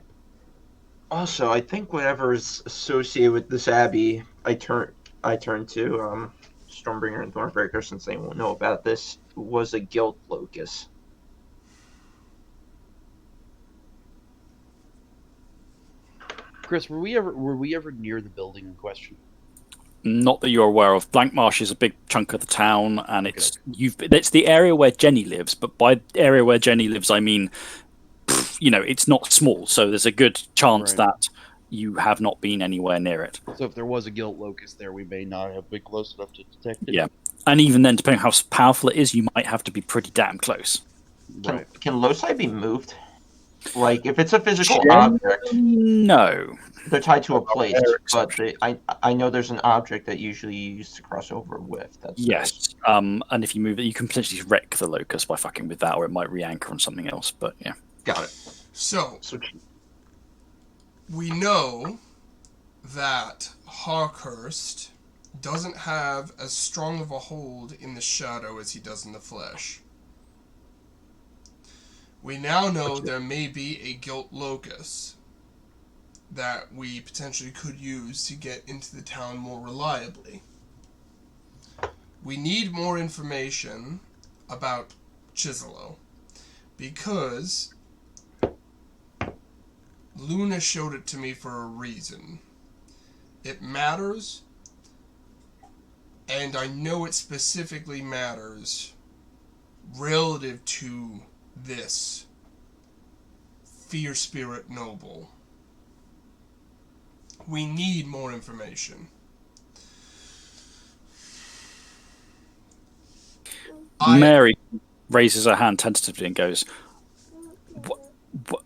Also, I think whatever is associated with this abbey, I turn to Stormbringer and Thornbreaker, since they won't know about this, was a guilt locus. Chris, were we ever near the building in question? Not that you're aware of. Blankmarsh is a big chunk of the town, and it's the area where Jenny lives. But by area where Jenny lives, I mean, it's not small. So there's a good chance that you have not been anywhere near it. So if there was a guilt locus there, we may not have been close enough to detect it. Yeah, and even then, depending on how powerful it is, you might have to be pretty damn close. Can loci be moved? Like, if it's a physical object, no, they're tied to a place. But I know there's an object that usually you use to cross over with. Yes, and if you move it, you can potentially wreck the locus by fucking with that, or it might re-anchor on something else. But yeah, got it. So we know that Hawkhurst doesn't have as strong of a hold in the shadow as he does in the flesh. We now know there may be a guilt locus that we potentially could use to get into the town more reliably. We need more information about Chiselo because Luna showed it to me for a reason. It matters, and I know it specifically matters relative to this Fear Spirit Noble. We need more information. Mary raises her hand tentatively and goes,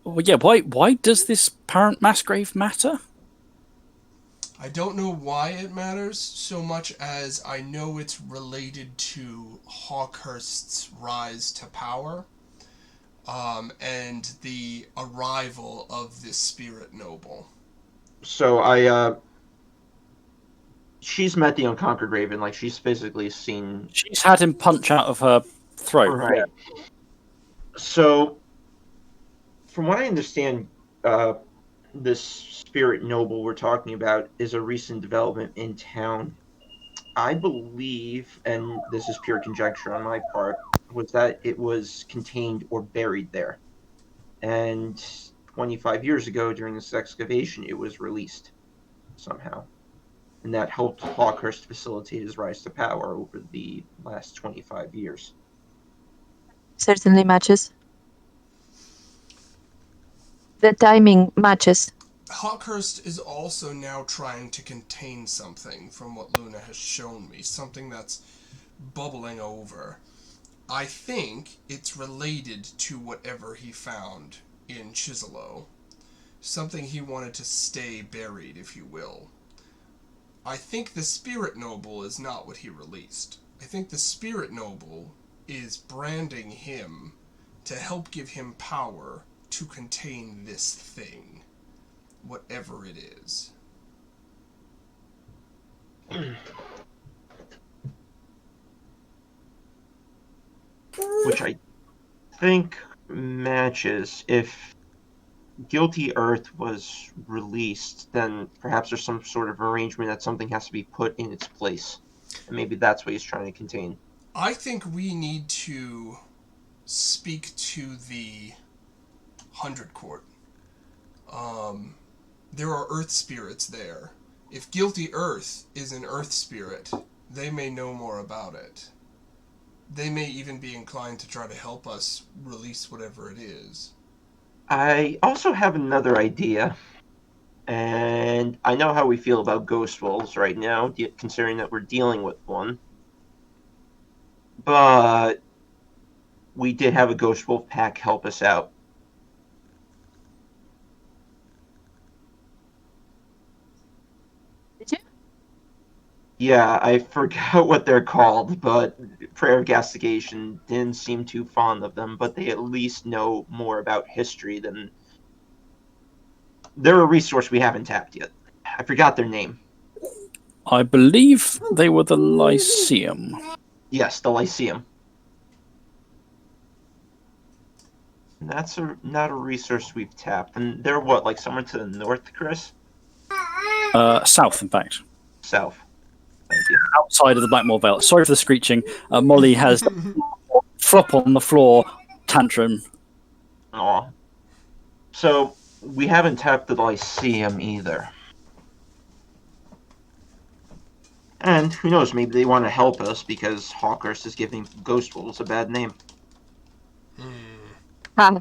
why does this parent Masgrave matter? I don't know why it matters so much as I know it's related to Hawkhurst's rise to power, and the arrival of this spirit noble. So she's met the Unconquered Raven, like she's physically seen. She's had him punch out of her throat. Right. Yeah. So, from what I understand, this spirit noble we're talking about is a recent development in town. I believe, and this is pure conjecture on my part, was that it was contained or buried there. And 25 years ago, during this excavation, it was released somehow. And that helped Hawkhurst facilitate his rise to power over the last 25 years. Certainly matches. The timing matches. Hawkhurst is also now trying to contain something from what Luna has shown me, something that's bubbling over. I think it's related to whatever he found in Chiselo. Something he wanted to stay buried, if you will. I think the Spirit Noble is not what he released. I think the Spirit Noble is branding him to help give him power to contain this thing, whatever it is. Which I think matches. If Guilty Earth was released, then perhaps there's some sort of arrangement that something has to be put in its place. And maybe that's what he's trying to contain. I think we need to speak to the 100 Court. There are Earth spirits there. If Guilty Earth is an Earth spirit, they may know more about it. They may even be inclined to try to help us release whatever it is. I also have another idea. And I know how we feel about ghost wolves right now, considering that we're dealing with one. But we did have a ghost wolf pack help us out. Did you? Yeah, I forgot what they're called, but Prayer of Gastigation didn't seem too fond of them, but they at least know more about history than... They're a resource we haven't tapped yet. I forgot their name. I believe they were the Lyceum. Yes, the Lyceum. That's not a resource we've tapped. And they're what, like somewhere to the north, Chris? South, in fact. South. Thank you. Outside of the Blackmore Belt. Sorry for the screeching. Molly has flop on the floor tantrum. Aw. So, we haven't tapped the Lyceum either. And who knows, maybe they want to help us because Hawkhurst is giving Ghost Wolves a bad name. Ha.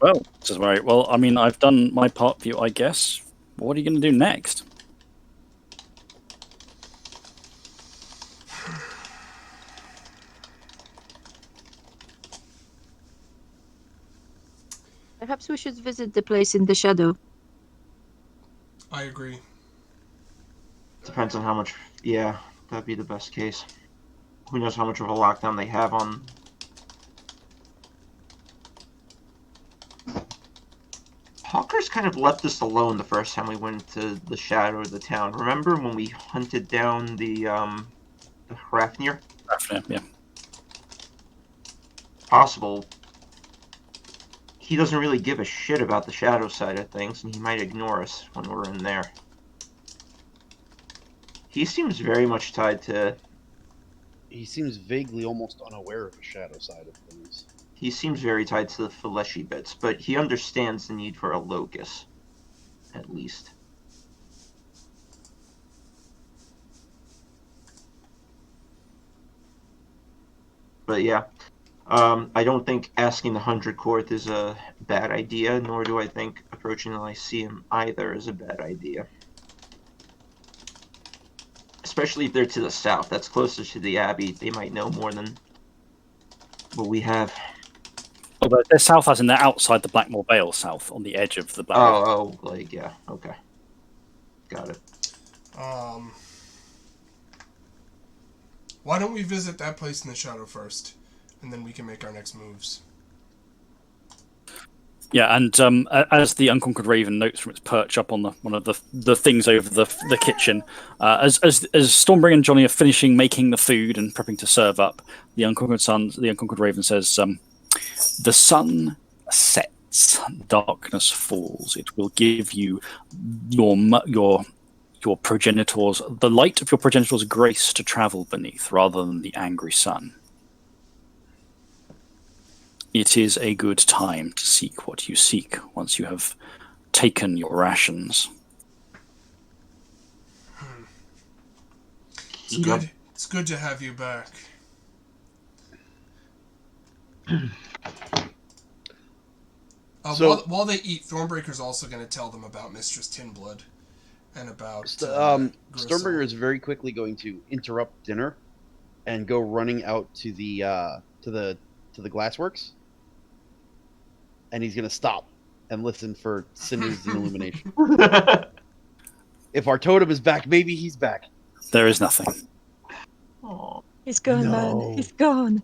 Well, this is right. Well, I mean, I've done my part for you, I guess. What are you going to do next? Perhaps we should visit the place in the shadow. I agree. Depends on how much... Yeah, that'd be the best case. Who knows how much of a lockdown they have on Hawker's kind of left us alone the first time we went to the shadow of the town. Remember when we hunted down the Hrafnir? Hrafnir, yeah. Possible. He doesn't really give a shit about the shadow side of things, and he might ignore us when we're in there. He seems very much tied to... He seems vaguely almost unaware of the shadow side of things. He seems very tied to the fleshy bits, but he understands the need for a locus, at least. But yeah, I don't think asking the 100 Court is a bad idea, nor do I think approaching the Lyceum either is a bad idea. Especially if they're to the south. That's closer to the Abbey. They might know more than what we have. Although they're south, as in they're outside the Blackmore Vale, south, on the edge of the Black River. Oh, like, yeah, okay. Got it. Why don't we visit that place in the shadow first, and then we can make our next moves. Yeah, and as the Unconquered Raven notes from its perch up on one of the things over the kitchen, as Stormbringer and Johnny are finishing making the food and prepping to serve up, the Unconquered Raven says, "The sun sets, darkness falls. It will give you your progenitors, the light of your progenitors' grace to travel beneath, rather than the angry sun. It is a good time to seek what you seek once you have taken your rations." It's good. It's good to have you back. So while they eat, Thornbreaker's also going to tell them about Mistress Tinblood and about Stormbringer is very quickly going to interrupt dinner and go running out to the glassworks, and he's going to stop and listen for cinders and illumination. If our totem is back, maybe he's back. There is nothing. Oh, He's gone, No. man. He's gone.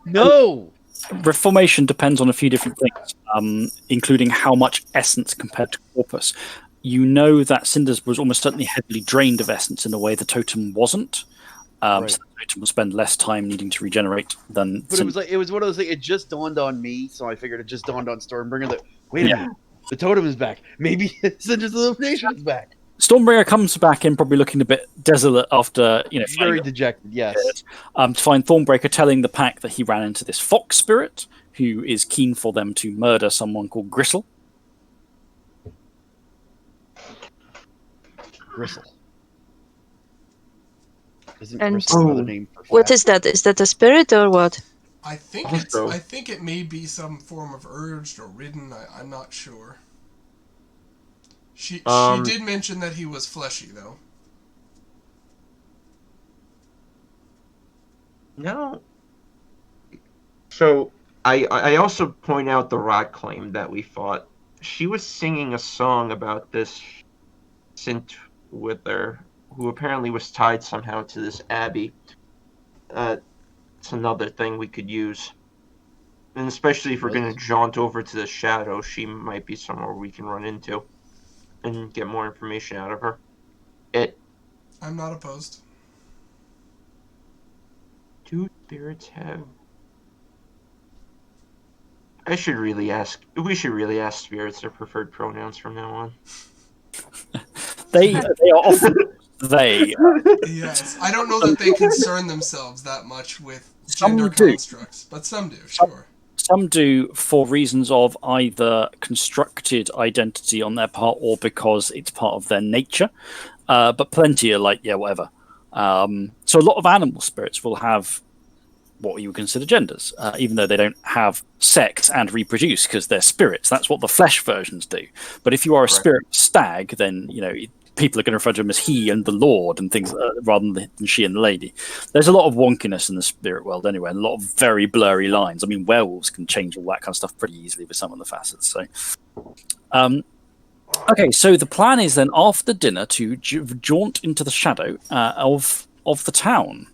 No! Reformation depends on a few different things, including how much essence compared to corpus. You know that Cinders was almost certainly heavily drained of essence in a way the totem wasn't. Right. So the totem will spend less time needing to regenerate than. But it was one of those things. It just dawned on me, so I figured it just dawned on Stormbringer that wait a minute, the totem is back. Maybe Cinder's illumination is back. Stormbringer comes back in, probably looking a bit desolate after Very dejected. Yes. to find Thornbreaker telling the pack that he ran into this fox spirit who is keen for them to murder someone called Gristle. Gristle. Isn't And- Gristle another name for What fat? is that? Is that a spirit or what? I think Also- I think it may be some form of urged or ridden. I'm not sure. She did mention that he was fleshy, though. No. So I also point out the rot claim that we fought. She was singing a song about this Sint Wither, who apparently was tied somehow to this abbey. It's another thing we could use. And especially if we're going to jaunt over to the shadow, she might be somewhere we can run into and get more information out of her. I'm not opposed. Do spirits have... We should really ask spirits their preferred pronouns from now on. They are often they. Yes, I don't know that they concern themselves that much with Some gender do. constructs, but some do, sure. Some do for reasons of either constructed identity on their part or because it's part of their nature. But plenty are like, yeah, whatever. So a lot of animal spirits will have what you would consider genders, even though they don't have sex and reproduce because they're spirits. That's what the flesh versions do. But if you are a spirit stag, then people are going to refer to him as he and the Lord and things rather than she and the lady. There's a lot of wonkiness in the spirit world anyway, and a lot of very blurry lines. I mean, werewolves can change all that kind of stuff pretty easily with some of the facets. So, okay, so the plan is then after dinner to jaunt into the shadow of the town.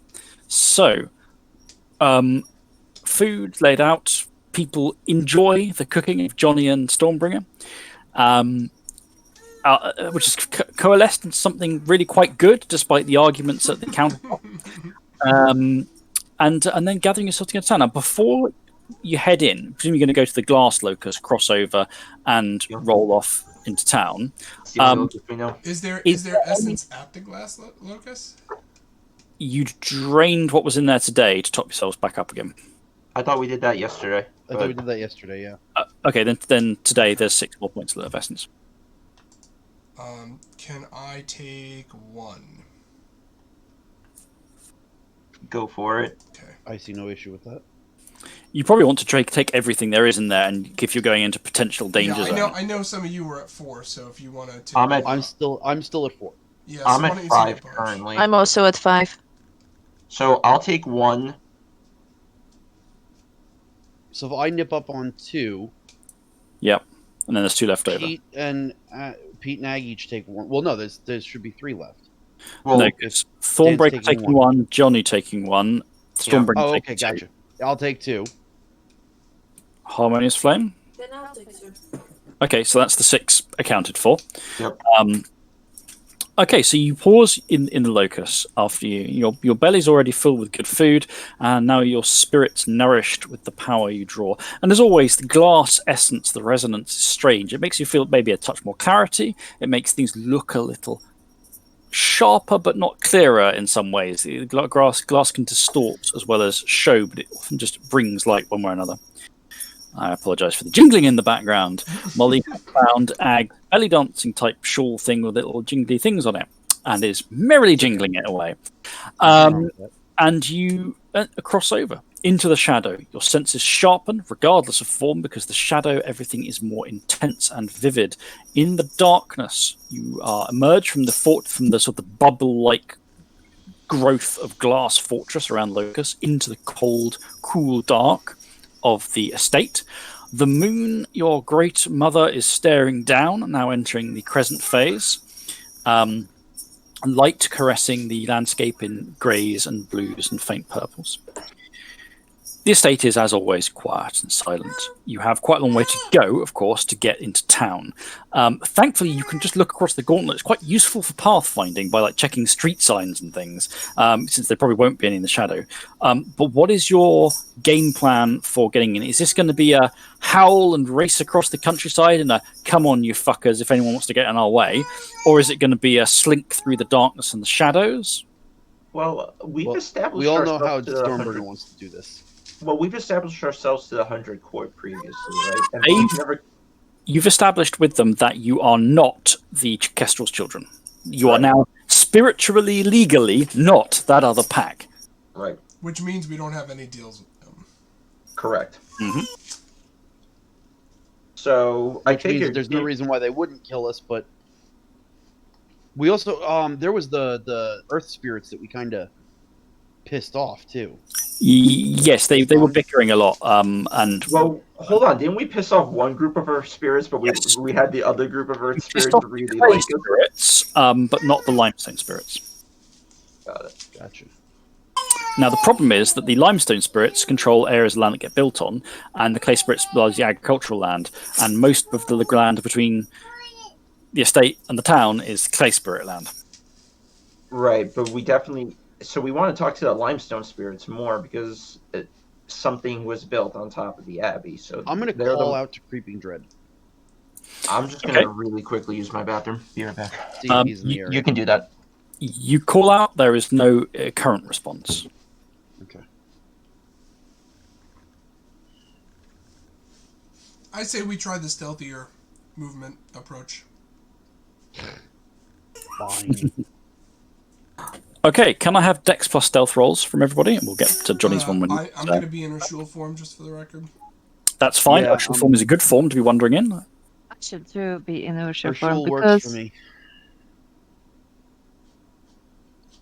So, food laid out. People enjoy the cooking of Johnny and Stormbringer. which has coalesced into something really quite good, despite the arguments at the counter. And then gathering yourself together. Now, before you head in, presumably you're going to go to the glass locus, cross over, and roll off into town. Is there essence at the glass locus? You drained what was in there today to top yourselves back up again. I thought we did that yesterday. I thought we did that yesterday, yeah. Okay, then today there's 6 more points of essence. Can I take 1? Go for it. Okay. I see no issue with that. You probably want to take everything there is in there, and if you're going into potential danger Yeah, zone. I know some of you were at 4, so if you want to take... I'm still at 4. Yeah, I'm so at 5 currently. I'm also at 5. So I'll take 1. So if I nip up on 2... Yep. And then there's 2 left over. Pete and Ag each take 1. Well, no, there should be 3 left. Well, no, because Thornbreaker taking 1, Johnny taking 1, Stormbreaker Oh, okay, taking 2. gotcha. I'll take 2. Harmonious Flame? Then I'll take 2. Okay, so that's the 6 accounted for. Yep. Okay, so you pause in the locus after your belly's already filled with good food, and now your spirit's nourished with the power you draw. And as always, the glass essence, the resonance is strange. It makes you feel maybe a touch more clarity. It makes things look a little sharper, but not clearer in some ways. The glass can distort as well as show, but it often just brings light one way or another. I apologise for the jingling in the background. Molly found Ag belly dancing type shawl thing with little jingly things on it, and is merrily jingling it away. And you cross over into the shadow. Your senses sharpen, regardless of form, because the shadow, everything is more intense and vivid. In the darkness, you emerge from the sort of bubble-like growth of glass fortress around Locus into the cold, cool dark of the estate. The moon, your great mother, is staring down, now entering the crescent phase. Light caressing the landscape in greys and blues and faint purples. The estate is, as always, quiet and silent. You have quite a long way to go, of course, to get into town. Thankfully, you can just look across the gauntlet. It's quite useful for pathfinding by checking street signs and things, since there probably won't be any in the shadow. But what is your game plan for getting in? Is this going to be a howl and race across the countryside and a come on, you fuckers, if anyone wants to get in our way? Or is it going to be a slink through the darkness and the shadows? Well, we all know how Stormbreaker wants to do this. Well, we've established ourselves to the 100 court previously, right? And you've established with them that you are not the Kestrel's children. You are now spiritually, legally not that other pack. Right. Which means we don't have any deals with them. Correct. Mm-hmm. So I figured there's no reason why they wouldn't kill us, but we also there was the earth spirits that we kind of pissed off too. Yes, they were bickering a lot. And well, hold on, didn't we piss off one group of earth spirits, but we had the other group of earth spirits really like spirits, but not the limestone spirits. Got it. Gotcha. Now the problem is that the limestone spirits control areas of land that get built on, and the clay spirits are the agricultural land, and most of the land between the estate and the town is clay spirit land. Right, but we definitely. So we want to talk to the limestone spirits more because something was built on top of the abbey. So I'm going to call out to Creeping Dread. I'm just going to really quickly use my bathroom. Be right back. You can do that. You call out. There is no current response. Okay. I say we try the stealthier movement approach. Fine. Okay, can I have Dex plus stealth rolls from everybody? And we'll get to Johnny's one when I'm going to be in Ritual form, just for the record. That's fine. Ritual form is a good form to be wandering in. I should too be in Ritual form Ritual because works for me.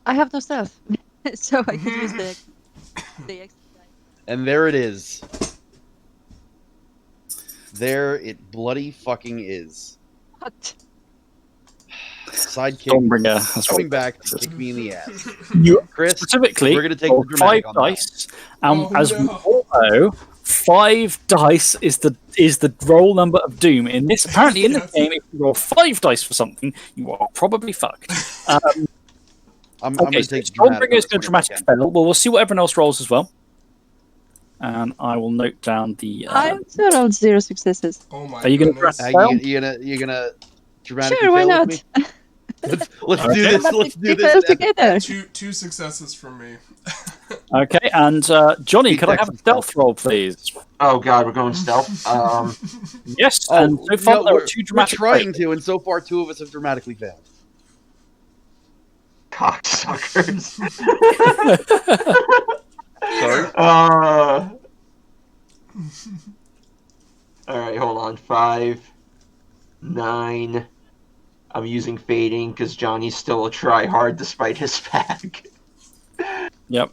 I have no stealth, so I could use the extra. And there it is. There it bloody fucking is. What? Sidekick Stormbringer has coming back to kick me in the ass. You Chris, specifically we're going to take roll the dramatic 5 on dice, and as we all know, 5 dice is the roll number of doom in this. Apparently, in this game, if you roll 5 dice for something, you are probably fucked. I'm Okay, going to so take dramatic. Stormbringer's going to dramatic fail. Well, we'll see what everyone else rolls as well. And I will note down the. I also rolled 0 successes. Oh my Are you going goodness. to You gonna dramatically Sure, why fail not? with me? Let's Okay. do this. Let's do We fail this. together. Two successes from me. Okay, and Johnny, could I have a stealth roll, please? Oh god, we're going stealth. Yes, Oh, and so far no, there are we're 2 we're dramatic trying fails. to, and so far 2 of us have dramatically failed. Cocksuckers. Sorry. All right, hold on. 5, 9. I'm using fading because Johnny's still a try hard despite his pack. Yep.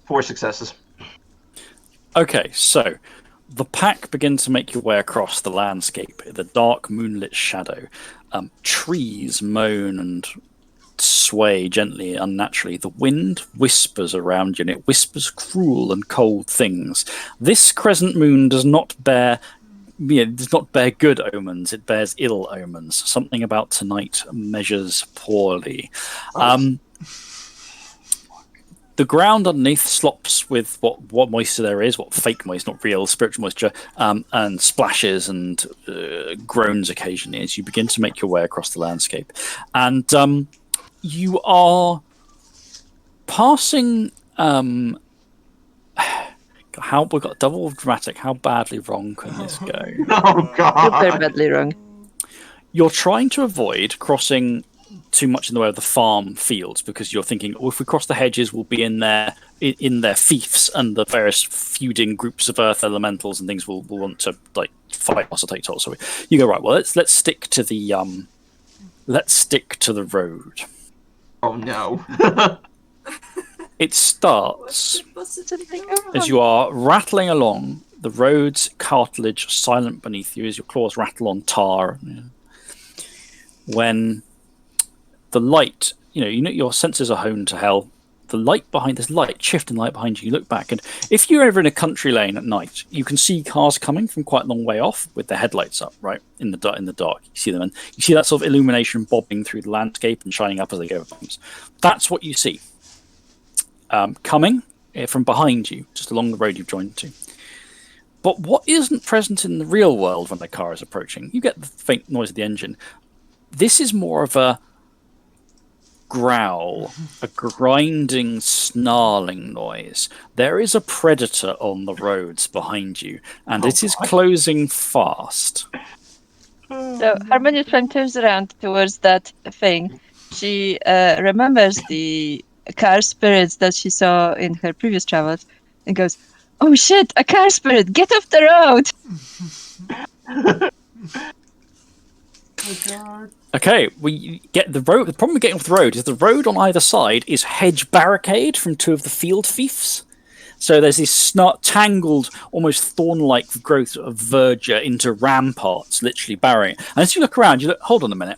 Four successes. Okay, so the pack begins to make your way across the landscape, the dark moonlit shadow. Trees moan and sway gently, unnaturally. The wind whispers around you, and it whispers cruel and cold things. This crescent moon does not bear good omens. It bears ill omens. Something about tonight measures poorly. The ground underneath slops with what moisture there is, what fake moisture, not real, spiritual moisture, and splashes and groans occasionally as you begin to make your way across the landscape. And you are passing... we've got double dramatic. How badly wrong can this go? Oh god. Super badly wrong. You're trying to avoid crossing too much in the way of the farm fields because you're thinking, oh, if we cross the hedges, we'll be in their fiefs, and the various feuding groups of earth elementals and things will want to like fight us or take toll. So you go, right, well, let's stick to the road. Oh no. It starts as you are rattling along the road's cartilage, silent beneath you as your claws rattle on tar. When the light, your senses are honed to hell. The light behind this shifting light behind you. You look back, and if you're ever in a country lane at night, you can see cars coming from quite a long way off with their headlights up, right in the dark. You see them, and you see that sort of illumination bobbing through the landscape and shining up as they go. That's what you see coming from behind you, just along the road you've joined to. But what isn't present in the real world when a car is approaching? You get the faint noise of the engine. This is more of a growl, a grinding, snarling noise. There is a predator on the roads behind you, and it is closing fast. So Harmonious Prime turns around towards that thing. She remembers the car spirits that she saw in her previous travels and goes, "Oh shit, a car spirit! Get off the road!" Oh god. Okay, we get the road. The problem with getting off the road is the road on either side is hedge barricade from 2 of the field fiefs. So there's this tangled, almost thorn-like growth of verdure into ramparts, literally barring. And as you look around, hold on a minute.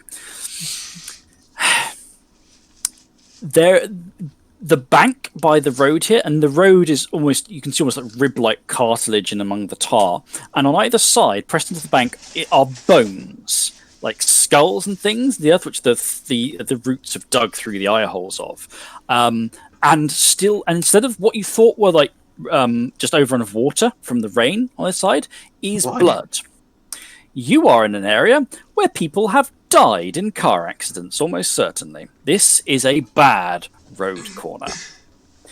The bank by the road here, and the road is you can see almost like rib-like cartilage in among the tar. And on either side, pressed into the bank, are bones, like skulls and things, the earth which the roots have dug through the eye holes of. And instead of what you thought were like just overrun of water from the rain on this side, is blood. You are in an area where people have died in car accidents, almost certainly. This is a bad road corner.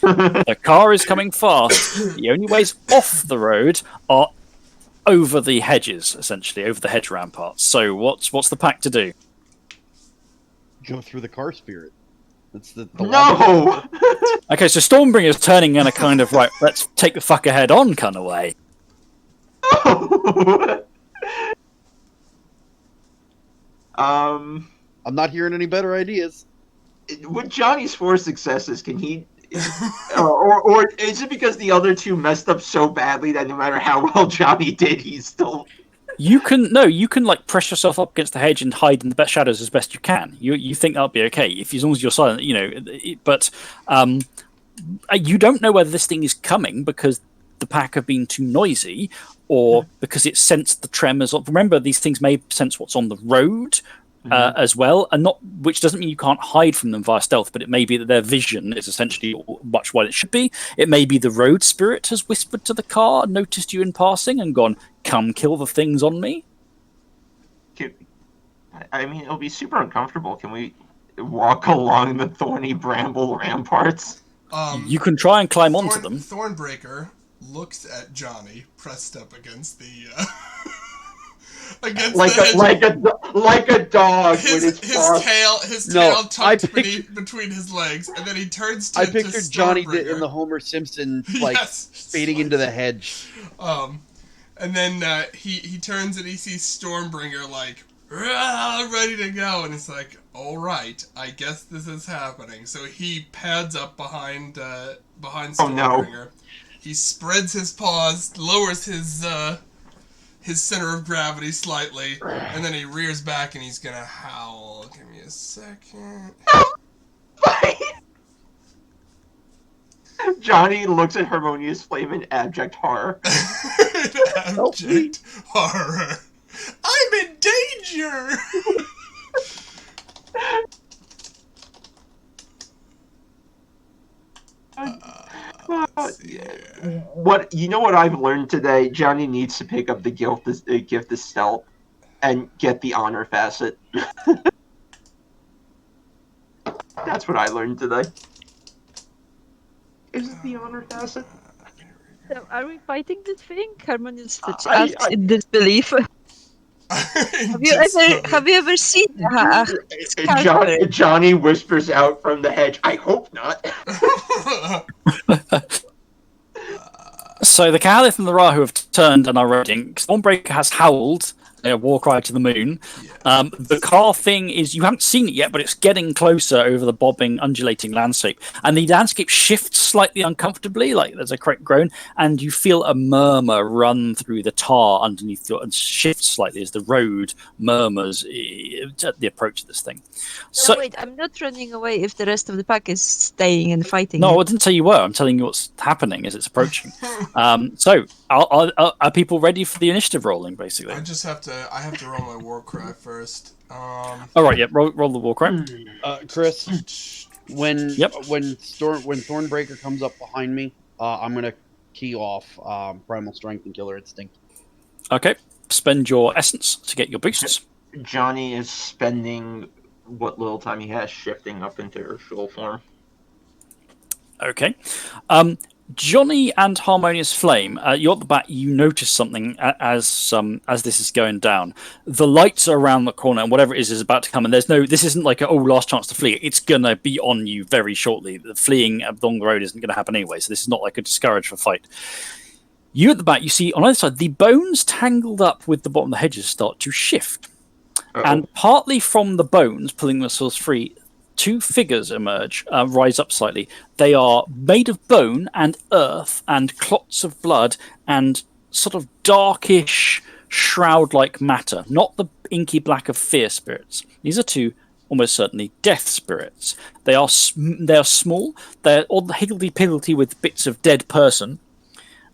The car is coming fast. The only ways off the road are over the hedges, essentially, over the hedge ramparts. So what's the pack to do? Go through the car spirit. That's the No! Okay, so Stormbringer's turning in a kind of, right, let's take the fucker head on kind of way. I'm not hearing any better ideas. With Johnny's 4 successes, can he... or is it because the other 2 messed up so badly that no matter how well Johnny did, he's still... You can like press yourself up against the hedge and hide in the best shadows as best you can. You think that'll be okay as long as you're silent, But you don't know whether this thing is coming because the pack have been too noisy, or because it sensed the tremors. Remember, these things may sense what's on the road as well, and which doesn't mean you can't hide from them via stealth, but it may be that their vision is essentially much what it should be. It may be the road spirit has whispered to the car, noticed you in passing, and gone, "Come kill the things on me." I mean, it'll be super uncomfortable. Can we walk along the thorny bramble ramparts? You can try and climb onto them. Thornbreaker looks at Johnny pressed up against the like a dog with his tail tucked between his legs, and then he turns to I pictured Johnny in the Homer Simpson fading into the hedge. And then he turns and he sees Stormbringer ready to go, and it's like, all right, I guess this is happening. So he pads up behind Stormbringer. Oh, no. He spreads his paws, lowers his center of gravity slightly, and then he rears back and he's gonna howl. Give me a second. Johnny looks at Harmonious Flame in abject horror. Abject horror. I'm in danger! What I've learned today? Johnny needs to pick up the gift of stealth and get the honor facet. That's what I learned today. Is it the honor facet? So are we fighting this thing? Harmonious asks in disbelief. Have you ever seen Johnny whispers out from the hedge, I hope not. So the Caliph and the Rahu have turned and are riding. Stormbreaker has howled a war cry to the moon. The car thing is, you haven't seen it yet, but it's getting closer over the bobbing, undulating landscape. And the landscape shifts slightly uncomfortably, like there's a correct groan, and you feel a murmur run through the tar underneath and shifts slightly as the road murmurs at the approach of this thing. So wait, I'm not running away if the rest of the pack is staying and fighting. No, I didn't say you were. I'm telling you what's happening as it's approaching. So are people ready for the initiative rolling, basically? I have to roll my war cry first. All right, yeah, roll the war cry. Chris, when Thornbreaker comes up behind me, I'm gonna key off Primal Strength and Killer Instinct. Okay, spend your essence to get your boosts. Johnny is spending what little time he has shifting up into Ursula form. Okay. Johnny and Harmonious Flame, you're at the back. You notice something as this is going down. The lights are around the corner, and whatever it is about to come. And this isn't like last chance to flee. It's gonna be on you very shortly. The fleeing along the road isn't gonna happen anyway. So this is not like a discourage for fight. You at the back, you see on either side the bones tangled up with the bottom of the hedges start to shift, and partly from the bones pulling themselves free, two figures emerge, rise up slightly. They are made of bone and earth and clots of blood and sort of darkish, shroud-like matter. Not the inky black of fear spirits. These are two, almost certainly, death spirits. They are small. They're all higgledy-piggledy with bits of dead person.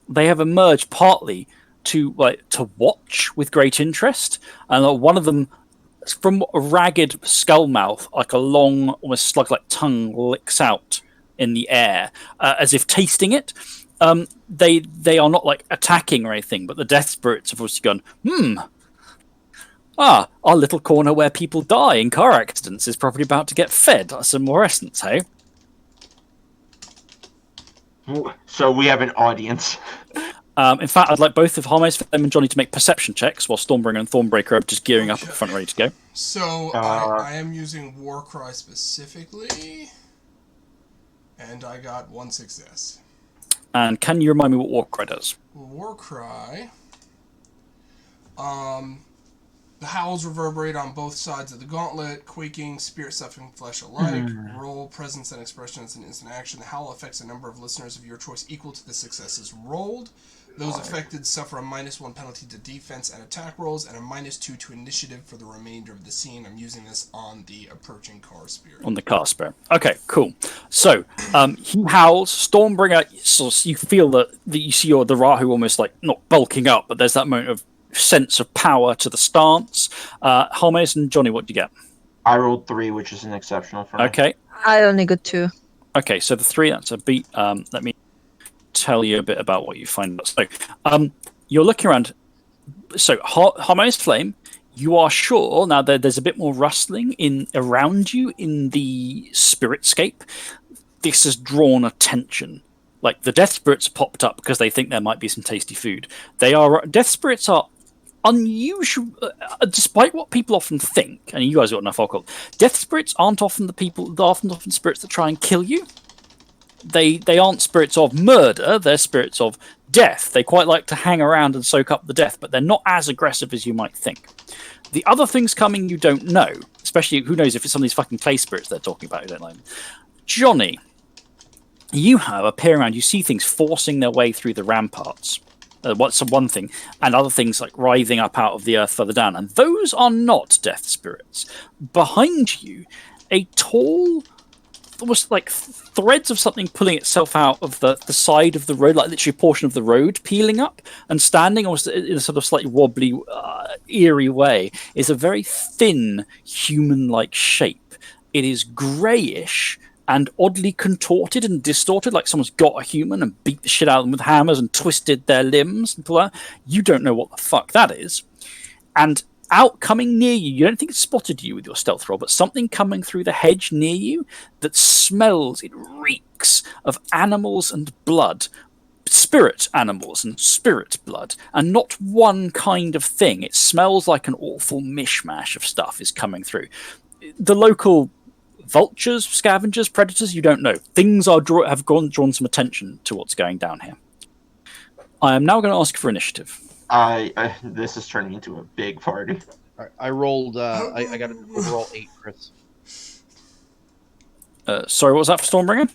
They have emerged partly to watch with great interest, and one of them, from a ragged skull mouth, like a long, almost slug-like tongue licks out in the air, as if tasting it. They are not like attacking or anything, but the death spirits have obviously gone, our little corner where people die in car accidents is probably about to get fed some more essence, hey? So we have an audience. In fact, I'd like both of Harmonious Flame and Johnny to make perception checks while Stormbringer and Thornbreaker are just gearing up at the front, ready to go. So I am using Warcry specifically, and I got 1 success. And can you remind me what Warcry does? Warcry, The howls reverberate on both sides of the gauntlet, quaking, spirit suffering flesh alike. Roll, presence, and expression as an instant action. The howl affects a number of listeners of your choice equal to the successes rolled. Those affected suffer a -1 penalty to defense and attack rolls, and a -2 to initiative for the remainder of the scene. I'm using this on the approaching car spirit. On the car spirit. Okay, cool. So, he howls. Stormbringer, so you feel that you see the Rahu almost like, not bulking up, but there's that moment of sense of power to the stance. Harmonious and Johnny, what do you get? I rolled 3, which is an exceptional for me. Okay. I only got 2. Okay, so the 3, that's a beat. Let me tell you a bit about what you find. So, you're looking around. So, Harmonious Flame, you are sure now that there's a bit more rustling around you in the spiritscape. This has drawn attention. Like, the death spirits popped up because they think there might be some tasty food. Death spirits are unusual, despite what people often think. And you guys got enough alcohol. Death spirits aren't often often spirits that try and kill you. They aren't spirits of murder, they're spirits of death. They quite like to hang around and soak up the death, but they're not as aggressive as you might think. The other things coming you don't know, especially who knows if it's some of these fucking clay spirits they're talking about, you don't like them. Johnny, you appear around, you see things forcing their way through the ramparts. What's one thing, and other things like writhing up out of the earth further down, and those are not death spirits. Behind you, a tall, almost like threads of something pulling itself out of the side of the road, like literally a portion of the road peeling up, and standing almost in a sort of slightly wobbly, eerie way, is a very thin, human-like shape. It is greyish and oddly contorted and distorted, like someone's got a human and beat the shit out of them with hammers and twisted their limbs and all that. You don't know what the fuck that is. And coming near you, you don't think it spotted you with your stealth roll, but something coming through the hedge near you that smells, it reeks of animals and blood, spirit animals and spirit blood, and not one kind of thing. It smells like an awful mishmash of stuff is coming through. The local vultures, scavengers, predators, you don't know. Things have drawn some attention to what's going down here. I am now going to ask for initiative. This is turning into a big party. I rolled. I got an overall 8, Chris. Sorry, what was that for Stormbringer?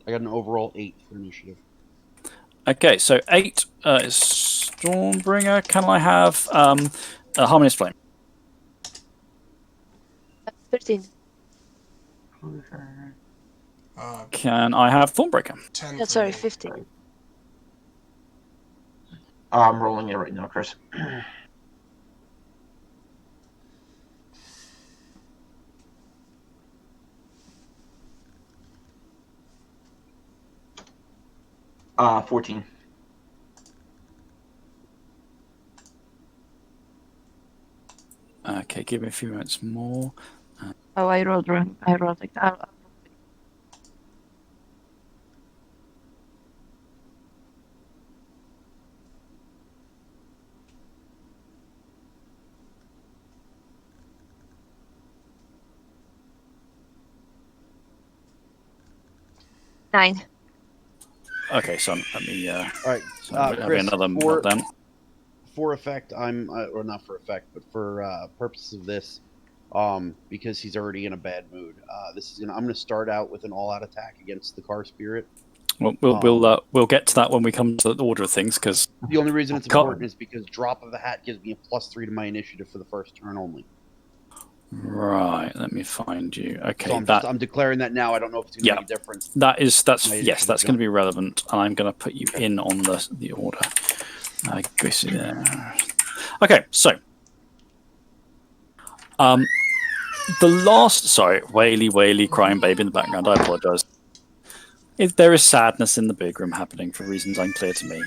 I got an overall 8 for initiative. Okay, so 8 is Stormbringer. Can I have Harmonious Flame? 13. Can I have Thornbreaker? 10. No, sorry, 15. I'm rolling it right now, Chris. Uh, 14. Okay, give me a few minutes more. Oh, I rolled wrong. I rolled like that. Nine. Okay, so let me. All right, Chris, another meltdown. For effect, or not for effect, but for purposes of this, because he's already in a bad mood. I'm gonna start out with an all-out attack against the car spirit. Well, we'll get to that when we come to the order of things. Because the only reason it's important is because drop of the hat gives me a +3 to my initiative for the first turn only. Right, let me find you. Okay, so I'm declaring that now. I don't know if it's going to make a difference. That's going to be relevant, and I'm going to put you in on the order. I guess there. Okay, so the last. Sorry, waily crying baby in the background. I apologise. If there is sadness in the big room happening for reasons unclear to me.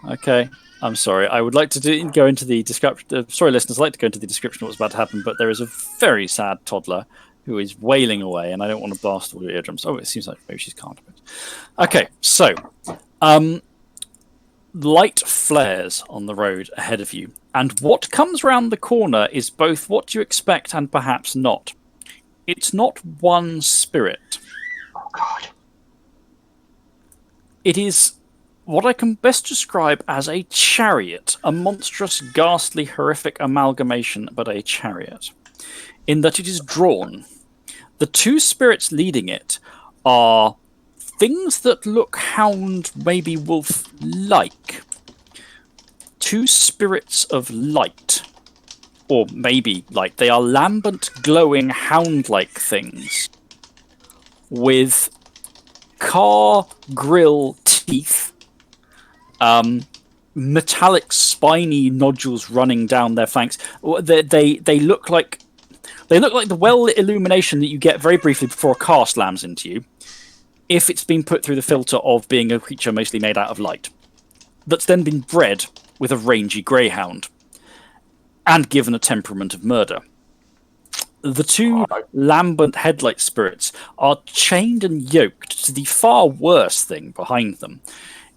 Okay, I'm sorry. I would like to go into the description. Sorry, listeners, I'd like to go into the description of what's about to happen, but there is a very sad toddler who is wailing away, and I don't want to blast all your eardrums. Oh, it seems like maybe she's calmed a bit. Okay, so light flares on the road ahead of you, and what comes round the corner is both what you expect and perhaps not. It's not one spirit. Oh, God. It is what I can best describe as a chariot, a monstrous, ghastly, horrific amalgamation, but a chariot, in that it is drawn. The two spirits leading it are things that look hound, maybe wolf-like. Two spirits of light, or maybe light. They are lambent, glowing, hound-like things with car grill teeth, metallic spiny nodules running down their flanks. They look like the well-lit illumination that you get very briefly before a car slams into you, if it's been put through the filter of being a creature mostly made out of light, that's then been bred with a rangy greyhound and given a temperament of murder. The two lambent headlight spirits are chained and yoked to the far worse thing behind them.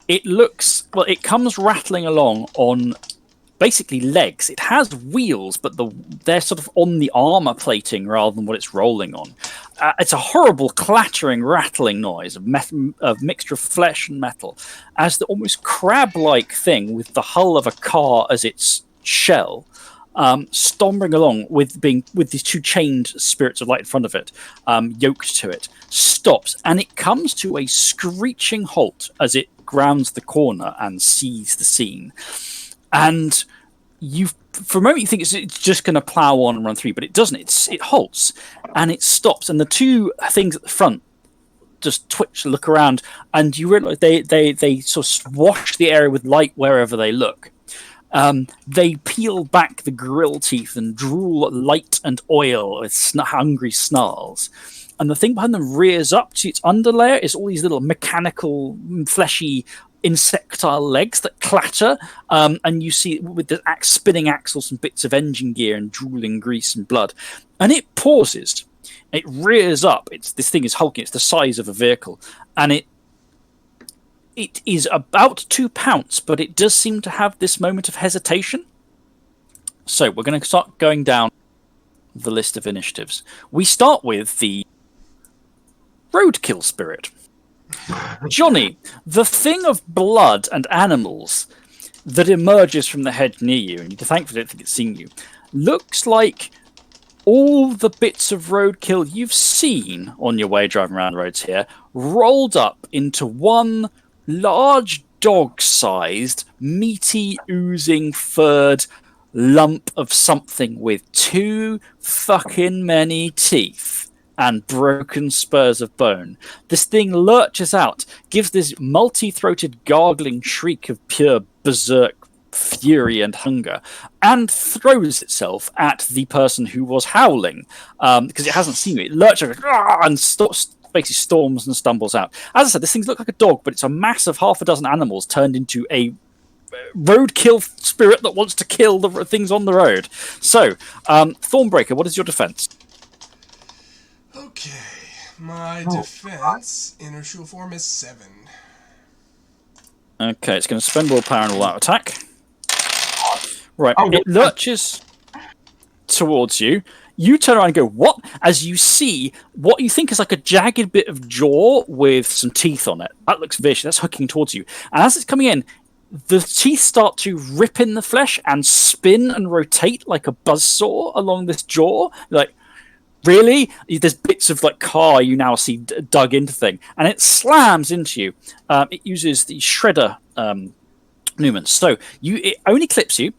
It comes rattling along on basically legs. It has wheels, but they're sort of on the armor plating rather than what it's rolling on. It's a horrible clattering, rattling noise of mixture of flesh and metal, as the almost crab-like thing with the hull of a car as its shell, stomping along with these two chained spirits of light in front of it, yoked to it, stops, and it comes to a screeching halt as it grounds the corner and sees the scene. And for a moment you think it's just going to plow on and run through, but it doesn't. It halts and it stops, and the two things at the front just twitch, look around, and you realize they sort of swash the area with light wherever they look. They peel back the grill teeth and drool light and oil with hungry snarls. And the thing behind them rears up to its underlayer is all these little mechanical, fleshy, insectile legs that clatter. And you see with the spinning axles and bits of engine gear and drooling grease and blood. And it pauses. It rears up. This thing is hulking. It's the size of a vehicle. And it is about to pounce, but it does seem to have this moment of hesitation. So we're going to start going down the list of initiatives. We start with the roadkill spirit. Johnny, the thing of blood and animals that emerges from the hedge near you, and you're thankful I don't think it's seeing you, looks like all the bits of roadkill you've seen on your way driving around the roads here, rolled up into one large dog-sized, meaty, oozing, furred lump of something with too fucking many teeth and broken spurs of bone. This thing lurches out, gives this multi-throated gargling shriek of pure berserk fury and hunger, and throws itself at the person who was howling, because it hasn't seen you. It lurches and basically storms and stumbles out. As I said, this thing looks like a dog, but it's a mass of half a dozen animals turned into a roadkill spirit that wants to kill the things on the road. So, Thornbreaker, what is your defense? Okay, my defense in inertial form is 7. Okay, it's going to spend willpower and all out attack. Right, it lurches towards you. You turn around and go, what? As you see what you think is like a jagged bit of jaw with some teeth on it. That looks vicious. That's hooking towards you. And as it's coming in, the teeth start to rip in the flesh and spin and rotate like a buzzsaw along this jaw. Like, really? There's bits of like car you now see dug into thing. And it slams into you. It uses the shredder movement. So it only clips you.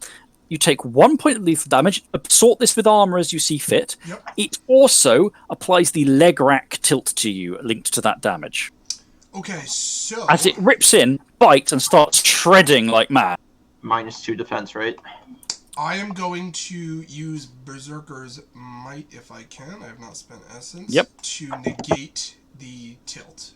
You take 1 point of lethal damage. Sort this with armor as you see fit. Yep. It also applies the leg rack tilt to you linked to that damage. Okay, so as it rips in, bites, and starts shredding like mad. -2 defense, right? I am going to use Berserker's Might if I can. I have not spent Essence. Yep. To negate the tilt.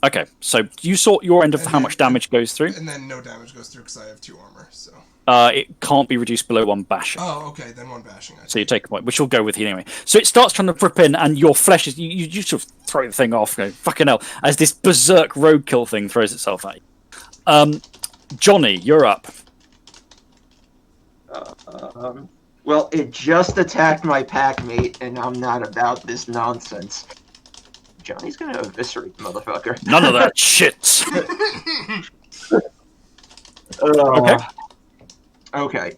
Okay, so you sort your end of how much damage goes through. And then no damage goes through because I have 2 armor, so... It can't be reduced below 1 bashing. Oh, okay, then 1 bashing. So you take a point, which we'll go with here anyway. So it starts trying to rip in, and your flesh is... You sort of throw the thing off, go, fucking hell, as this berserk roadkill thing throws itself at you. Johnny, you're up. Well, it just attacked my pack mate, and I'm not about this nonsense. Johnny's gonna eviscerate the motherfucker. None of that shit. Okay. Okay.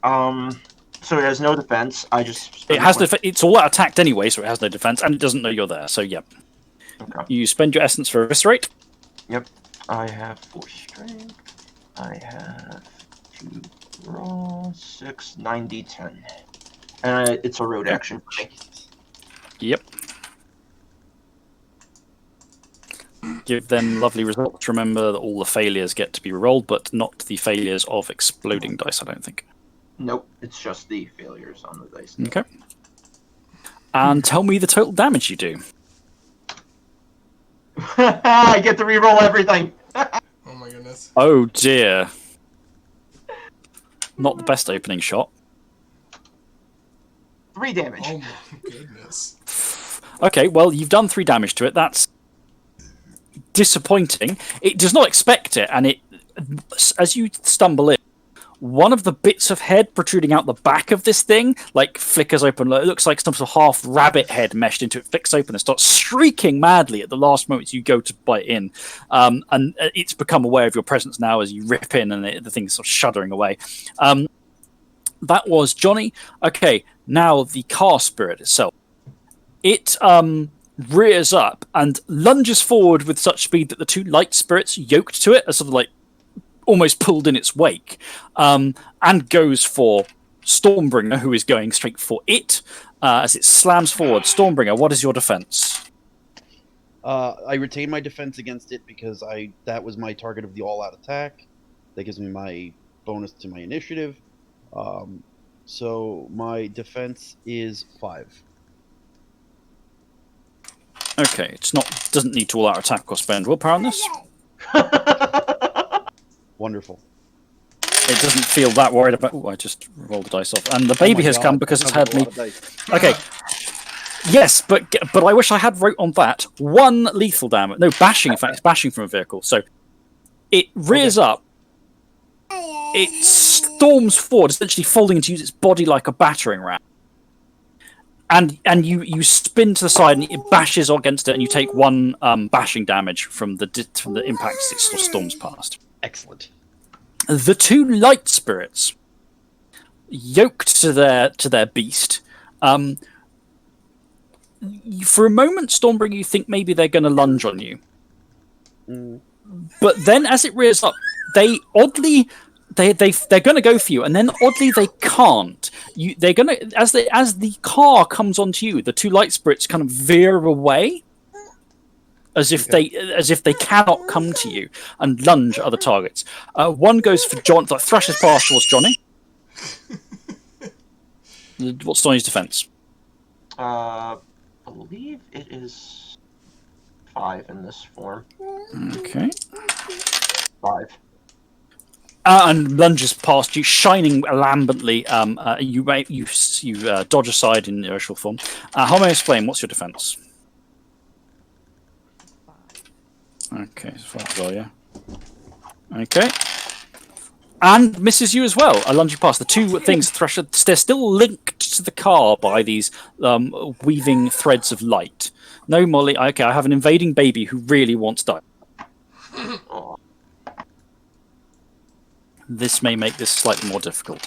So it has no defense. I just. It has it's all attacked anyway, so it has no defense, and it doesn't know you're there. So yep. Okay. You spend your essence for eviscerate. Yep. I have 4 strength. I have 2 raw, 6, 90, 10. And it's a road action for me. Yep. Give them lovely results. Remember that all the failures get to be rolled, but not the failures of exploding dice, I don't think. Nope, it's just the failures on the dice. Okay. And tell me the total damage you do. I get to reroll everything. Oh my goodness. Oh dear. Not the best opening shot. 3 damage. Oh my goodness. Okay, well, you've done 3 damage to it. That's disappointing. It does not expect it, and as you stumble in, one of the bits of head protruding out the back of this thing, like, flickers open. It looks like some sort of half rabbit head meshed into it, flicks open and starts shrieking madly at the last moment you go to bite in. And it's become aware of your presence now as you rip in, and the thing's sort of shuddering away. That was Johnny. Okay, now the car spirit itself. It rears up and lunges forward with such speed that the 2 light spirits yoked to it are sort of like almost pulled in its wake, and goes for Stormbringer, who is going straight for it as it slams forward. Stormbringer, what is your defense? I retain my defense against it because that was my target of the all-out attack. That gives me my bonus to my initiative. So my defense is 5. Okay, doesn't need to all-out attack or spend willpower on this. Wonderful. It doesn't feel that worried about. Oh, I just rolled the dice off, and the baby has come because it's had me. Okay. Yes, but I wish I had wrote on that 1 lethal damage. No, bashing. In fact, it's bashing from a vehicle. So it rears up. It storms forward, essentially folding to use its body like a battering ram. And you spin to the side, and it bashes against it, and you take 1 bashing damage from the impact as it storms past. Excellent. The 2 light spirits, yoked to their beast, for a moment, Stormbringer, you think maybe they're going to lunge on you. But then, as it rears up, they're going to go for you, and then oddly they can't. They're going to as the car comes onto you, the 2 light spirits kind of veer away. As if they cannot come to you and lunge at other targets. 1 goes for John, like thrashes past towards Johnny. What's Johnny's defense? I believe it is 5 in this form. Okay. 5. And lunges past you, shining lambently. You dodge aside in inertial form. How may I explain? What's your defense? Okay, as far as well, yeah. Okay. And misses you as well. I lunge you past. The 2 things, Thresher, they're still linked to the car by these weaving threads of light. No, Molly. Okay, I have an invading baby who really wants to die. This may make this slightly more difficult.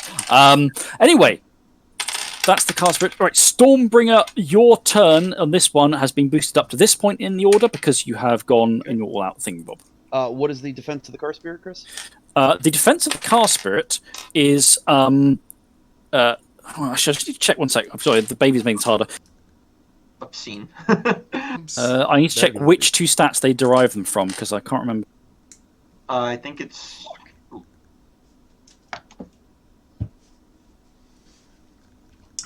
Anyway, that's the car spirit. All right, Stormbringer, your turn on this one has been boosted up to this point in the order because you have gone in your all-out thing, Bob. What is the defense of the car spirit, Chris? The defense of the car spirit is... I should just need to check one sec. I'm sorry, the baby's making this harder. Obscene. I need to check which 2 stats they derive them from because I can't remember. I think it's...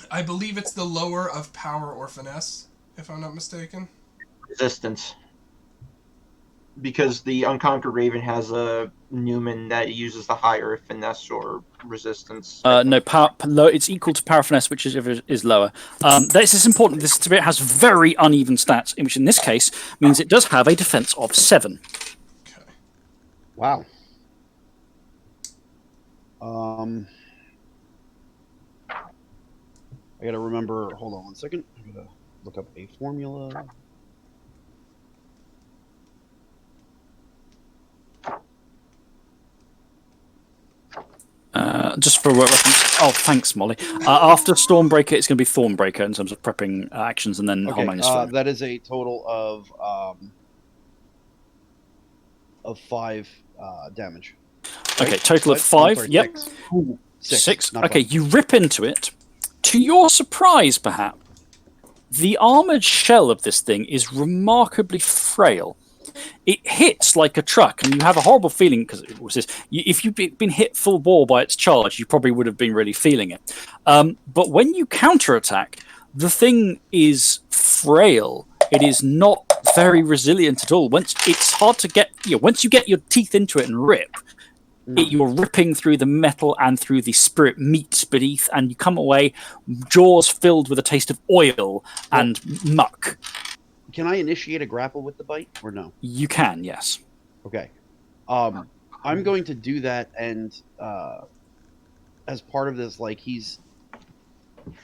I believe it's the lower of power or finesse, if I'm not mistaken. Resistance. Because the Unconquered Raven has a Newman that uses the higher finesse or resistance. No, power. It's equal to power finesse, which is lower. This is important. This spirit has very uneven stats, which in this case means it does have a defense of 7. Okay. Wow. I gotta remember. Hold on one second. I gotta look up a formula. Just for reference. Oh, thanks, Molly. After Stormbreaker, it's going to be Thornbreaker in terms of prepping actions, and then Okay, Harmonious. that is a total of 5 damage. Okay, Right? total of What? 5. Sorry, Yep. 6. not Okay, 5. you rip into it. To your surprise, perhaps, the armored shell of this thing is remarkably frail. It hits like a truck, and you have a horrible feeling because it was this. If you've been hit full bore by its charge, you probably would have been really feeling it. But when you counterattack, the thing is frail. It is not very resilient at all. It's hard to get. Once you get your teeth into it and rip, you're ripping through the metal and through the spirit meat beneath, and you come away jaws filled with a taste of oil and muck. Can I initiate a grapple with the bite or no? You can, yes. Okay. I'm going to do that, and as part of this, like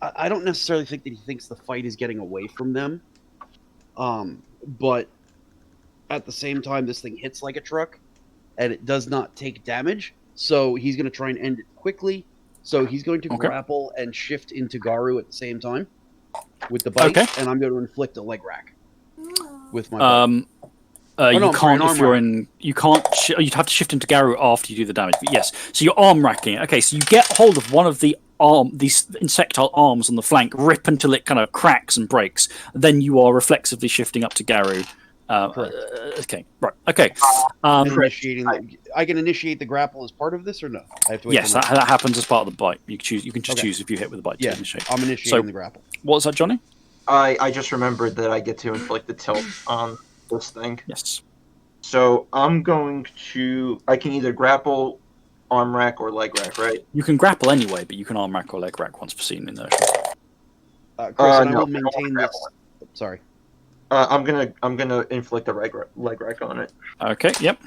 I don't necessarily think that he thinks the fight is getting away from them, but at the same time, this thing hits like a truck, and it does not take damage, so he's going to try and end it quickly. So he's going to grapple and shift into Garu at the same time with the bite, and I'm going to inflict a leg rack with my bite. You can't if you're in. You can't. You'd have to shift into Garu after you do the damage. But yes, so you're arm racking. Okay, so you get hold of one of these insectile arms on the flank, rip until it kind of cracks and breaks. Then you are reflexively shifting up to Garu. Okay, right. Okay. I can initiate the grapple as part of this, or no? I have to wait. Yes, that happens as part of the bite. You can choose. You can just choose if you hit with the bite. Yeah, to initiate. I'm initiating the grapple. What was that, Johnny? I just remembered that I get to inflict the tilt on this thing. Yes. So I'm going to. I can either grapple, arm rack, or leg rack, right? You can grapple anyway, but you can arm rack or leg rack once per scene in there. Chris, and I will maintain this. Sorry. I'm gonna inflict a leg rack on it. Okay. Yep.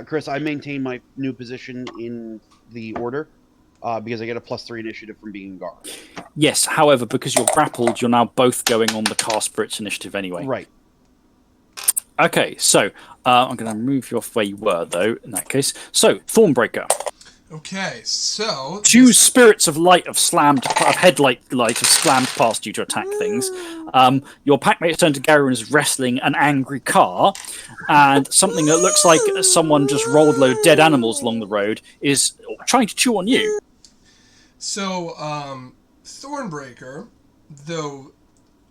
Chris, I maintain my new position in the order because I get a +3 initiative from being guard. Yes. However, because you're grappled, you're now both going on the cast spirits initiative anyway. Right. Okay. So I'm going to move you off where you were, though. In that case, so Thornbreaker. Okay, so 2 spirits of light have headlight light have slammed past you to attack things. Your packmate turned to Gary and is wrestling an angry car, and something that looks like someone just rolled a load of dead animals along the road is trying to chew on you. So Thornbreaker, though,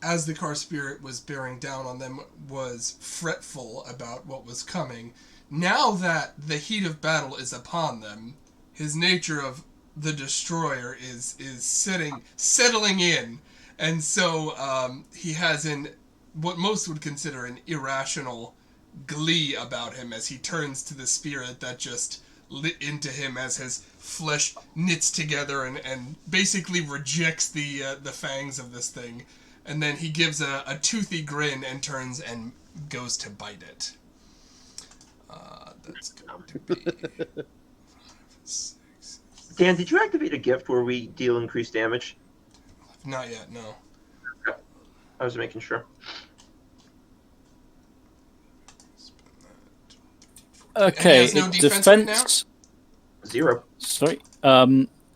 as the car spirit was bearing down on them, was fretful about what was coming. Now that the heat of battle is upon them, his nature of the destroyer is settling in, and so he has what most would consider an irrational glee about him as he turns to the spirit that just lit into him as his flesh knits together and basically rejects the fangs of this thing, and then he gives a toothy grin and turns and goes to bite it. That's going to be. Dan, did you activate a gift where we deal increased damage? Not yet, no. Okay. I was making sure. Okay, no defense right now? 0. Sorry,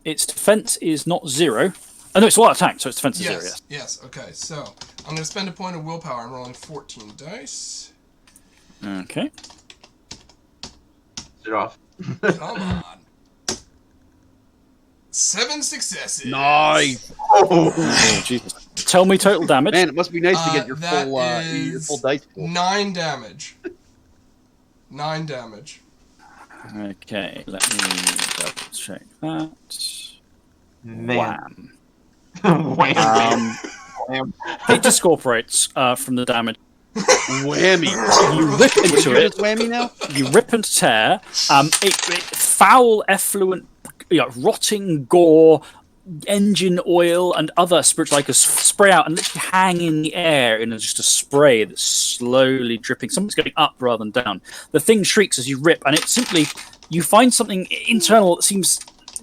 its defense is not 0. Oh no, it's all attack, so its defense is 0. Yes. Yes. Okay, so I'm going to spend a point of willpower. I'm rolling 14 dice. Okay. Set it off. Come on. 7 successes. Nice. Oh, Jesus. Tell me total damage. Man, it must be nice to get your full dice pool. 9 damage. 9 damage. Okay, let me double check that. Man. Wham. Wham. It discorporates from the damage. Whammy. You rip into it. Whammy now? You rip and tear. Foul, effluent, rotting gore, engine oil, and other spiritual icons spray out and literally hang in the air in just a spray that's slowly dripping. Something's going up rather than down. The thing shrieks as you rip, and it simply, you find something internal that seems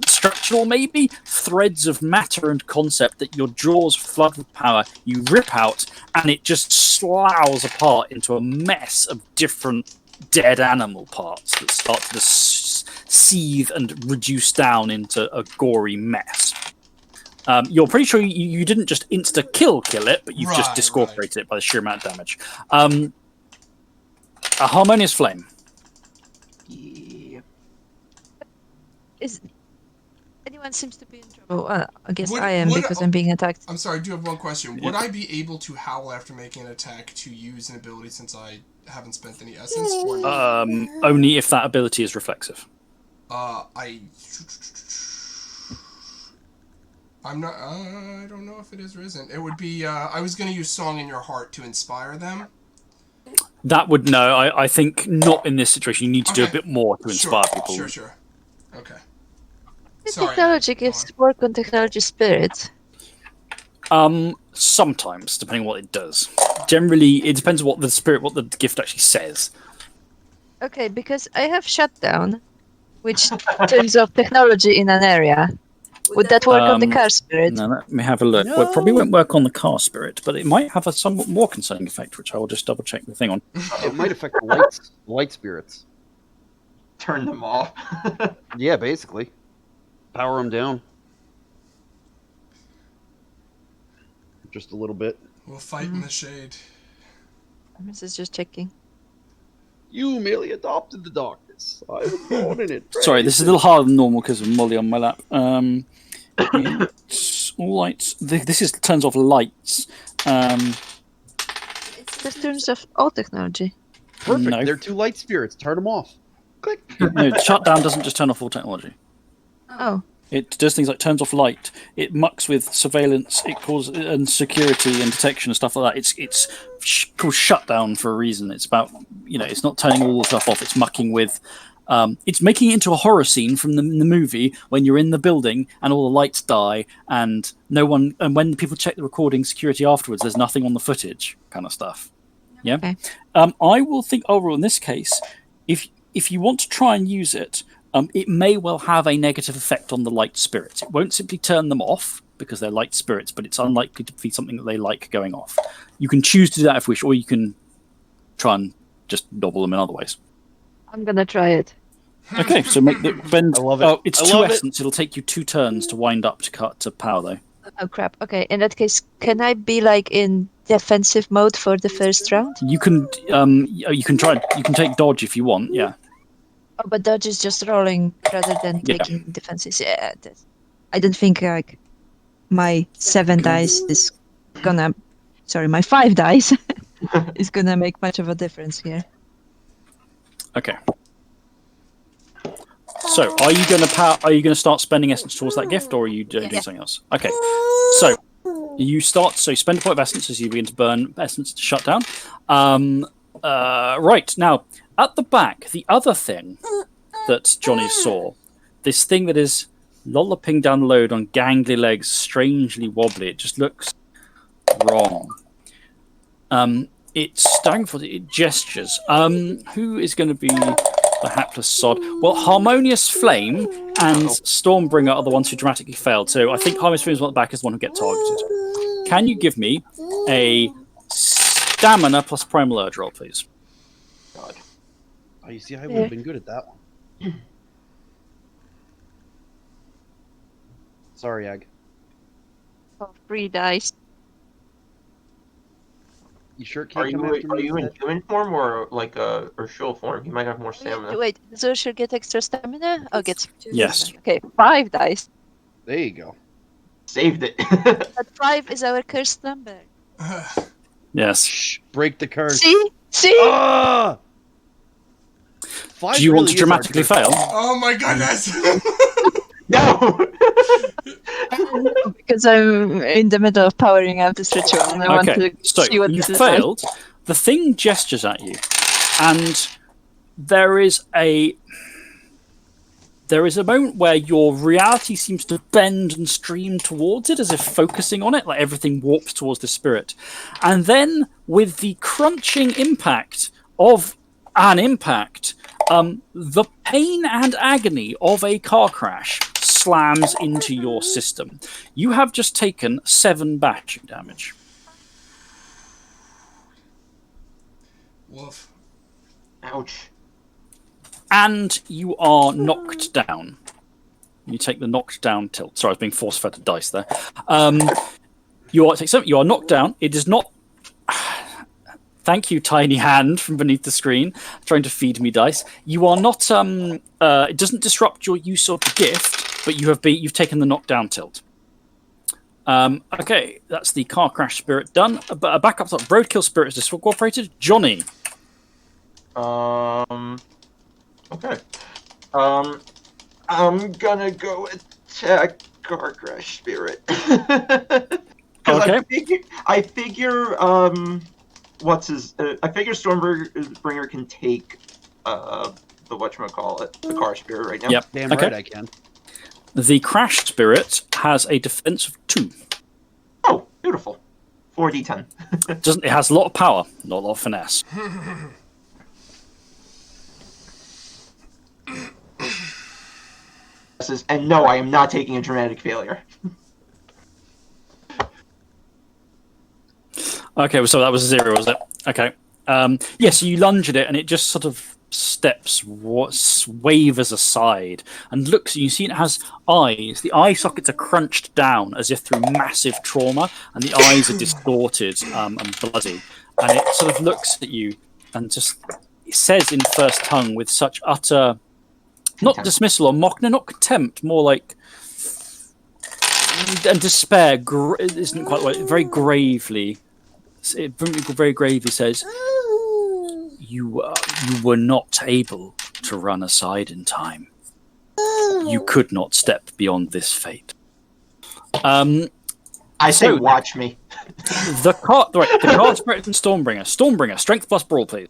structural, maybe threads of matter and concept that your jaws flood with power. You rip out, and it just sloughs apart into a mess of different dead animal parts that start to lights seethe and reduce down into a gory mess. You're pretty sure you didn't just kill it, but you've just discorporated it by the sheer amount of damage. A harmonious flame. Yeah. Is anyone seems to be in trouble? I guess I am because I'm being attacked. I'm sorry, I do have one question. Would I be able to howl after making an attack to use an ability since I haven't spent any essence? Or not? Only if that ability is reflexive. I'm not. I don't know if it is or isn't. It would be. I was going to use Song in Your Heart to inspire them. That would no. I think not in this situation. You need to do a bit more to inspire people. Sure. Okay. Technology gives work on technology spirits. Sometimes, depending on what it does. Generally, it depends on what the gift actually says. Okay, because I have shutdown, which turns off technology in an area. Would that work on the car spirit? No, let me have a look. No. Well, it probably won't work on the car spirit, but it might have a somewhat more concerning effect, which I will just double check the thing on. It might affect the light spirits. Turn them off. Yeah, basically. Power them down. Just a little bit. We'll fight in the shade. This is just checking. You merely adopted the darkness. I was born in it. Sorry, this is a little harder than normal because of Molly on my lap. It's all lights. This turns off lights. This turns off all technology. Perfect. No. They're two light spirits. Turn them off. Click. No, shutdown doesn't just turn off all technology. Oh. It does things like turns off light. It mucks with surveillance. It causes and security and detection and stuff like that. It's called shutdown for a reason. It's about it's not turning all the stuff off. It's mucking with. It's making it into a horror scene from the movie when you're in the building and all the lights die and no one. And when people check the recording security afterwards, there's nothing on the footage, kind of stuff. Yeah. Okay. I will think overall in this case, if you want to try and use it. It may well have a negative effect on the light spirits. It won't simply turn them off because they're light spirits, but it's unlikely to be something that they like going off. You can choose to do that if you wish, or you can try and just double them in other ways. I'm gonna try it. Okay, so make the bend. I love it. It's 2 essence. It'll take you 2 turns to wind up to power, though. Oh crap. Okay, in that case, can I be in defensive mode for the first round? You can try. You can take dodge if you want. Yeah. Oh, but dodge is just rolling rather than taking defenses. Yeah, I don't think my 7 dice is gonna. Sorry, my 5 dice is gonna make much of a difference here. Okay. So, are you gonna start spending essence towards that gift, or are you doing something else? Okay. So, you start. So, you spend a point of essence as you begin to burn essence to shut down. Right now. At the back, the other thing that Johnny saw, this thing that is lolloping down the road on gangly legs, strangely wobbly. It just looks wrong. It's staggering for it gestures. Who is going to be the hapless sod? Well, Harmonious Flame and Stormbringer are the ones who dramatically failed. So I think Harmonious Flame is at the back is the one who gets targeted. Can you give me a stamina plus primal urge roll, please? God. Oh, you see, I would have been good at that one. Sorry, Ag. Oh, 3 dice. You sure Are can't come after me? you in human form or or Shul form? You might have more stamina. Wait, Zur should get extra stamina? Oh, gets 2. Yes. Okay, 5 dice. There you go. Saved it. But 5 is our cursed number. Yes. Shh, break the curse. See? Ah! Do you want to dramatically fail? Oh my goodness! No! Because I'm in the middle of powering out this ritual and I want to see what you this is. failed. The thing gestures at you, and there is a moment where your reality seems to bend and stream towards it, as if focusing on it, like everything warps towards the spirit. And then, with the crunching impact of an impact, the pain and agony of a car crash slams into your system. You have just taken 7 bashing damage. Woof. Ouch. and you are knocked down. You take the knocked down tilt. Sorry, I was being force-fed a dice there. You are knocked down. It is not. Thank you, tiny hand from beneath the screen, trying to feed me dice. You are not. It doesn't disrupt your use of the gift, but you've taken the knockdown tilt. Okay, that's the car crash spirit done. Back up top. Roadkill spirit is disincorporated. Johnny. Okay. I'm gonna go attack car crash spirit. Okay. I figure I figure Stormbringer can take the whatchamacallit, the car spirit right now. Yep. Damn Okay. right I can. The crash spirit has a defense of 2. Oh, beautiful. 4d10. It has a lot of power, not a lot of finesse. And no, I am not taking a dramatic failure. Okay, so that was a 0, was it? Okay. So you lunge at it, and it just sort of wavers aside and looks. You see it has eyes. The eye sockets are crunched down as if through massive trauma, and the eyes are distorted and bloody. And it sort of looks at you and just says in first tongue with such utter, not dismissal or mock, no, not contempt, more like and despair. Isn't quite right. Very gravely. It very gravely says, you were not able to run aside in time. You could not step beyond this fate. I say, watch me. The card spirit and Stormbringer. Stormbringer, strength plus brawl, please.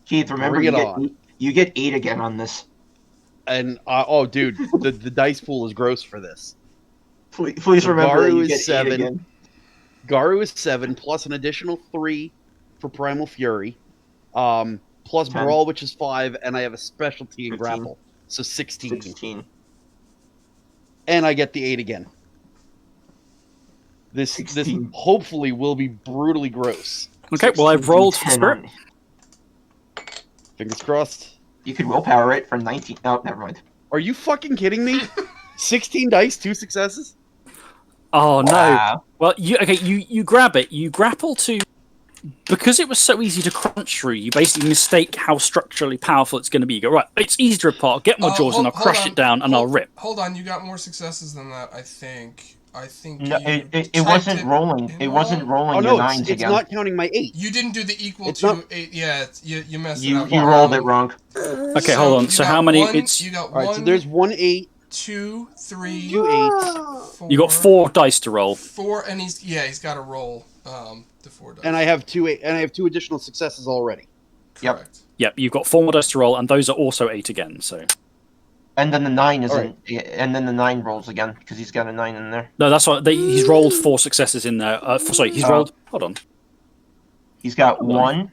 Keith, remember you get 8 again on this. And dude, the dice pool is gross for this. Please remember Garu you is get 7. 8 again. Garu is 7 plus an additional 3 for Primal Fury, plus 10. Brawl, which is 5, and I have a specialty in 15. Grapple, so 16. 16. And I get the 8 again. This 16. hopefully will be brutally gross. Okay, well I've rolled for spirit. Fingers crossed. You could willpower it for 19. Oh, never mind. Are you fucking kidding me? 16 dice, 2 successes? Oh no! Wow. Well, you grab it. You grapple to, because it was so easy to crunch through. You basically mistake how structurally powerful it's going to be. You go, right, it's easy to rip apart. I'll get my jaws and I'll crush it down and I'll rip. Hold on, you got more successes than that. I think. No, it wasn't rolling. It wasn't rolling. Oh your no, 9s it's again. not counting my 8. You didn't do the equal It's to not... 8. Yeah, you messed it You up. rolled it wrong. Okay, hold on. So how many? You got all right. So there's 1 8, 2, 3, 2 8. 4, You got 4 dice to roll. 4, and he's got to roll the 4 dice. And I have 2 8, and I have 2 additional successes already. Correct. Yep. You've got 4 more dice to roll, and those are also 8 again. So. And then the 9 isn't. Right. And then the 9 rolls again because he's got a 9 in there. No, that's why he's rolled 4 successes in there. He's rolled. Hold on. He's got 1.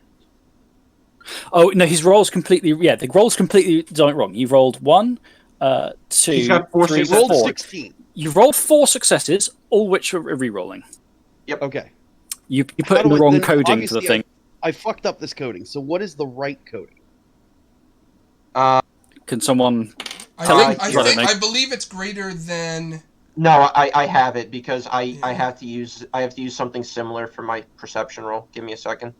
Oh no, his rolls completely. Yeah, the rolls completely done it wrong. You rolled 1, 2, He's got 4 3, successes. Rolled 4. 16. You rolled 4 successes, all which are re-rolling. Yep. Okay. You put in the wrong coding for the thing. I fucked up this coding. So what is the right coding? Can someone? I believe it's greater than. No, I have it because I have to use something similar for my perception roll. Give me a second.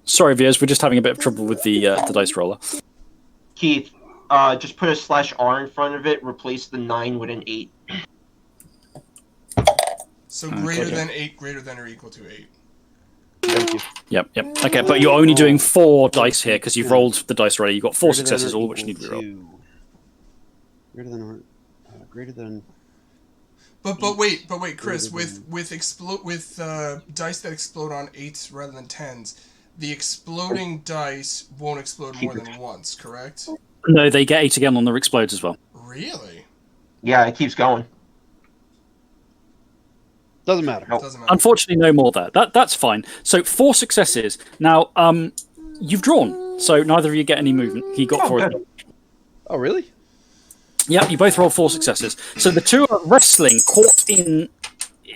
Sorry, viewers, we're just having a bit of trouble with the dice roller. Keith, just put a /R in front of it. Replace the 9 with an 8. So greater than 8, greater than or equal to 8. Thank you. Yep. Okay, but you're only doing 4 dice here because you've rolled the dice already. You've got 4 successes, all which need to be rolled. Greater than. But wait, Chris, with dice that explode on 8s rather than 10s, the exploding dice won't explode more than once, correct? No, they get 8 again on their explodes as well. Really? Yeah, it keeps going. Doesn't matter. Nope. Doesn't matter. Unfortunately, no more there. That's fine. So 4 successes. Now, you've drawn, so neither of you get any movement. He got 4. Good. Oh, really? Yeah, you both roll 4 successes. So the two are wrestling, caught in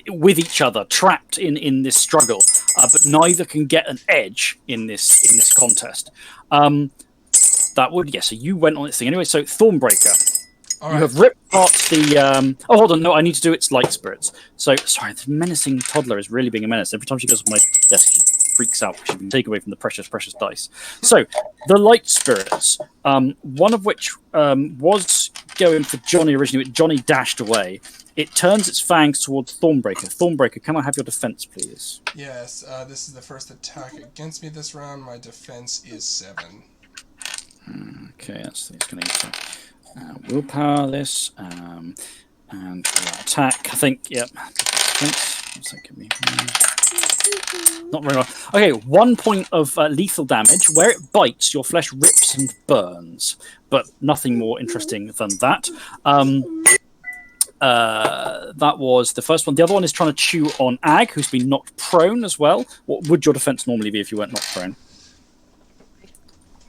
with each other, trapped in this struggle, but neither can get an edge in this contest. So you went on this thing anyway. So Thornbreaker. You have ripped apart the. Oh, hold on. No, I need to do its light spirits. So, sorry, the menacing toddler is really being a menace. Every time she goes on my desk, she freaks out. She's been taken away from the precious dice. So, the light spirits, one of which was going for Johnny originally, but Johnny dashed away. It turns its fangs towards Thornbreaker. Thornbreaker, can I have your defense, please? Yes, this is the first attack against me this round. My defense is 7. Okay, it's going to need to. Willpower this, and attack. I think, yep. Not very well. Okay, 1 point of lethal damage. Where it bites, your flesh rips and burns, but nothing more interesting than that. That was the first one. The other one is trying to chew on Ag, who's been knocked prone as well. What would your defense normally be if you weren't knocked prone?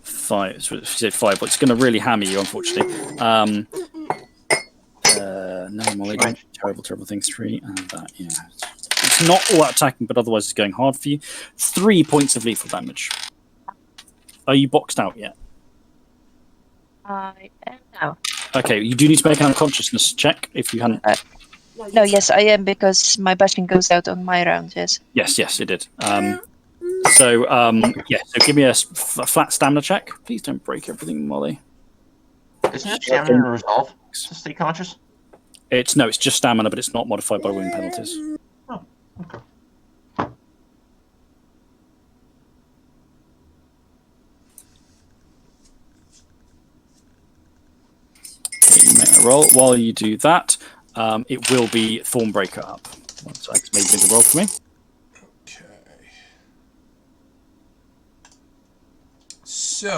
5. So she said 5, but it's going to really hammer you, unfortunately. No, Molly, terrible things. 3 and that. Yeah, it's not all that attacking, but otherwise it's going hard for you. 3 points of lethal damage. Are you boxed out yet? I am now. Okay, you do need to make an unconsciousness check if you hadn't. No, yes, I am, because my bashing goes out on my round. Yes. Yes, it did. So give me a flat stamina check. Please don't break everything, Molly. Isn't it stamina resolve to stay conscious? It's just stamina, but it's not modified by wound penalties. Oh, okay. Okay, you make a roll. While you do that, it will be Thornbreaker up. So I can make the roll for me. So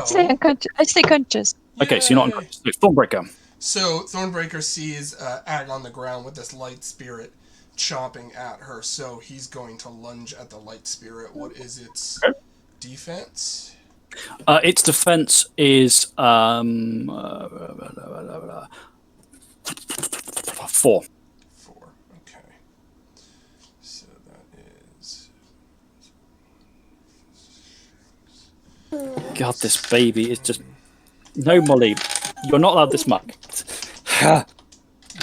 I stay conscious. Okay, so you're not unconscious. So Thornbreaker. So Thornbreaker sees Ag on the ground with this light spirit chomping at her. So he's going to lunge at the light spirit. What is its defense? Its defense is 4. 4. Okay. So that is. God, this baby is just. No, Molly, you're not allowed this much. I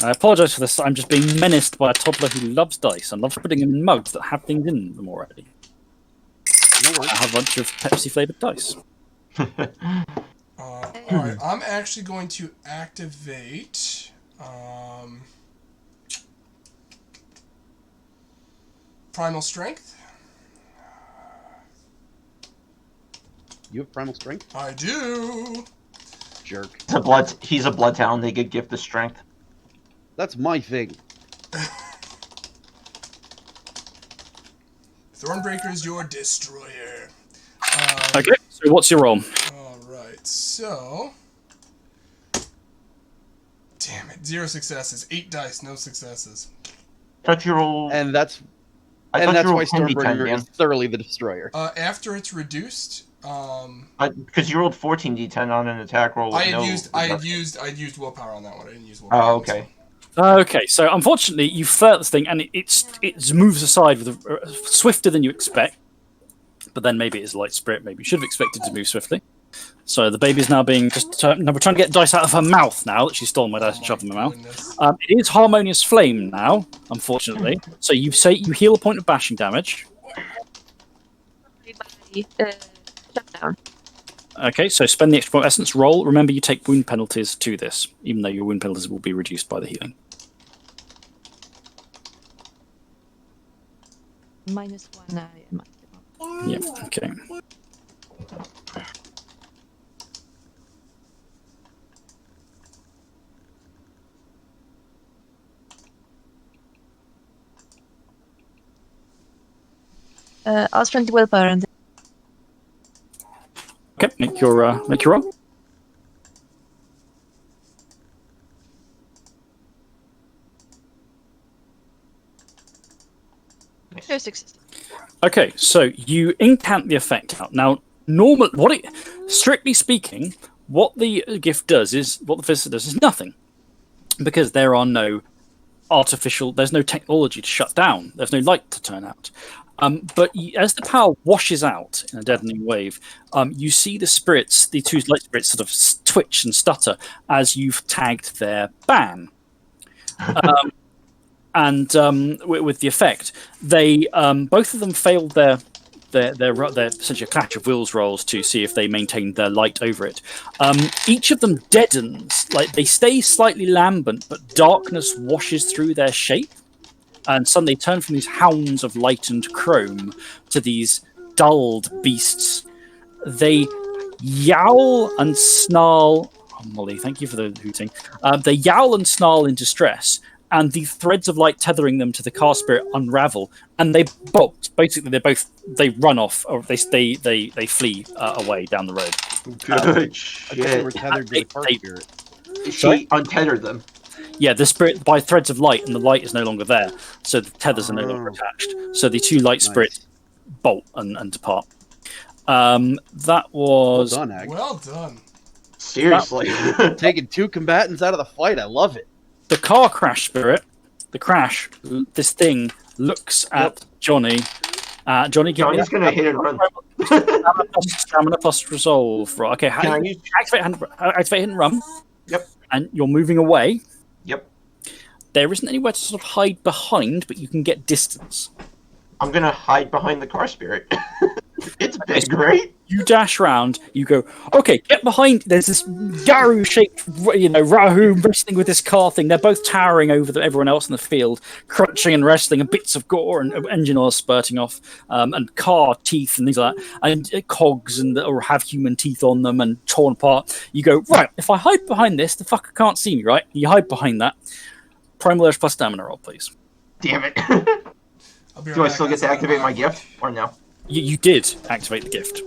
apologise for this. I'm just being menaced by a toddler who loves dice and loves putting them in mugs that have things in them already. I have a bunch of Pepsi flavoured dice. Alright, I'm actually going to activate. Primal Strength. You have primal strength? I do. Jerk. He's a bloodhound. They get gift of strength. That's my thing. Thornbreaker is your destroyer. Okay, so what's your roll? Alright, so. Damn it, 0 successes. 8 dice, no successes. I thought you rolled. And that's why Stormbreaker is thoroughly the destroyer. After it's reduced, because you rolled 14d10 on an attack roll. I had used willpower on that one. I didn't use willpower. Oh, okay. Okay, so unfortunately, you flirt this thing, and it moves aside with swifter than you expect. But then maybe it is light spirit. Maybe you should have expected to move swiftly. So the baby's now being we're trying to get dice out of her mouth now that she's stolen my dice and shoved them in my mouth. It is Harmonious Flame now, unfortunately. So you heal a point of bashing damage. Shut down. Okay, so spend the extra point of essence. Roll. Remember, you take wound penalties to this, even though your wound penalties will be reduced by the healing. -1. Yeah. Okay. I'll spend willpower on this. Okay. Make your roll. No success. Okay, so you incant the effect out. Now, strictly speaking, what the gift does is, what the visitor does is nothing. Because there are no artificial. There's no technology to shut down. There's no light to turn out. But as the power washes out in a deadening wave, you see the spirits, the two light spirits, sort of twitch and stutter as you've tagged their ban. And with the effect, they both of them failed their essentially a clash of wills rolls to see if they maintained their light over it. Each of them deadens, like they stay slightly lambent, but darkness washes through their shape. And suddenly turn from these hounds of light and chrome to these dulled beasts. They yowl and snarl. Oh, Molly, thank you for the hooting. They yowl and snarl in distress, and the threads of light tethering them to the car spirit unravel, and they bolt. Basically, they run off, or they flee away down the road. Good I guess they were tethered to the car spirit. She untethered them. Yeah, the spirit by threads of light, and the light is no longer there, so the tethers are no longer attached. So the two light spirits bolt and depart. That was Well done, Ag. Well done. Seriously. Taking two combatants out of the fight. I love it. the car crash spirit. The crash. This thing looks at Johnny. Johnny, give Johnny's gonna hit and run. Stamina plus resolve. Right. Okay. How do you activate hit and run? Yep. And you're moving away. Yep. There isn't anywhere to sort of hide behind, but you can get distance. I'm gonna hide behind the car spirit. It's big, right? You dash round. You go. Okay, get behind. There's this Garu-shaped, Rahum wrestling with this car thing. They're both towering over everyone else in the field, crunching and wrestling, and bits of gore and engine oil spurting off, and car teeth and things like that, and cogs or have human teeth on them and torn apart. You go right. If I hide behind this, the fucker can't see me, right? You hide behind that. Primal Urge plus stamina roll, please. Damn it. Do I still get to activate my gift, or no? You did activate the gift.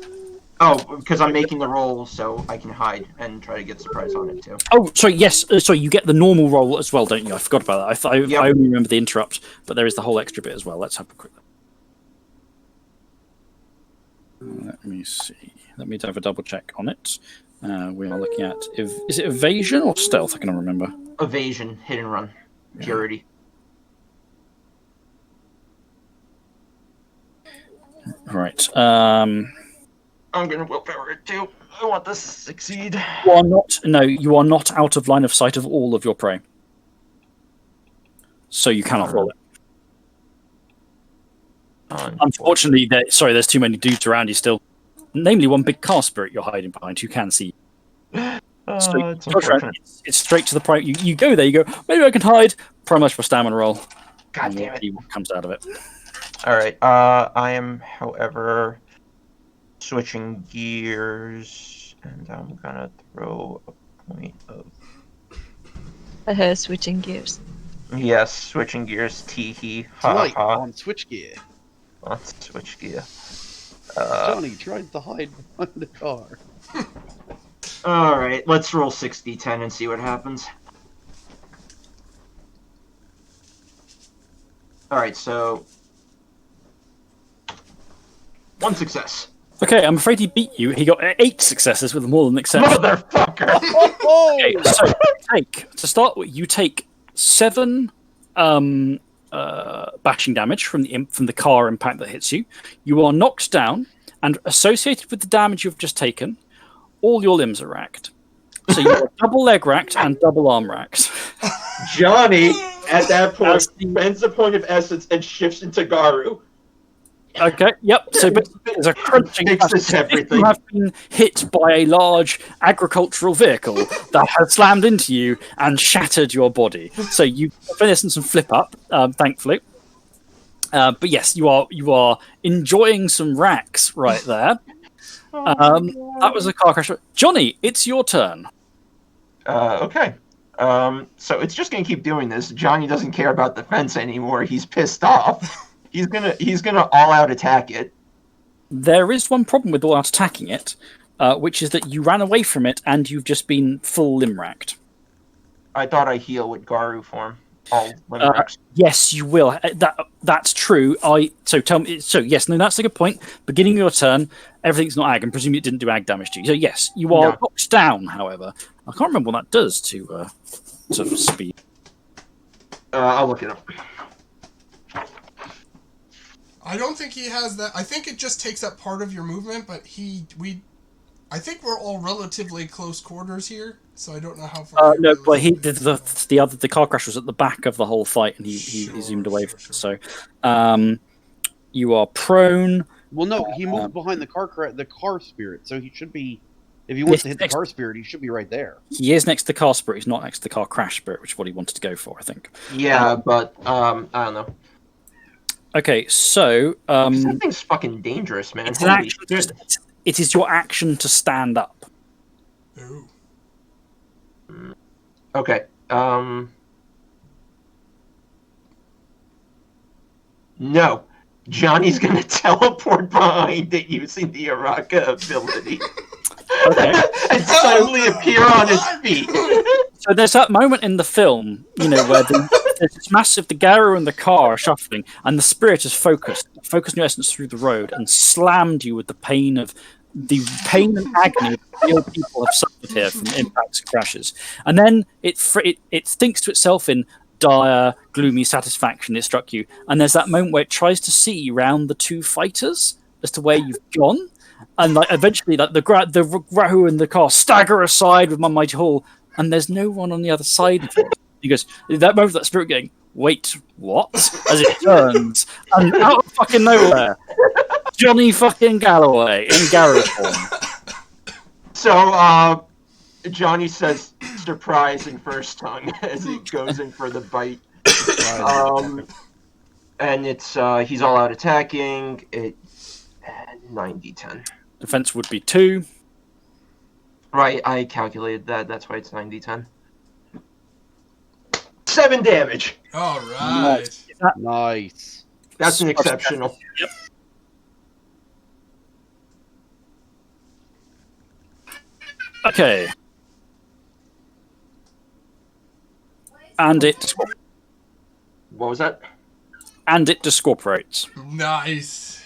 Oh, because I'm making the roll so I can hide and try to get surprise on it too. Oh, sorry, yes. Sorry, you get the normal roll as well, don't you? I forgot about that. I only remember the interrupt, but there is the whole extra bit as well. Let's have a quick look. Let me see. Let me have a double check on it. We are looking at... Is it evasion or stealth? I cannot remember. Evasion, hit and run, purity. Right. I'm gonna willpower it too. I want this to succeed. You are not out of line of sight of all of your prey. So you cannot roll it. Unfortunately, there's too many dudes around you still. Namely, one big car spirit you're hiding behind who can see you. It's straight to the prey. You go there, you go, maybe I can hide. Primal for stamina roll. God damn it. What comes out of it. Alright, I am, however, switching gears, and I'm gonna throw a point of... Switching gears. Yes, switching gears, tee-hee, Tonight ha-ha. on switch gear. On switch gear. Johnny tried to hide behind the car. Alright, let's roll 6d10 and see what happens. Alright, so... 1 success. Okay, I'm afraid he beat you. He got 8 successes with more than exception. Motherfucker! Okay, so you take 7 bashing damage from the car impact that hits you. You are knocked down, and associated with the damage you've just taken, all your limbs are racked. So you are double leg racked and double arm racked. Johnny, at that point, spends a point of essence and shifts into Garu. Okay, yep. So there's a crunching. Everything. You have been hit by a large agricultural vehicle that has slammed into you and shattered your body. So you, for instance, flip up, thankfully. But yes, you are enjoying some racks right there. That was a car crash. Johnny, it's your turn. Okay. So it's just gonna keep doing this. Johnny doesn't care about the fence anymore. He's pissed off. He's gonna all out attack it. There is one problem with all out attacking it, which is that you ran away from it and you've just been full limb racked. I thought I heal with Garu form. All limb racks. Yes, you will. That's true. Tell me. So yes, no, that's a good point. Beginning of your turn, everything's not ag, and presumably it didn't do ag damage to you. So yes, you are knocked down. However, I can't remember what that does to speed. I'll look it up. I don't think he has that. I think it just takes up part of your movement, but I think we're all relatively close quarters here, so I don't know how far. No, but the car crash was at the back of the whole fight, and he zoomed away. Sure. So, you are prone. Well, no, he moved behind the car spirit, so he should be. If he wants to hit the car spirit, he should be right there. He is next to the car spirit. He's not next to the car crash spirit, which is what he wanted to go for, I think. Yeah, but I don't know. Okay, so That thing's fucking dangerous, man. it's an action. It is your action to stand up. Ooh. Okay. No. Johnny's gonna teleport behind it using the Araka ability. Okay. And suddenly appear on his feet. So there's that moment in the film, where there's this massive, the Garu and the car are shuffling, and the spirit is focused your essence through the road and slammed you with the pain and agony that real people have suffered here from impacts and crashes. And then it thinks to itself in dire, gloomy satisfaction it struck you. And there's that moment where it tries to see round the two fighters as to where you've gone. And eventually, the Rahu and the car stagger aside with my mighty haul, and there's no one on the other side of it. He goes, that moment, that spirit going, wait, what? As it turns, and out of fucking nowhere, Johnny fucking Galloway in Garrett form. So, Johnny says surprise in first tongue as he goes in for the bite. And it's he's all out attacking. It 9d10. Defense would be 2. Right, I calculated that. That's why it's 9d10. 7 damage. All right. Nice. That's an exceptional. Yep. Okay. And What was that? And it discorporates. Nice.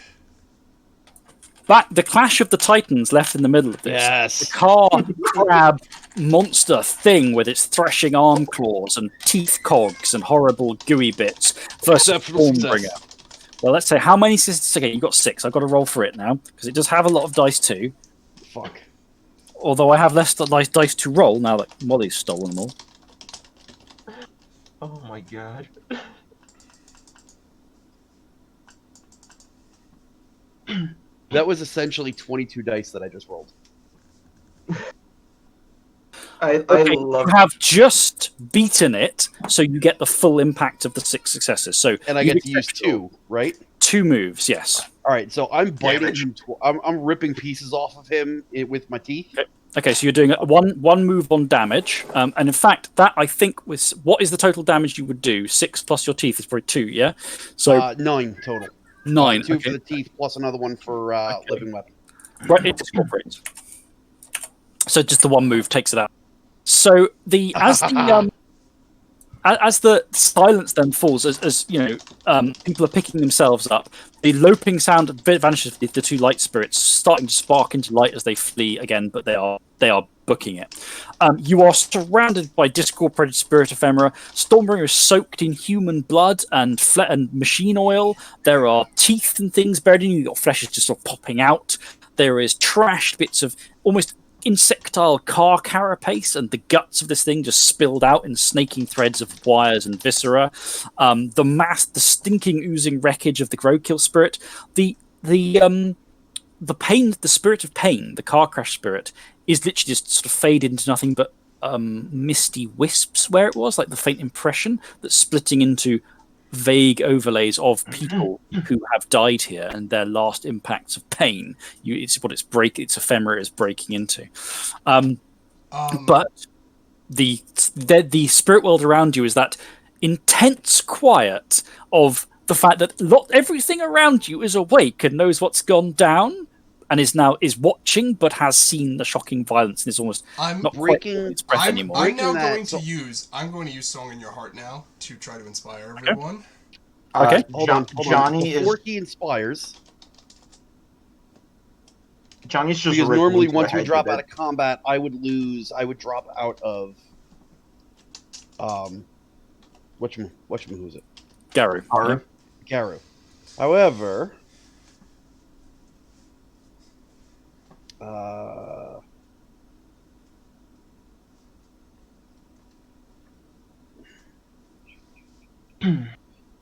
The clash of the titans left in the middle of this. Yes. The car crab monster thing with its threshing arm claws and teeth cogs and horrible gooey bits versus Stormbringer. Well, let's say how many systems? Okay, you got 6. I've got to roll for it now because it does have a lot of dice too. Fuck. Although I have less dice to roll now that Molly's stolen them all. Oh my god. That was essentially 22 dice that I just rolled. I You love have just beaten it, so you get the full impact of the 6 successes. So and I get to use 2, right? 2 moves, yes. All right, so I'm biting him. I'm ripping pieces off of him with my teeth. Okay, so you're doing one move on damage, and in fact, that I think was what is the total damage you would do? 6 plus your teeth is probably 2, yeah. So 9 total. 9. 2 for the teeth plus another one for living weapon. Right, it discorporates. So just the one move takes it out. So as the silence then falls, as people are picking themselves up, the loping sound vanishes. The 2 light spirits starting to spark into light as they flee again, but they are booking it. You are surrounded by discorporated spirit ephemera. Stormbringer is soaked in human blood and machine oil. There are teeth and things buried in you. Your flesh is just sort of popping out. There is trashed bits of almost insectile car carapace, and the guts of this thing just spilled out in snaking threads of wires and viscera. The stinking, oozing wreckage of the Growkill spirit. The pain, the spirit of pain, the car crash spirit, is literally just sort of faded into nothing but misty wisps where it was, like the faint impression that's splitting into vague overlays of people who have died here and their last impacts of pain. It's ephemera is breaking into. But the spirit world around you is that intense quiet of the fact that everything around you is awake and knows what's gone down and is watching, but has seen the shocking violence and is almost not breaking its breath anymore. I'm going to use Song in Your Heart now to try to inspire everyone. Okay. Hold on. Johnny Before he inspires, Johnny's just because ripping normally into once a we hedge drop of out it. of combat, I would drop out of who's it? Garu. Garu. Garu. However,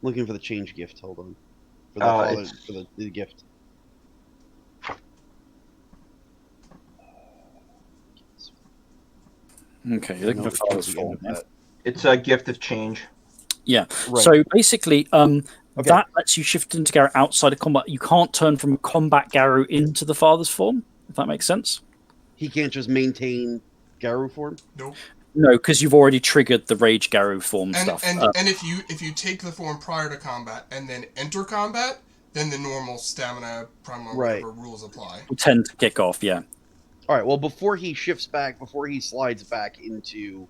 looking for the change gift. Hold on. For the father, for the gift. Okay, you're looking for father's form. Yeah. It's a gift of change. Yeah. Right. So basically, that lets you shift into Garu outside of combat. You can't turn from combat Garu into the father's form, if that makes sense. He can't just maintain Garu form? Nope. No, because you've already triggered the Rage Garu form stuff. And if you take the form prior to combat and then enter combat, then the normal stamina, primal, whatever rules apply. Will tend to kick off, yeah. All right, well, before he slides back into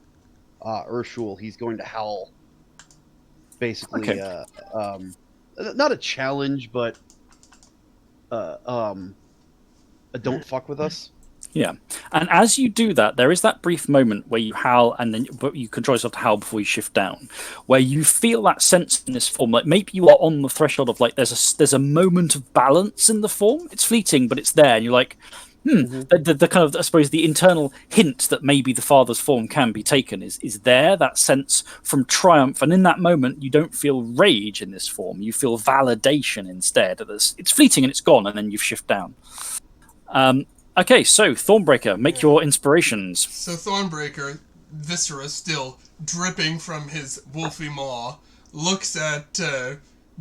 Urshul, he's going to howl. Basically, not a challenge, but a don't fuck with us. Yeah, and as you do that, there is that brief moment where you howl, and then but you control yourself to howl before you shift down, where you feel that sense in this form, like maybe you are on the threshold of like there's a moment of balance in the form. It's fleeting, but it's there, and you're like, the kind of, I suppose, the internal hint that maybe the father's form can be taken is there. That sense from triumph, and in that moment, you don't feel rage in this form. You feel validation instead. It's fleeting and it's gone, and then you shift down. Okay, so Thornbreaker, make your inspirations. So Thornbreaker, viscera still dripping from his wolfy maw, looks at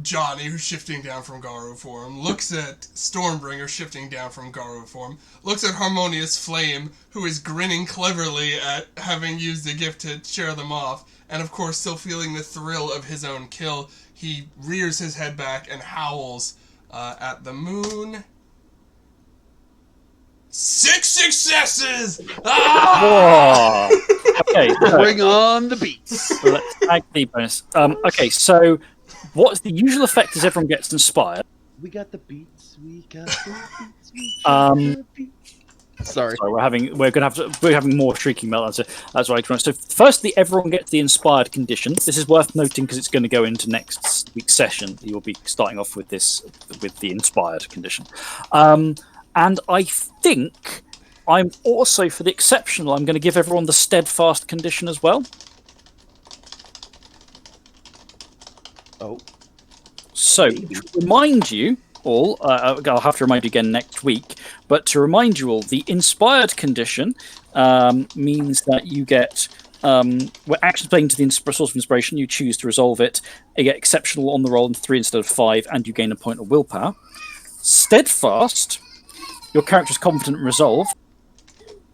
Johnny, who's shifting down from Garu form, looks at Stormbringer shifting down from Garu form, looks at Harmonious Flame, who is grinning cleverly at having used a gift to share them off, and of course still feeling the thrill of his own kill. He rears his head back and howls at the moon. 6 successes! Ah! Okay, so bring on the beats. let's tag the bonus. Okay, so what's the usual effect as everyone gets inspired? We got the beats. We got the beats. We got the beats. Sorry, we're having more shrieking meltdowns. So that's right. So firstly, everyone gets the inspired condition. This is worth noting because it's going to go into next week's session. You'll be starting off with the inspired condition. And I think I'm also, for the exceptional, I'm going to give everyone the steadfast condition as well. Oh. So, to remind you all, I'll have to remind you again next week, but to remind you all, the inspired condition means that you get, when actions playing to the source of inspiration, you choose to resolve it, you get exceptional on the roll in 3 instead of 5, and you gain a point of willpower. Steadfast, your character is confident and resolved.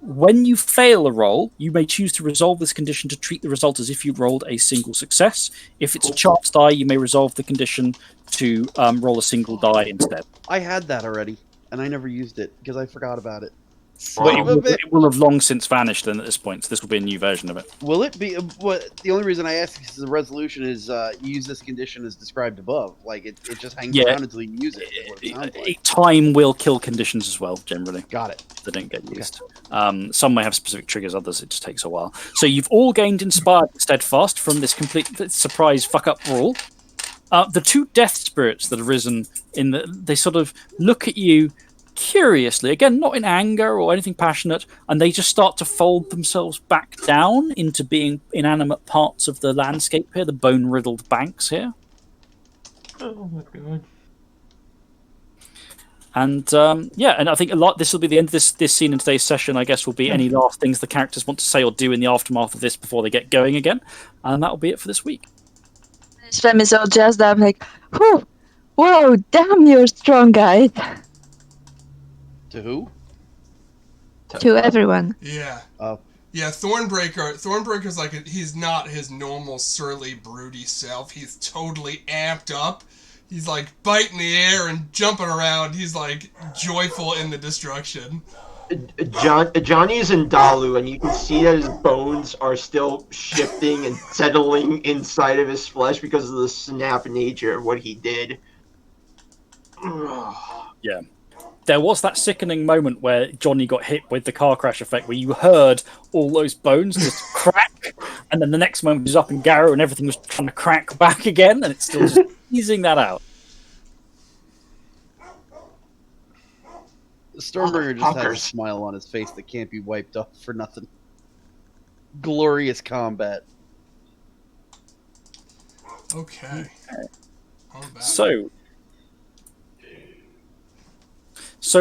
When you fail a roll, you may choose to resolve this condition to treat the result as if you rolled a single success. If it's a chance die, you may resolve the condition to roll a single die instead. I had that already, and I never used it because I forgot about it. It will have long since vanished then at this point, so this will be a new version of it. Will it be? The only reason I ask is the resolution is you use this condition as described above. Like it just hangs around until you use it. Time will kill conditions as well, generally. Got it. They don't get used. Okay. Some may have specific triggers, others it just takes a while. So you've all gained Inspired and Steadfast from this complete surprise fuck-up rule. The two death spirits that have risen, they sort of look at you curiously, again, not in anger or anything passionate, and they just start to fold themselves back down into being inanimate parts of the landscape here, the bone-riddled banks here. Oh my god. And and I think a lot. This will be the end of this scene in today's session. I guess will be any last things the characters want to say or do in the aftermath of this before they get going again, and that will be it for this week. Shlem is all jazzed up, like, whew, whoa, damn, you're strong, guys. To who? To everyone. Yeah. Oh. Yeah, Thornbreaker's like, he's not his normal surly, broody self. He's totally amped up. He's like biting the air and jumping around. He's like joyful in the destruction. Johnny's in Dalu, and you can see that his bones are still shifting and settling inside of his flesh because of the snap nature of what he did. Yeah. there was that sickening moment where Johnny got hit with the car crash effect, where you heard all those bones just crack, and then the next moment was up in Garrow and everything was trying to crack back again, and it's still just easing that out. Stormbringer just has a smile on his face that can't be wiped off for nothing. Glorious combat. Okay. So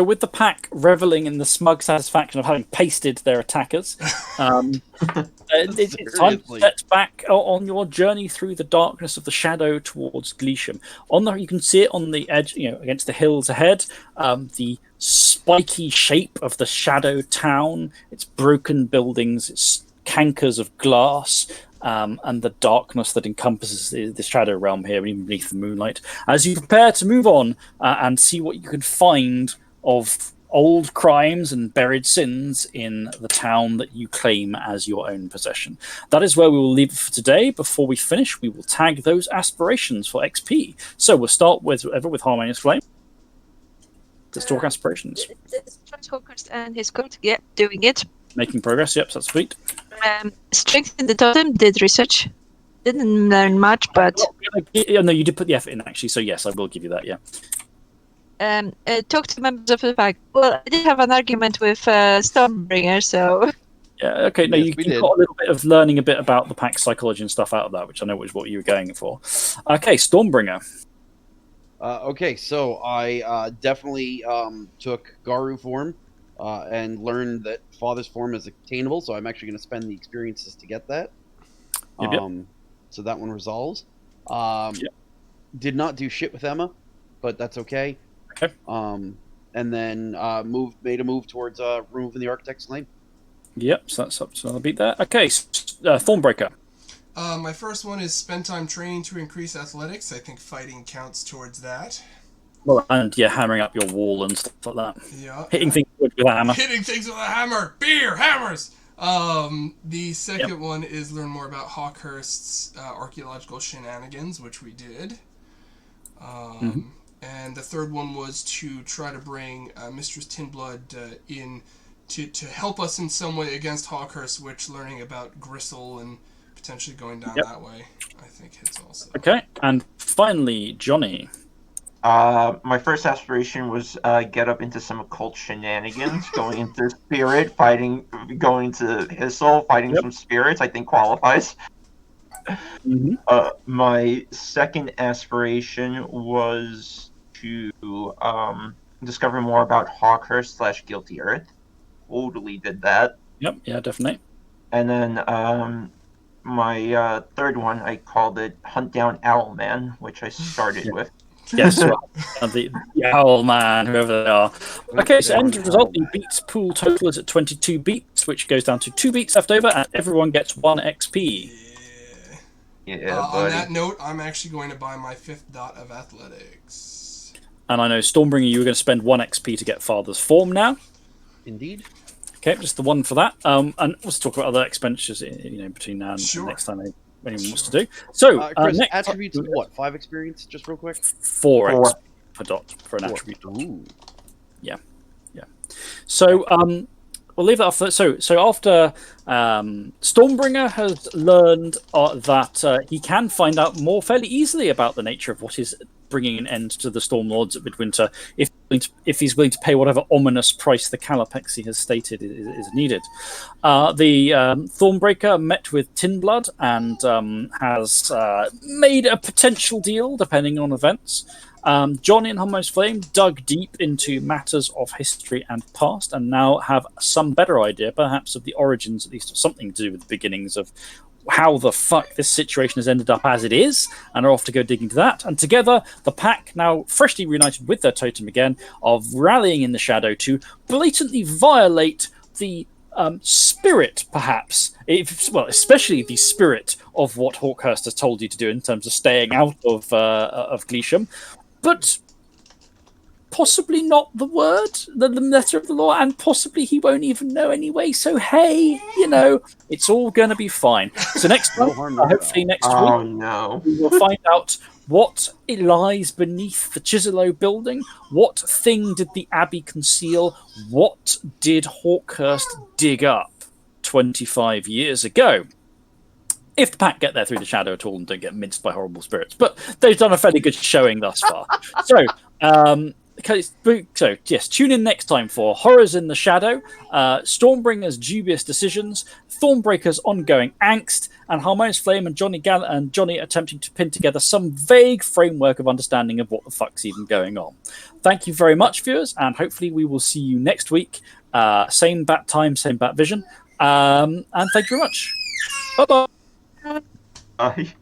with the pack reveling in the smug satisfaction of having pasted their attackers, it's time to set back on your journey through the darkness of the shadow towards Gleesham. You can see it on the edge, against the hills ahead. The spiky shape of the shadow town, its broken buildings, its cankers of glass, and the darkness that encompasses the shadow realm here, even beneath the moonlight. As you prepare to move on and see what you can find of old crimes and buried sins in the town that you claim as your own possession. That is where we will leave it for today. Before we finish, we will tag those aspirations for XP. So we'll start with Harmonious Flame. Let's talk aspirations. Hawkhurst and his court, doing it. Making progress, yep, that's sweet. Strengthen the totem, did research. Didn't learn much, but... No, you did put the effort in, actually, so yes, I will give you that, yeah. Talk to members of the pack. Well, I did have an argument with Stormbringer, so... Yeah, okay, no, you got a little bit of learning a bit about the pack psychology and stuff out of that, which I know was what you were going for. Okay, Stormbringer. Okay, so I definitely took Garu form and learned that Father's form is attainable, so I'm actually going to spend the experiences to get that. Yep. So that one resolves. Yep. Did not do shit with Emma, but that's okay. Okay. And then made a move towards removing the Architect's Lane. Yep, so that's up to another beat there. Okay, Thornbreaker. My first one is spend time training to increase athletics. I think fighting counts towards that. Well, and hammering up your wall and stuff like that. Yeah. Hitting things with a hammer. Hitting things with a hammer. Beer, hammers. The second one is learn more about Hawkhurst's archaeological shenanigans, which we did. And the third one was to try to bring Mistress Tinblood in to help us in some way against Hawkhurst, which learning about Gristle and potentially going down that way, I think hits also. Okay, and finally, Johnny. My first aspiration was get up into some occult shenanigans, going into spirit, going to Hissel, fighting some spirits, I think qualifies. My second aspiration was to discover more about Hawkhurst / Guilty Earth. Totally did that. Yep, yeah, definitely. And then my third one, I called it Hunt Down Owlman, which I started with. Yes, the Owl Man, whoever they are. Okay, so end result, the beats pool total is at 22 beats, which goes down to 2 beats left over, and everyone gets 1 XP. Yeah, on that note, I'm actually going to buy my 5th dot of athletics. And I know, Stormbringer, you were going to spend 1 XP to get Father's form now. Indeed. Okay, just the 1 for that. And also talk about other expenditures, between now and next time anyone wants to do. So, Chris, next attributes of what? 5 experience, just real quick? 4 XP per dot for an attribute. Ooh. Yeah. So, we'll leave that off. So after Stormbringer has learned that he can find out more fairly easily about the nature of what is bringing an end to the Stormlords at Midwinter, if he's willing to pay whatever ominous price the Calipexy has stated is needed. The Thornbreaker met with Tinblood and has made a potential deal, depending on events. Johnny and Harmonious Flame dug deep into matters of history and past, and now have some better idea, perhaps, of the origins, at least of something to do with the beginnings of how the fuck this situation has ended up as it is, and are off to go dig into that. And together, the pack, now freshly reunited with their totem again, are rallying in the shadow to blatantly violate the spirit, perhaps, especially the spirit of what Hawkhurst has told you to do in terms of staying out of Gleesham, but possibly not the word, the letter of the law, and possibly he won't even know anyway. So hey, it's all going to be fine. So next time, hopefully next week, we will find out What lies beneath the Chiselo building? What thing did the Abbey conceal? What did Hawkhurst dig up 25 years ago? If the pack get there through the shadow at all and don't get minced by horrible spirits. But they've done a fairly good showing thus far. So yes, tune in next time for Horrors in the Shadow, Stormbringer's dubious decisions, Thornbreaker's ongoing angst, and Harmonious Flame and Johnny attempting to pin together some vague framework of understanding of what the fuck's even going on. Thank you very much, viewers, and hopefully we will see you next week. Same bat time, same bat vision. And thank you very much. Bye-bye. Bye.